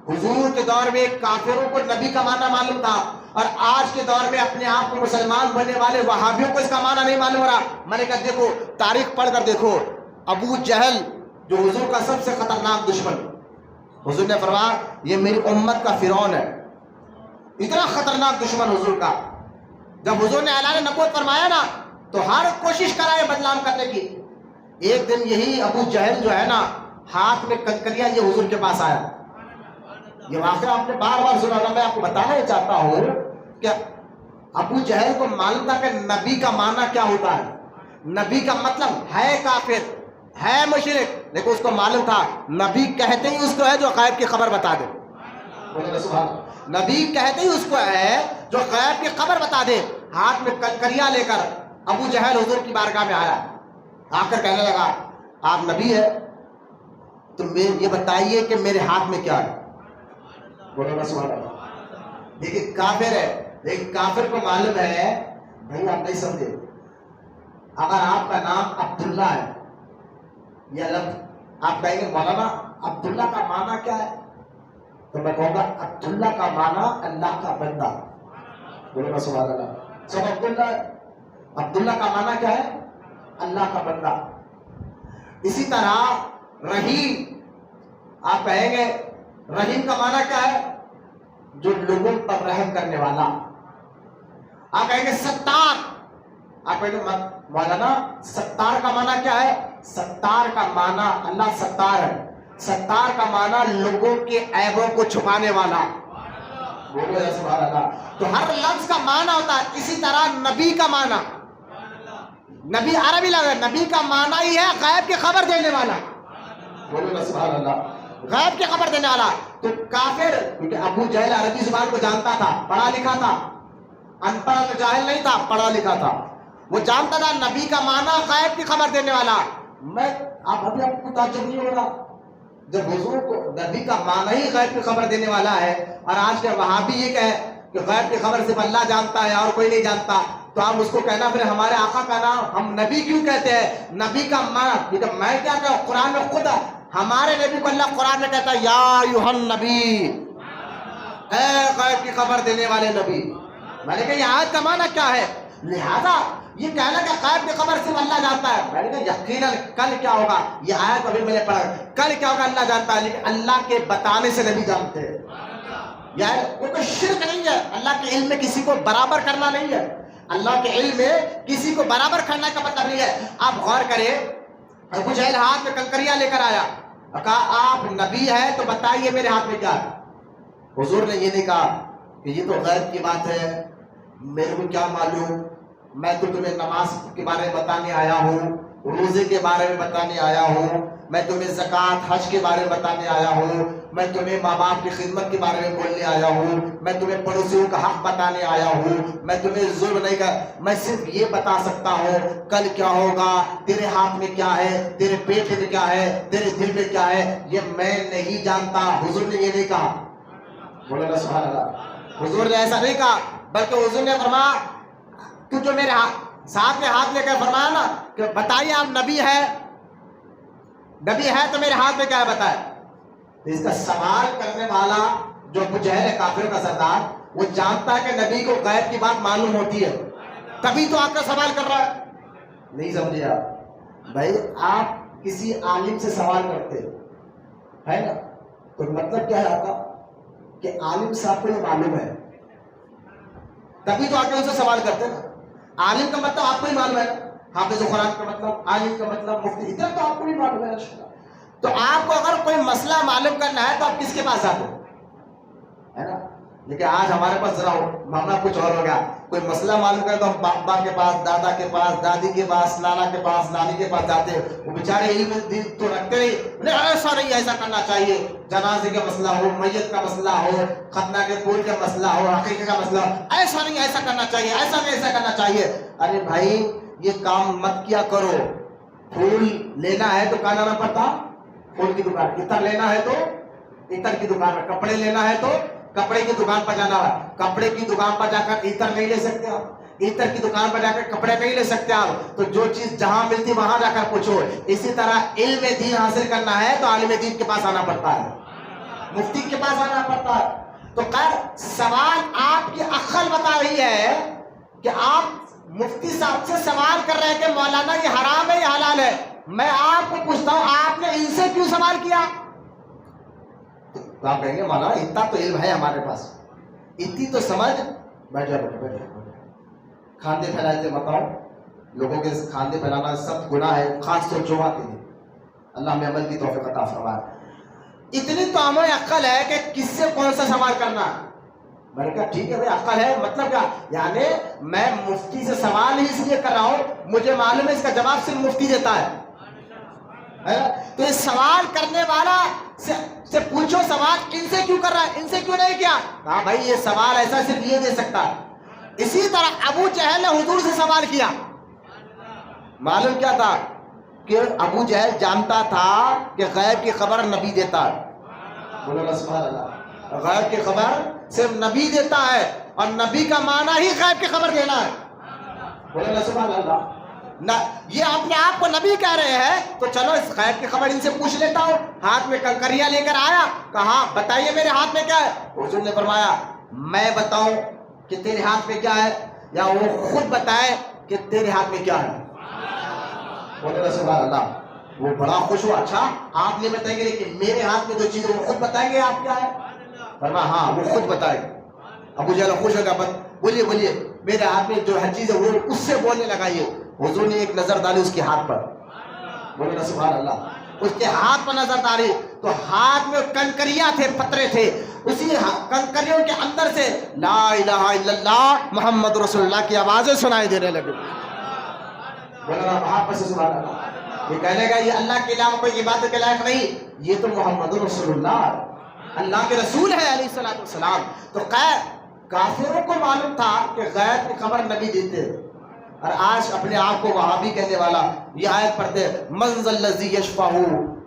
حضور کے دور میں کافروں کو نبی کا معنی معلوم تھا، اور آج کے دور میں اپنے آپ کو مسلمان بننے والے وہابیوں کو اس کا معنی نہیں معلوم ہو رہا۔ میں نے کہا دیکھو تاریخ پڑھ کر دیکھو، ابو جہل جو حضور کا سب سے خطرناک دشمن، حضور نے فرمایا یہ میری امت کا فرعون ہے، اتنا خطرناک دشمن حضور کا۔ جب حضور نے اعلان نبوت فرمایا نا تو ہر کوشش کرا ہے بدنام کرنے کی۔ ایک دن یہی ابو جہل جو ہے نا ہاتھ میں کنکریاں یہ حضور کے پاس آیا۔ یہ واقعہ آپ نے بار بار سنا ہوگا، میں آپ کو بتانا یہ چاہتا ہوں کہ ابو جہل کو معلوم تھا کہ نبی کا معنی کیا ہوتا ہے، نبی کا مطلب ہے کافر، ہے مشرک، لیکن اس کو معلوم تھا نبی کہتے ہی اس کو ہے جو غیب کی خبر بتا دے۔ نبی کہتے ہی اس کو ہے جو غیب کی خبر بتا دے۔ ہاتھ میں کنکریاں لے کر ابو جہل حضور کی بارگاہ میں آیا، آ کر کہنے لگا آپ نبی ہے تو یہ بتائیے کہ میرے ہاتھ میں کیا ہے۔ بولو نا سبحان اللہ۔ لیکن کافر ہے، لیکن کافر کو معلوم ہے، بھائی آپ نہیں سمجھے، اگر آپ کا نام عبداللہ ہے یا لفظ آپ کہیں گے مولانا عبداللہ کا معنی کیا ہے، تو میں کہوں گا عبداللہ کا معنی اللہ کا بندہ۔ بولو نا سبحان اللہ۔ سب عبداللہ، عبداللہ کا معنی کیا ہے؟ اللہ کا بندہ۔ اسی طرح رحیم، آپ کہیں گے رحیم کا معنی کیا ہے؟ جو لوگوں پر رحم کرنے والا۔ آپ کہیں گے ستار، آپ کہیں گے مولانا ستار کا معنی کیا ہے؟ ستار کا معنی اللہ ستار ہے، ستار کا معنی لوگوں کے عیبوں کو چھپانے والا۔ بولو یا سبحان اللہ۔ تو ہر لفظ کا معنی ہوتا ہے۔ اسی طرح نبی کا معنی، نبی عربی لفظ ہے، نبی کا معنی ہی ہے غیب کی خبر دینے والا۔ بولو نا سبحان اللہ۔ غیب کی خبر دینے والا. تو کافر، کیونکہ ابو جہل عربی زبان کو جانتا تھا، پڑھا لکھا تھا، ان پڑھ جاہل نہیں تھا، پڑھا لکھا تھا. وہ جانتا تھا نبی کا معنی غیب کی خبر دینے والا. میں آپ ابھی آپ کو تعجب نہیں ہوگا جب حضور کو نبی کا معنی ہی غیب کی خبر دینے والا ہے، اور آج کے وہابی یہ کہے کہ غیب کی خبر صرف اللہ جانتا ہے اور کوئی نہیں جانتا، تو آپ اس کو کہنا پھر ہمارے آقا کا نام ہم نبی کیوں کہتے ہیں؟ نبی کا معنی میں کیا کہوں، قرآن میں خود ہمارے نبی کو اللہ قرآن میں کہتا ہے یا ایھا النبی، اے غیب کی خبر دینے والے نبی. میں نے کہا یہ آیت کا معنی کیا ہے؟ لہذا یہ کہنا کہ غیب کی خبر صرف اللہ جانتا ہے. میں نے کہا یقیناً کل کیا ہوگا، یہ آیت ابھی میں نے پڑھا، کل کیا ہوگا اللہ جانتا ہے، لیکن اللہ کے بتانے سے نبی جانتے ہیں. یار کوئی شرک نہیں ہے، اللہ کے علم میں کسی کو برابر کرنا نہیں ہے. اللہ کے علم میں کسی کو برابر کرنا کا مطلب نہیں ہے. آپ غور کریں، ابو جہل ہاتھ میں کنکریاں لے کر آیا، کہا آپ نبی ہے تو بتائیے میرے ہاتھ میں کیا ہے. حضور نے یہ نہیں کہا کہ یہ تو غیب کی بات ہے، میرے کو کیا معلوم، میں تو تمہیں نماز کے بارے میں بتانے آیا ہوں، روزے کے بارے میں بتانے آیا ہوں، میں تمہیں زکوٰۃ حج کے بارے میں بتانے آیا ہوں، میں تمہیں ماں باپ کی خدمت کے بارے میں بولنے آیا ہوں، میں تمہیں پڑوسیوں کا حق بتانے آیا ہوں، میں تمہیں ظلم نہیں کر، میں صرف یہ بتا سکتا ہوں کل کیا ہوگا، تیرے ہاتھ میں کیا ہے، تیرے پیٹ میں کیا ہے، تیرے دل میں کیا ہے، یہ میں نہیں جانتا. حضور نے یہ نہیں کہا، بولو نا سبحان اللہ. حضور نے ایسا نہیں کہا، بلکہ حضور نے فرمایا تو جو میرے ساتھ میں ہاتھ لے کر فرمایا نا کہ بتائیے آپ نبی ہے، نبی ہے تو میرے ہاتھ میں کیا ہے بتائے. اس کا سوال کرنے والا جو ابو جہل ہے کافروں کا سردار، وہ جانتا ہے کہ نبی کو غیب کی بات معلوم ہوتی ہے، تبھی تو آپ کا سوال کر رہا ہے. نہیں سمجھے آپ بھائی، آپ کسی عالم سے سوال کرتے ہے نا، تو مطلب کیا ہے آپ کا کہ عالم صاحب کو یہ معلوم ہے، تبھی تو آپ ان سے سوال کرتے نا. عالم کا مطلب آپ کو ہی معلوم ہے، حافظ قرآن کا مطلب، عالم کا مطلب مفتی، اتنا تو آپ کو ہی معلوم ہے. تو آپ کو اگر کوئی مسئلہ معلوم کرنا ہے تو آپ کس کے پاس جاتے ہے نا. لیکن آج ہمارے پاس ذرا معاملہ کچھ اور ہو گیا، کوئی مسئلہ معلوم کرے تو ہم باپا کے پاس، دادا کے پاس، دادی کے پاس، نانا کے پاس، نانی کے پاس جاتے ہیں. وہ بیچارے علم دین تو رکھتے نہیں، ایسا نہیں ایسا کرنا چاہیے، جنازے کا مسئلہ ہو، میت کا مسئلہ ہو، ختنہ کے پھول کا مسئلہ ہو، عقیقے کا مسئلہ ہو، ایسا نہیں ایسا کرنا چاہیے، ایسا نہیں ایسا کرنا چاہیے. ارے بھائی یہ کام مت کیا کرو. پھول لینا ہے تو کہاں جانا پڑتا؟ پھول کی دکان. عطر لینا ہے تو عطر کی دکان میں، کپڑے لینا ہے تو کپڑے کی دکان پر جانا ہے. کپڑے کی دکان پر جا کر عطر نہیں لے سکتے آپ، عطر کی دکان پر جا کر کپڑے نہیں لے سکتے آپ. تو جو چیز جہاں ملتی وہاں جا کر پوچھو. اسی طرح علم دین حاصل کرنا ہے تو عالم دین کے پاس آنا پڑتا ہے، مفتی کے پاس آنا پڑتا ہے. تو خیر سوال آپ کی عقل بتا رہی ہے کہ آپ مفتی صاحب سے سوال کر رہے ہیں کہ مولانا یہ حرام ہے یہ حلال ہے. میں آپ کو پوچھتا ہوں آپ نے ان سے کیوں سوال کیا؟ تو آپ کہیں گے مولانا اتنا تو علم ہے ہمارے پاس، اتنی تو سمجھ. بیٹھ جاؤ بیٹھ جاؤ. کھاندے پھیلائے تھے، بتاؤ لوگوں کے کھاندے پھیلانا سب گناہ ہے، خاص طور جمعہ کے لیے. اللہ ہمیں عمل کی توفیق عطا فرمائے. اتنی تو ہمیں عقل ہے کہ کس سے کون سا سوال کرنا ہے. میں نے کہا ٹھیک ہے بھائی عقل ہے، مطلب کیا یعنی میں مفتی سے سوال ہی اس لیے کر رہا ہوں مجھے معلوم ہے اس کا جواب صرف مفتی دیتا ہے. تو اس سوال کرنے والا سے پوچھو سوال ان سے کیوں کر رہا ہے، ان سے کیوں نہیں کیا؟ کہا بھائی یہ سوال ایسا صرف یہ دے سکتا ہے. اسی طرح ابو جہل نے حضور سے سوال کیا. معلوم کیا تھا کہ ابو جہل جانتا تھا کہ غیب کی خبر نبی دیتا ہے. بولو نا سبحان اللہ. غیب کی خبر صرف نبی دیتا ہے اور نبی کا معنی ہی غیب کی خبر دینا ہے. بولو نا سبحان اللہ. یہ اپنے آپ کو نبی کہہ رہے ہیں تو چلو اس غیب کی خبر ان سے پوچھ لیتا ہوں. ہاتھ میں کنکریاں لے کر آیا، کہا بتائیے میرے ہاتھ میں کیا ہے. حضور نے فرمایا میں بتاؤں کہ تیرے ہاتھ میں کیا ہے یا وہ خود بتائے کہ تیرے ہاتھ میں کیا ہے؟ بولو نا سبحان اللہ. وہ بڑا خوش ہوا. اچھا آپ نے بتائیں گے لیکن میرے ہاتھ میں جو چیز ہے وہ خود بتائیں گے آپ کیا ہے؟ فرمایا ہاں وہ خود بتائے. ابو جہل خوش ہو گیا. بولیے بولیے میرے ہاتھ میں جو ہر چیز ہے وہ اس سے بولنے لگا. یہ حضور نے ایک نظر ڈالی اس کے ہاتھ پر. بولو نا سبحان اللہ. اس کے ہاتھ پر نظر ڈالی تو ہاتھ میں کنکریاں تھے، پتھرے تھے. اسی کنکریوں کے اندر سے لا الہ الا اللہ محمد رسول اللہ کی آوازیں سنائی دینے لگی. بولو نا وہاں پر سے سبحان اللہ. یہ کہنے گا یہ اللہ کے علاوہ کوئی عبادت کے لائق نہیں، یہ تو محمد رسول اللہ اللہ کے رسول ہے علیہ الصلوۃ والسلام۔ تو کافروں کو معلوم تھا کہ غیب کی خبر نبی دیتے، اور آج اپنے آپ کو وہابی کہنے والا یہ آیت پڑھتے من ذا الذی یشفع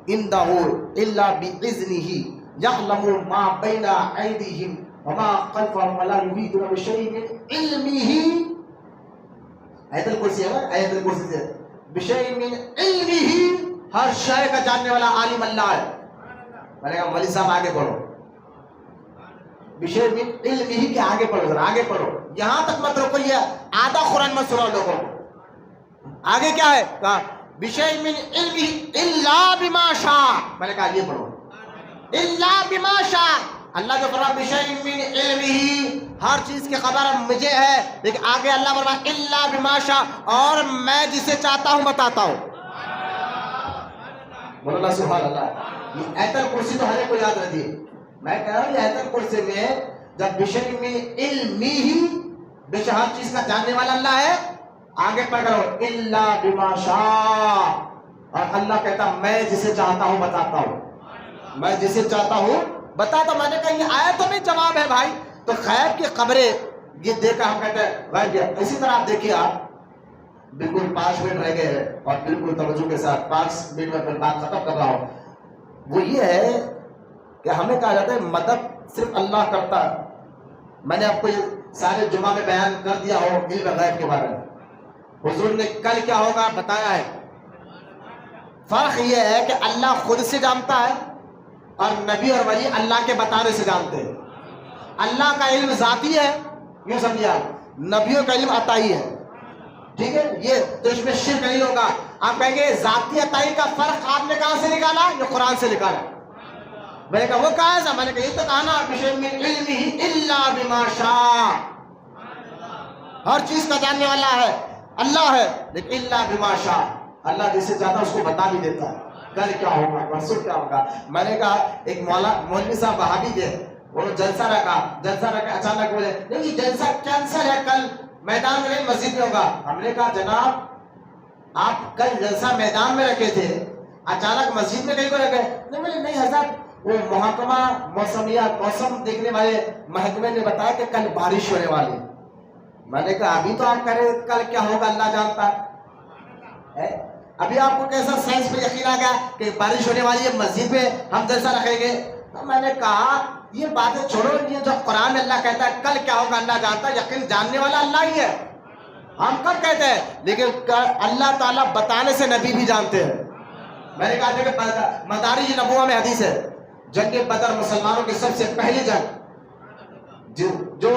عنده الا باذنہ یعلم ما بین ایدیہم وما خلفهم ولا یحیطون بشیء من علمہ۔ آیت الکرسی ہے، آیت الکرسی سے بشیء من علمہ، ہر شے کا جاننے والا عالم اللہ ہے۔ میں نے کہا مولوی صاحب آگے پڑھو، بشیء من علمہ کے آگے پڑھو، ذرا آگے پڑھو، یہاں تک مت رکو، یہ آدھا قرآن مت سناؤ لوگوں کو۔ آگے کیا ہے؟ کہا بشیء من علمہ الا بما شاء، میں نے کہا یہ پڑھو الا بما شاء، اللہ جو فرما بشیء من علمہ، ہر چیز کی خبر مجھے ہے، لیکن آگے اللہ فرما الا بما شاء، اور میں جسے چاہتا ہوں بتاتا ہوں۔ بولو اللہ سبحان اللہ۔ یہ آیت الکرسی تو ہر ایک کو یاد رہتی ہے۔ میں کہہ رہا ہوں یہ آیت الکرسی میں جب بشیء من علمہ، بے شک ہر چیز کا جاننے والا اللہ ہے، آگے پڑھ کرو الا بما شاء، اور اللہ کہتا میں جسے چاہتا ہوں بتاتا ہوں، میں جسے چاہتا ہوں بتاتا ہوں۔ میں نے کہا یہ آیتوں میں جواب ہے بھائی، تو غیب کی خبریں یہ دیکھا ہم کہتے ہیں غیب ہے۔ اسی طرح آپ دیکھیے، آپ بالکل 5 منٹ رہ گئے ہیں اور بالکل توجہ کے ساتھ 5 منٹ میں بات ختم کر رہا ہوں۔ وہ یہ ہے کہ ہمیں کہا جاتا ہے مدد صرف اللہ کرتا ہے۔ میں نے آپ کو یہ سارے جمعہ میں بیان کر دیا ہو علم غیب کے بارے میں، حضور نے کل کیا ہوگا بتایا ہے۔ فرق یہ ہے کہ اللہ خود سے جانتا ہے اور نبی اور ولی اللہ کے بتانے سے جانتے ہیں۔ اللہ کا علم ذاتی ہے، یوں سمجھے آپ، نبیوں کا علم عطائی ہے، ٹھیک ہے؟ یہ تو اس میں شرک نہیں ہوگا۔ آپ کہیں گے ذاتی عطائی کا فرق آپ نے کہاں سے نکالا؟ یہ قرآن سے نکالا۔ میں نے کہا وہ کہاں ہے؟ میں نے کہا یہ تو کہا نا بشیء من علمہ الا بما شاء، ہر چیز کا جاننے والا ہے اللہ ہے، لیکن الا بما شاء، اللہ جسے چاہتا ہے اس کو بتا بھی دیتا ہے کل کیا ہوگا، پرسوں کیا ہوگا۔ میں نے کہا ایک مولوی صاحب وہابی تھے، وہ جلسہ رکھا اچانک بولے نہیں یہ جلسہ کینسل ہے، کل میدان میں نہیں مسجد میں ہوگا۔ ہم نے کہا جناب آپ کل جلسہ میدان میں رکھے تھے، اچانک مسجد میں کہیں کو رکھے؟ نہیں بولے نہیں حضرت، وہ محکمہ موسمیات موسم دیکھنے والے محکمے نے بتایا کہ کل بارش ہونے والی۔ میں نے کہا ابھی تو آپ کہہ رہے کل کیا ہوگا اللہ جانتا ہے، ابھی آپ کو کیسا سائنس پہ یقین آ گیا کہ بارش ہونے والی ہے، مسجد میں ہم جلسہ رکھیں گے؟ تو میں نے کہا یہ باتیں چھوڑو، یہ جو قرآن میں اللہ کہتا ہے کل کیا ہوگا اللہ جانتا ہے، یقین جاننے والا اللہ ہی ہے، ہم کب کہتے ہیں، لیکن اللہ تعالیٰ بتانے سے نبی بھی جانتے ہیں۔ میں نے کہا کہ مدارج نبوہ میں حدیث ہے، جنگ بدر مسلمانوں کی سب سے پہلی جنگ، جو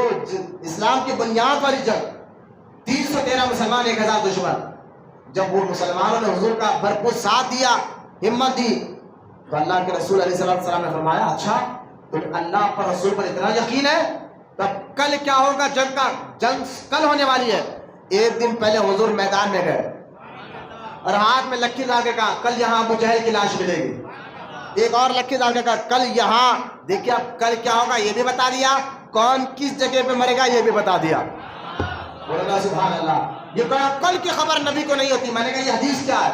اسلام کی بنیاد والی جنگ، 313 مسلمان 1000 دشمن، جب وہ مسلمانوں نے حضور کا بھرپور ساتھ دیا، ہمت دی، تو اللہ کے رسول علیہ السلام نے فرمایا اچھا تو اللہ پر رسول پر اتنا یقین ہے، تب کل کیا ہوگا؟ جنگ کل ہونے والی ہے۔ ایک دن پہلے حضور میدان میں گئے اور ہاتھ میں لکیر لا کے کہا کل یہاں ابو جہل کی لاش ملے گی، ایک اور لکیر لا کے کہا کل یہاں دیکھیے اب کل کیا ہوگا یہ بھی بتا دیا، کون کس جگہ پہ مرے گا یہ بھی بتا دیا۔ اللہ سبحان اللہ، یہ کہا کل کی خبر نبی کو نہیں ہوتی۔ میں نے کہا یہ حدیث کیا ہے؟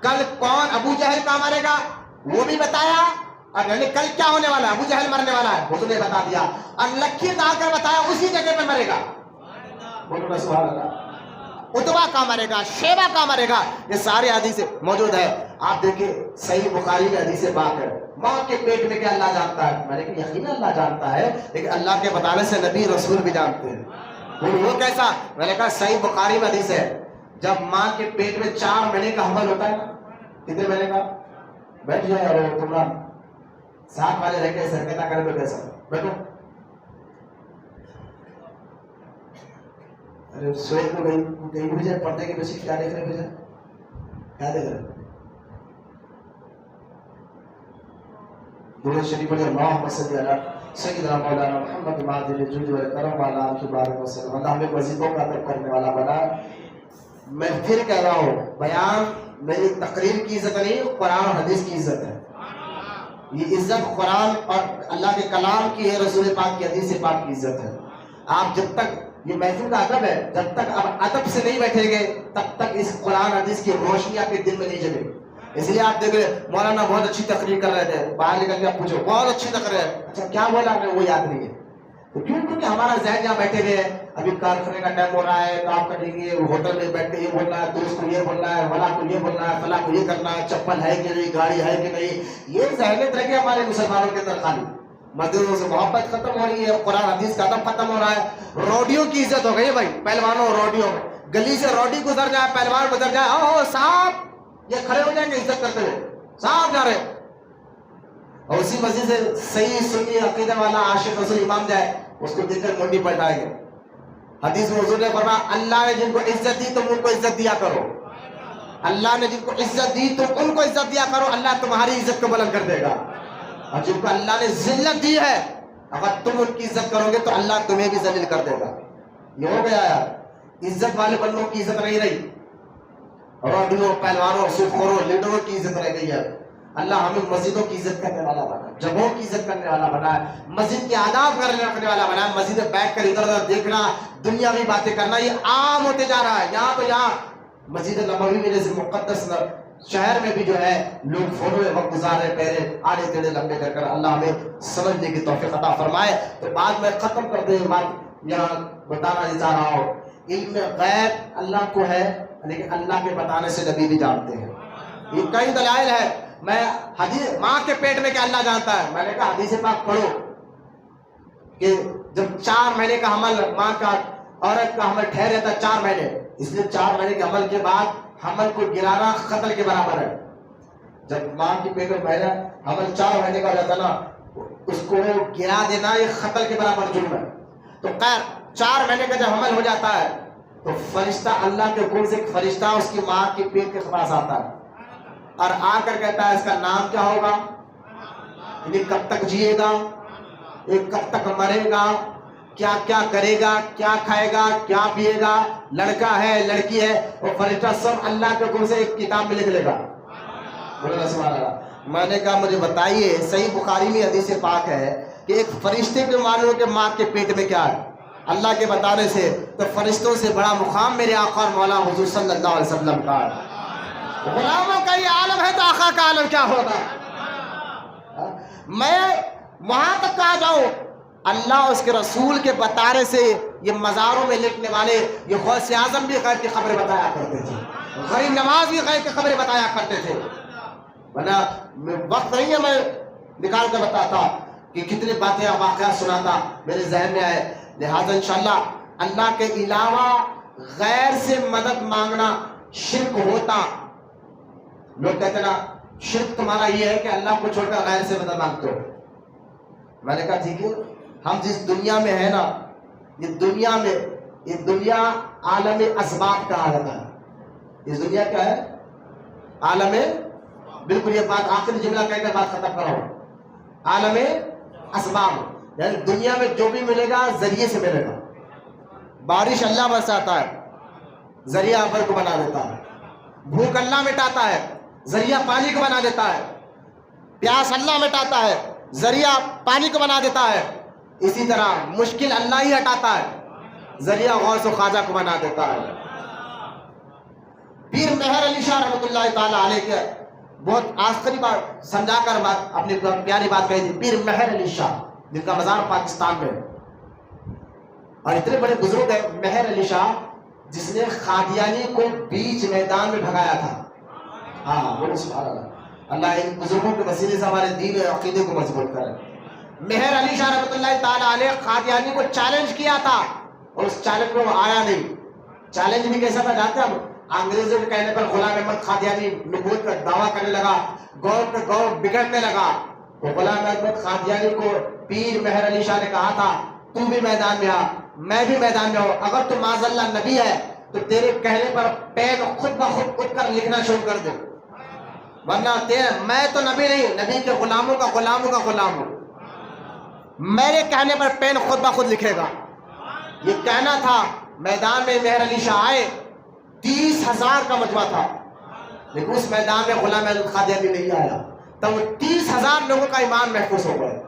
کل کون ابو جہل کا مرے گا وہ بھی بتایا، اور یعنی کل کیا ہونے والا ہے، ابو جہل مرنے والا ہے وہ تو نے بتا دیا، اور لکیر ڈال کر بتایا اسی جگہ پہ مرے گا۔ بولو سبحان اللہ۔ اتبا کا مرے گا، شیبہ کا مرے گا، یہ سارے حدیثیں موجود ہے۔ آپ دیکھیں صحیح بخاری میں حدیث بات ہے، ماں کے پیٹ میں کیا اللہ جانتا ہے؟ میں نے کہا یقین اللہ جانتا ہے، لیکن اللہ کے بتانے سے نبی رسول بھی جانتے ہیں۔ وہ کیسا؟ میں نے کہا صحیح بخاری میں حدیث ہے، جب ماں کے پیٹ میں 4 مہینے کا حمل ہوتا ہے نا، کتنے مہینے کا؟ بیٹھ جائے اور تمہارا ساتھ والے رہ کے سرکتا کرے تو کیسا؟ بیٹھو، ارے سوئے تو کہیں بھی جائے، پردے کے پیچھے کیا دیکھ رہے بھیجا، کیا دیکھ رہے؟ درود شریف پڑھیں، اللہم صلی علی سیدنا مولانا محمد معدل الجود والکرم وعلی آلہ وصحبہ وسلم۔ اللہ ہمیں وظیفوں کا ادا کرنے والا بنا۔ میں پھر کہہ رہا ہوں، بیان میری تقریر کی عزت نہیں، قرآن اور حدیث کی عزت ہے۔ یہ عزت قرآن اور اللہ کے کلام کی ہے، رسول پاک کی حدیث پاک کی عزت ہے۔ آپ جب تک یہ محفل کا ادب ہے. جب تک آپ ادب سے نہیں بیٹھیں گے تب تک اس قرآن حدیث کی روشنی آپ کے دل میں نہیں جگے. اس لیے آپ دیکھ رہے مولانا بہت اچھی تقریر کر رہے تھے, باہر نکل کے آپ پوچھو بہت اچھی تقریر ہے, اچھا کیا بولا آپ نے وہ یاد نہیں ہے. تو کیوں؟ کیونکہ ہمارا ذہن یہاں بیٹھے ہوئے ہیں, ابھی کارخانے کا ٹائم ہو رہا ہے, کام کریں گے, ہوٹل میں بیٹھ کے یہ بولنا ہے, دوست کو یہ بولنا ہے, فلاں کو یہ بولنا ہے, فلاں کو یہ کرنا ہے, چپل ہے کہ نہیں, گاڑی ہے کہ نہیں. یہ ذہنیت رہ گئی ہمارے مسلمانوں کے اندر. خالی مسجدوں سے محبت ختم ہو رہی ہے, قرآن حدیث کا ادب ختم ہو رہا ہے. روڈیوں کی عزت ہو گئی ہے بھائی, پہلوانوں روڈیوں میں, گلی سے روڈی گزر جائے, پہلوان گزر جائے, او صاحب, یہ کھڑے ہو جائیں گے عزت کرتے ہوئے, صاحب جا رہے. اور اسی مسجد سے صحیح سنی عقیدہ والا عاشق رسول امام جائے, اس کو دیکھ کر منڈی پلٹائیں گے. حدیث میں حضور نے فرمایا اللہ نے جن کو عزت دی تم ان کو عزت دیا کرو, اللہ نے جن کو عزت دی تم ان کو عزت دیا کرو, اللہ تمہاری عزت کو بلند کر دے گا. اور جن کو اللہ نے ذلت دی ہے اگر تم ان کی عزت کرو گے تو اللہ تمہیں بھی ذلیل کر دے گا. یہ ہو گیا یار, عزت والے بندوں کی عزت نہیں رہی, روڈیوں, پہلوانوں, سودخوروں, لیڈروں کی عزت رہ گئی ہے. اللہ ہمیں مسجدوں کی عزت کرنے والا بنا, جگہوں کی عزت کرنے والا بنا ہے, مسجد کے آداب رکھنے والا بنا ہے. مسجد میں بیٹھ کر ادھر ادھر دیکھنا, دنیاوی باتیں کرنا یہ عام ہوتے جا رہا ہے. یہاں تو یہاں مسجد نبوی میں جیسے مقدس شہر میں بھی جو ہے لوگ فوٹو میں وقت گزار رہے, پہلے آڑے ٹیڑے لمبے کر کر. اللہ ہمیں سمجھنے کی توفیق عطا فرمائے. تو بعد میں ختم کرتے ہوئے بات یہاں بتانا نہیں چاہ رہا ہوں, علم غیب اللہ کو ہے لیکن اللہ کے بتانے سے نبی بھی جانتے ہیں. یہ کئی دلائل ہے. میں حدیث ماں کے پیٹ میں کیا اللہ جانتا ہے, میں نے کہا حدیث پاک پڑھو کہ جب 4 مہینے کا حمل ماں کا, عورت کا حمل ٹھہر رہتا ہے 4 مہینے, اس لیے 4 مہینے کے حمل کے بعد حمل کو گرانا قتل کے برابر ہے. جب ماں کے پیٹ میں حمل 4 مہینے کا ہو جاتا نا, اس کو گرا دینا یہ قتل کے برابر جرم ہے. تو خیر 4 مہینے کا جب حمل ہو جاتا ہے تو فرشتہ, اللہ کے حکم سے ایک فرشتہ اس کی ماں کے پیٹ کے پاس آتا ہے اور آ کر کہتا ہے اس کا نام کیا ہوگا, یہ کب تک جیے گا, یہ کب تک مرے گا, کیا کیا کرے گا, کیا کھائے گا, کیا پیے گا, لڑکا ہے لڑکی ہے, وہ فرشتہ سب اللہ کے حکم سے ایک کتاب میں لکھ لے گا. میں نے کہا مجھے بتائیے, صحیح بخاری میں حدیث پاک ہے کہ ایک فرشتے کے معلوم کہ ماں کے پیٹ میں کیا ہے, اللہ کے بتانے سے. تو فرشتوں سے بڑا مقام میرے آقا اور مولا حضور صلی اللہ علیہ وسلم کا ہے. غلاموں کا یہ عالم ہے تو آقا کا عالم کیا ہوگا. میں وہاں تک کہا جاؤں, اللہ اس کے رسول کے بتانے سے یہ مزاروں میں لکھنے والے یہ غوث اعظم بھی غیب کی خبریں بتایا کرتے تھے, غریب نواز بھی غیب کی خبریں بتایا کرتے تھے. ورنہ وقت نہیں ہے میں نکال کر بتاتا کہ کتنی باتیں واقعات سناتا, میرے ذہن میں آئے. لہٰذا انشاءاللہ اللہ کے علاوہ غیر سے مدد مانگنا شرک ہوتا. لوگ کہتے نا شرک تمہارا یہ ہے کہ اللہ کو چھوڑ کر غیر سے مدد مانگتے ہو. میں نے کہا ٹھیک ہے, ہم جس دنیا میں ہیں نا, یہ دنیا عالم اسباب کا عالم ہے. اس دنیا کیا ہے, عالم, بالکل یہ بات آخری جملہ کہہ کر بات ختم کرو, عالم اسباب. یعنی دنیا میں جو بھی ملے گا ذریعے سے ملے گا. بارش اللہ برساتا ہے, ذریعہ ابر کو بنا دیتا ہے. بھوک اللہ مٹاتا ہے, ذریعہ پانی کو بنا دیتا ہے. پیاس اللہ مٹاتا ہے, ذریعہ پانی کو بنا دیتا ہے. اسی طرح مشکل اللہ ہی ہٹاتا ہے, ذریعہ غوث و خواجہ کو بنا دیتا ہے. پیر مہر علی شاہ رحمۃ اللہ تعالی علیہ کے بہت آخری بات سمجھا کر بات اپنی پیاری بات کہی تھی. پیر مہر علی شاہ جن کا مزار پاکستان میں, اور اتنے بڑے بزرگ ہیں مہر علی شاہ جس نے قادیانی کو بیچ میدان میں بھگایا تھا. ہاں بولو سبحان اللہ. اللہ ان بزرگوں کے وسیلے سے ہمارے دین اور عقیدے کو مضبوط کرے. مہر علی شاہ رحمۃ اللہ تعالی علیہ قادیانی کو چیلنج کیا تھا اور اس چیلنج میں وہ آیا نہیں. چیلنج بھی کیسا تھا جانتے ہیں, انگریزوں کے کہنے پر غلام احمد قادیانی نبوت کا دعویٰ کرنے لگا, گاؤں پہ گاؤں بگڑنے لگا. تو غلام احمد قادیانی کو پیر مہر علی شاہ نے کہا تھا تو بھی میدان میں آ, میں بھی میدان میں ہوں. اگر تو معاذ اللہ نبی ہے تو تیرے کہنے پر پین خود بخود اٹھ کر لکھنا شروع کر دے, ورنہ میں تو نبی نہیں, نبی کے غلاموں کا غلام ہوں. میرے کہنے پر پین خود بخود لکھے گا. یہ کہنا تھا. میدان میں مہر علی شاہ آئے, 30,000 کا مجمع تھا, لیکن اس میدان میں غلام احمد قادیانی نہیں آیا. تب 30,000 لوگوں کا ایمان محفوظ ہو گئے.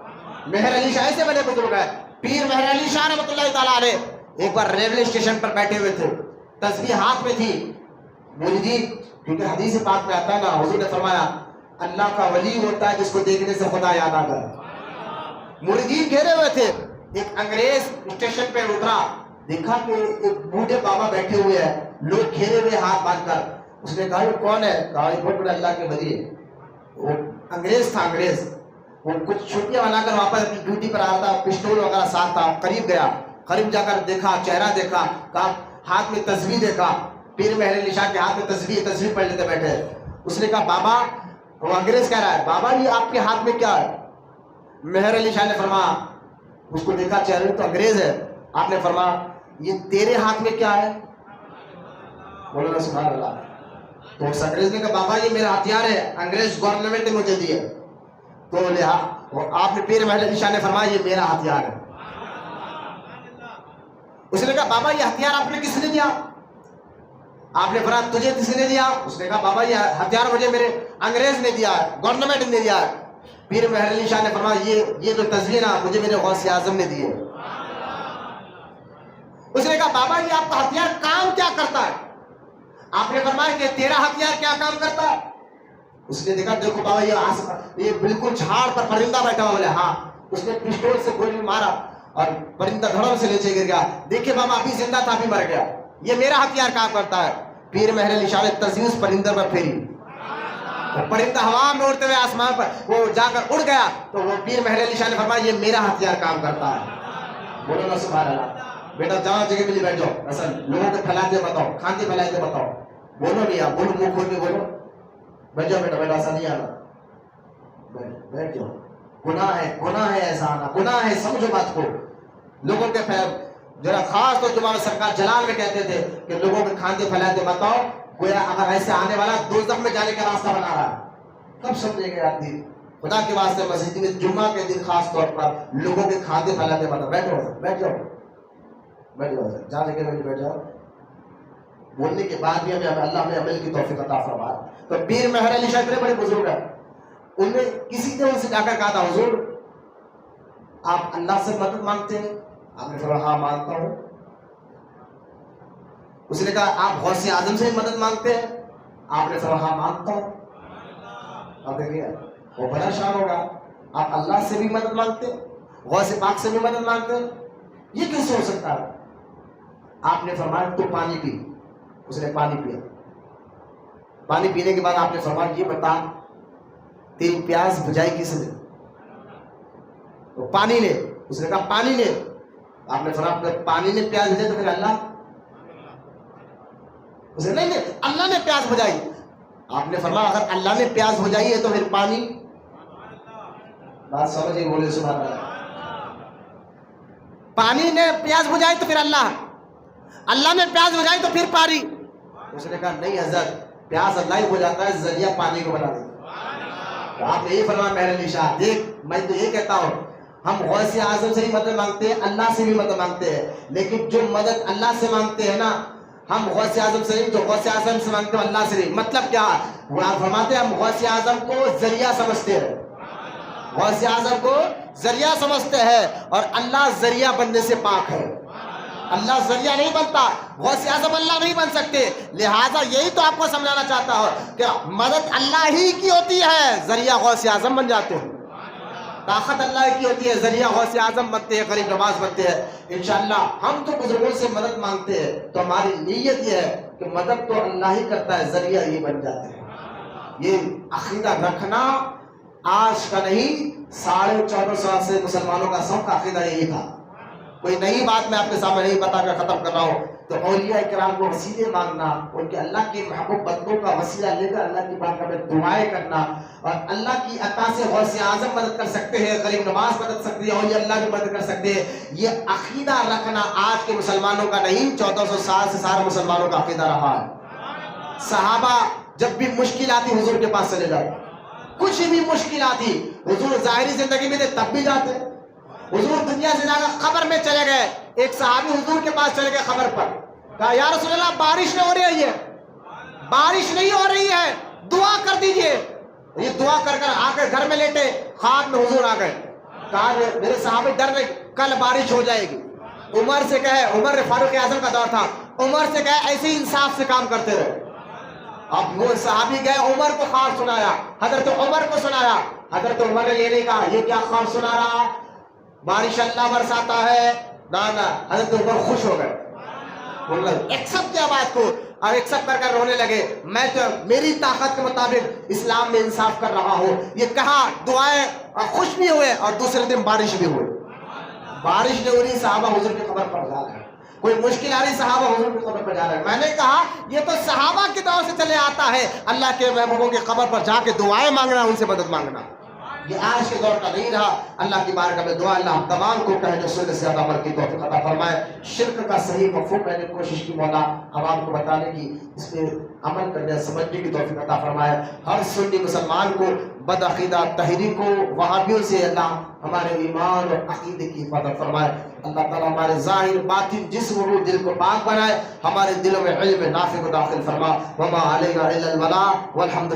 مہر علی شاہ سے بڑے بزرگ ہے. پیر مہر علی شاہ رحمۃ اللہ تعالی علیہ ایک بار ریلوے اسٹیشن پر بیٹھے ہوئے تھے, تسبیح ہاتھ میں تھی. مریدین, کیونکہ حدیث پاک میں آتا ہے نا, حضور نے فرمایا اللہ کا ولی ہوتا ہے جس کو دیکھنے سے خدا یاد آتا ہے. مریدین گھیرے ہوئے تھے. ایک انگریز اسٹیشن پہ اترا, دیکھا کہ ایک بوڑھے بابا بیٹھے ہوئے ہیں, لوگ گھیرے ہوئے ہاتھ باندھ کر. اس نے کہا یہ کون ہے؟ کہا یہ بہت بڑے اللہ کے ولی ہے. وہ انگریز تھا, انگریز. وہ کچھ چھٹیاں بنا کر واپس اپنی ڈیوٹی پر آ رہا تھا, پسٹول وغیرہ ساتھ تھا. قریب گیا, قریب جا کر دیکھا, چہرہ دیکھا, کہا ہاتھ میں تسبیح دیکھا, پیر مہر علی شاہ کے ہاتھ میں تسبیح پڑھ لیتے بیٹھے. اس نے کہا بابا, وہ انگریز کہہ رہا ہے بابا یہ آپ کے ہاتھ میں کیا ہے؟ مہر علی شاہ نے فرمایا, اس کو دیکھا چہرے تو انگریز ہے. آپ نے فرمایا یہ تیرے ہاتھ میں کیا ہے؟ بولو نا سبحان اللہ. تو اس انگریز نے کہا بابا یہ میرا ہتھیار ہے, انگریز گورنمنٹ نے مجھے دیا. تو آپ نے پیر مہر علی شاہ نے فرمایا یہ میرا ہتھیار ہے. اس نے کہا بابا یہ ہتھیار آپ نے کس نے دیا؟ آپ نے فرمایا تجھے کس نے دیا؟ اس نے کہا بابا یہ ہتھیار مجھے میرے انگریز نے دیا ہے, گورنمنٹ نے دیا ہے. پیر مہر علی شاہ نے فرمایا یہ جو تسبیح نا مجھے میرے غوث اعظم نے دی ہے. اس نے کہا بابا یہ آپ کا ہتھیار کام کیا کرتا ہے؟ آپ نے فرمایا کہ تیرا ہتھیار کیا کام کرتا ہے؟ اس نے دیکھا دیکھو بابا یہ بالکل جھاڑ پر پرندہ بیٹھا ہوا. بولے ہاں. اس نے پسٹول سے گولی مارا اور پرندہ دھڑم سے نیچے گر گیا. دیکھیں بابا ابھی زندہ تھا ابھی مر گیا. یہ میرا ہتھیار کام کرتا ہے. پیر مہر علی شاہ نے تسبیح اس پرندے پر پھیری, پرندہ ہوا میں اڑتے ہوئے آسمان پر وہ جا کر اڑ گیا. تو وہ پیر مہر علی شاہ نے فرمایا یہ میرا ہتھیار کام کرتا ہے. بولو نا سبحان اللہ. بیٹا جہاں جگہ ملی بیٹھ جاؤ, اصل لوگوں کو پھیلاتے بتاؤ, کھاتے پھیلاتے بتاؤ. بولو نہیں آپ, بولو منہ کھول کے بولو. بیٹھ جاؤ بیٹا, بیٹا ایسا نہیں آنا, بیٹھ جاؤ. گناہ ہے ایسا آنا, گناہ ہے, سمجھو بات کو. لوگوں کے ذرا خاص طور جمعہ سرکار جلال میں کہتے تھے کہ لوگوں کے کھاتے پھیلاتے بتاؤ, گویا اگر ایسے آنے والا دوزخ میں جانے کا راستہ بنا رہا ہے. کب سمجھے گا آدمی؟ خدا کے واسطے مسجد میں جمعہ کے دن خاص طور پر لوگوں کے کھاتے پھیلاتے بتاؤ. بیٹھو بیٹھ جاؤ, بیٹھ جاؤ, جہاں جگہ میں بیٹھ جاؤ. بولنے کے بعد بھی ہمیں اللہ میں عمل کی توفیق عطا فرمائے. تو پیر مہر علی شاہ اتنے بڑے بزرگ ہیں, ان میں کسی نے ان سے جا کر کہا تھا حضور آپ اللہ سے مدد مانگتے ہیں؟ آپ نے فرمایا ہاں مانگتا ہوں. اس نے کہا آپ غوث اعظم سے مدد مانگتے ہیں؟ آپ نے فرمایا ہاں مانگتا ہوں. اب دیکھیے وہ بڑا شان ہوگا, آپ اللہ سے بھی مدد مانگتے ہیں, غوث پاک سے بھی مدد مانگتے ہیں, یہ کیسے ہو سکتا ہے؟ آپ نے فرمایا تو پانی پی. اس نے پانی پیا. پانی پینے کے بعد آپ نے فرمایا یہ بتا تیری پیاس بجھائی کس نے؟ تو پانی نے. اس نے کہا پانی نے. آپ نے فرمایا پانی نے پیاس بجھائی تو پھر اللہ؟ اس نے نہیں اللہ نے پیاس بجھائی. آپ نے فرمایا اگر اللہ نے پیاس بجھائی ہے تو پھر پانی؟ بات سمجھے, بولے سبحان اللہ. پانی نے پیاس بجھائی تو پھر اللہ, اللہ نے پیاس بجھائی تو پھر پانی. اس نے کہا نہیں حضرت, پیاس اللہ ہی بجھاتا ہے, ذریعہ پانی کو بنا دیتا. آپ نے یہ فرمایا مہر علی شاہ, دیکھ میں تو یہ کہتا ہوں ہم غوث اعظم سے بھی مدد مانگتے ہیں, اللہ سے بھی مدد مانگتے ہیں, لیکن جو مدد اللہ سے مانگتے ہیں نا ہم غوث اعظم سے نہیں, جو غوث اعظم سے مانگتے ہیں اللہ سے نہیں. مطلب کیا؟ وہ آپ فرماتے ہیں ہم غوث اعظم کو ذریعہ سمجھتے ہیں, غوث اعظم کو ذریعہ سمجھتے ہیں, اور اللہ ذریعہ بننے سے پاک ہے. اللہ ذریعہ نہیں بنتا, غوث اعظم اللہ نہیں بن سکتے. لہٰذا یہی تو آپ کو سمجھانا چاہتا ہوں کہ مدد اللہ ہی کی ہوتی ہے, ذریعہ غوث اعظم بن جاتے ہیں. طاقت اللہ کی ہوتی ہے, ذریعہ غوث اعظم بنتے ہیں, غریب نواز بنتے ہیں. انشاءاللہ ہم تو بزرگوں سے مدد مانگتے ہیں, تو ہماری نیت یہ ہے کہ مدد تو اللہ ہی کرتا ہے, ذریعہ یہ بن جاتے ہیں. یہ عقیدہ رکھنا آج کا نہیں, 1450 سال سے مسلمانوں کا سب کا عقیدہ یہی تھا. کوئی نئی بات میں آپ کے سامنے نہیں بتا کر ختم کر رہا ہوں. تو اولیاء کرام کو وسیلے مانگنا, ان کے اللہ کی محبوب بندوں کا وسیلہ لے کر اللہ کی بارگاہ میں دعائیں کرنا, اور اللہ کی عطا سے غوث اعظم مدد کر سکتے ہیں, غریب نواز مدد سکتی ہے, اولیاء اللہ بھی مدد کر سکتے ہیں. یہ عقیدہ رکھنا آج کے مسلمانوں کا نہیں, 1400 سال سے سارے مسلمانوں کا عقیدہ رہا ہے. صحابہ جب بھی مشکل آتی حضور کے پاس چلے جاتے, کچھ بھی مشکل آتی حضور ظاہری زندگی میں تھے تب بھی جاتے. حضور دنیا سے جا کر قبر میں چلے گئے, ایک صحابی حضور کے پاس چلے گئے قبر پر, کہا یا رسول اللہ بارش نہیں ہو رہی ہے, بارش نہیں ہو رہی ہے, دعا کر دیجئے. یہ دعا کر کر آ کر گھر میں لیٹے, خواب میں حضور آ گئے. کہا میرے صحابی ڈر رہے کل بارش ہو جائے گی. عمر سے کہے, عمر فاروق اعظم کا دور تھا, عمر سے کہے ایسے ہی انصاف سے کام کرتے رہے. اب وہ صحابی گئے عمر کو خواب سنایا, حضرت عمر کو سنایا. حضرت عمر نے یہ نہیں کہا یہ کیا خواب سنا رہا, بارش اللہ برساتا ہے, نہ. حضرت عمر خوش ہو گئے, ایکسپٹ کیا بات کو, اور ایکسپٹ کر رونے لگے. میں تو میری طاقت کے مطابق اسلام میں انصاف کر رہا ہوں. یہ کہا, دعائیں, خوش بھی ہوئے, اور دوسرے دن بارش بھی ہوئی. بارش نے ہو رہی, صحابہ حضور کی قبر پر جا رہے ہیں. کوئی مشکل آ رہی, صحابہ حضور کی قبر پر جا رہے ہیں. میں نے کہا یہ تو صحابہ کے دور سے چلے آتا ہے, اللہ کے محبوبوں کی قبر پر جا کے دعائیں مانگنا, ان سے مدد مانگنا. یہ آج کے دور کا نہیں رہا. اللہ کی بارگاہ میں دعا, اللہ ہم تمام کو کہے جو سننے سے زیادہ عمل کی توفیق عطا فرمائے. شرک کا صحیح مفہوم میں نے کوشش کی مولا عوام کو بتانے کی, اس پہ عمل کرنے سمجھنے کی توفیق عطا فرمائے. ہر سنی مسلمان کو, بد عقیدہ تحریکوں وہابیوں سے اللہ ہمارے ایمان اور عقیدے کی حفاظت فرمائے. اللہ تعالیٰ ہمارے ظاہر باطن جسم و دل کو پاک بنائے, ہمارے دلوں میں علم نافع کو داخل فرما. وما علینا الا البلاغ والحمد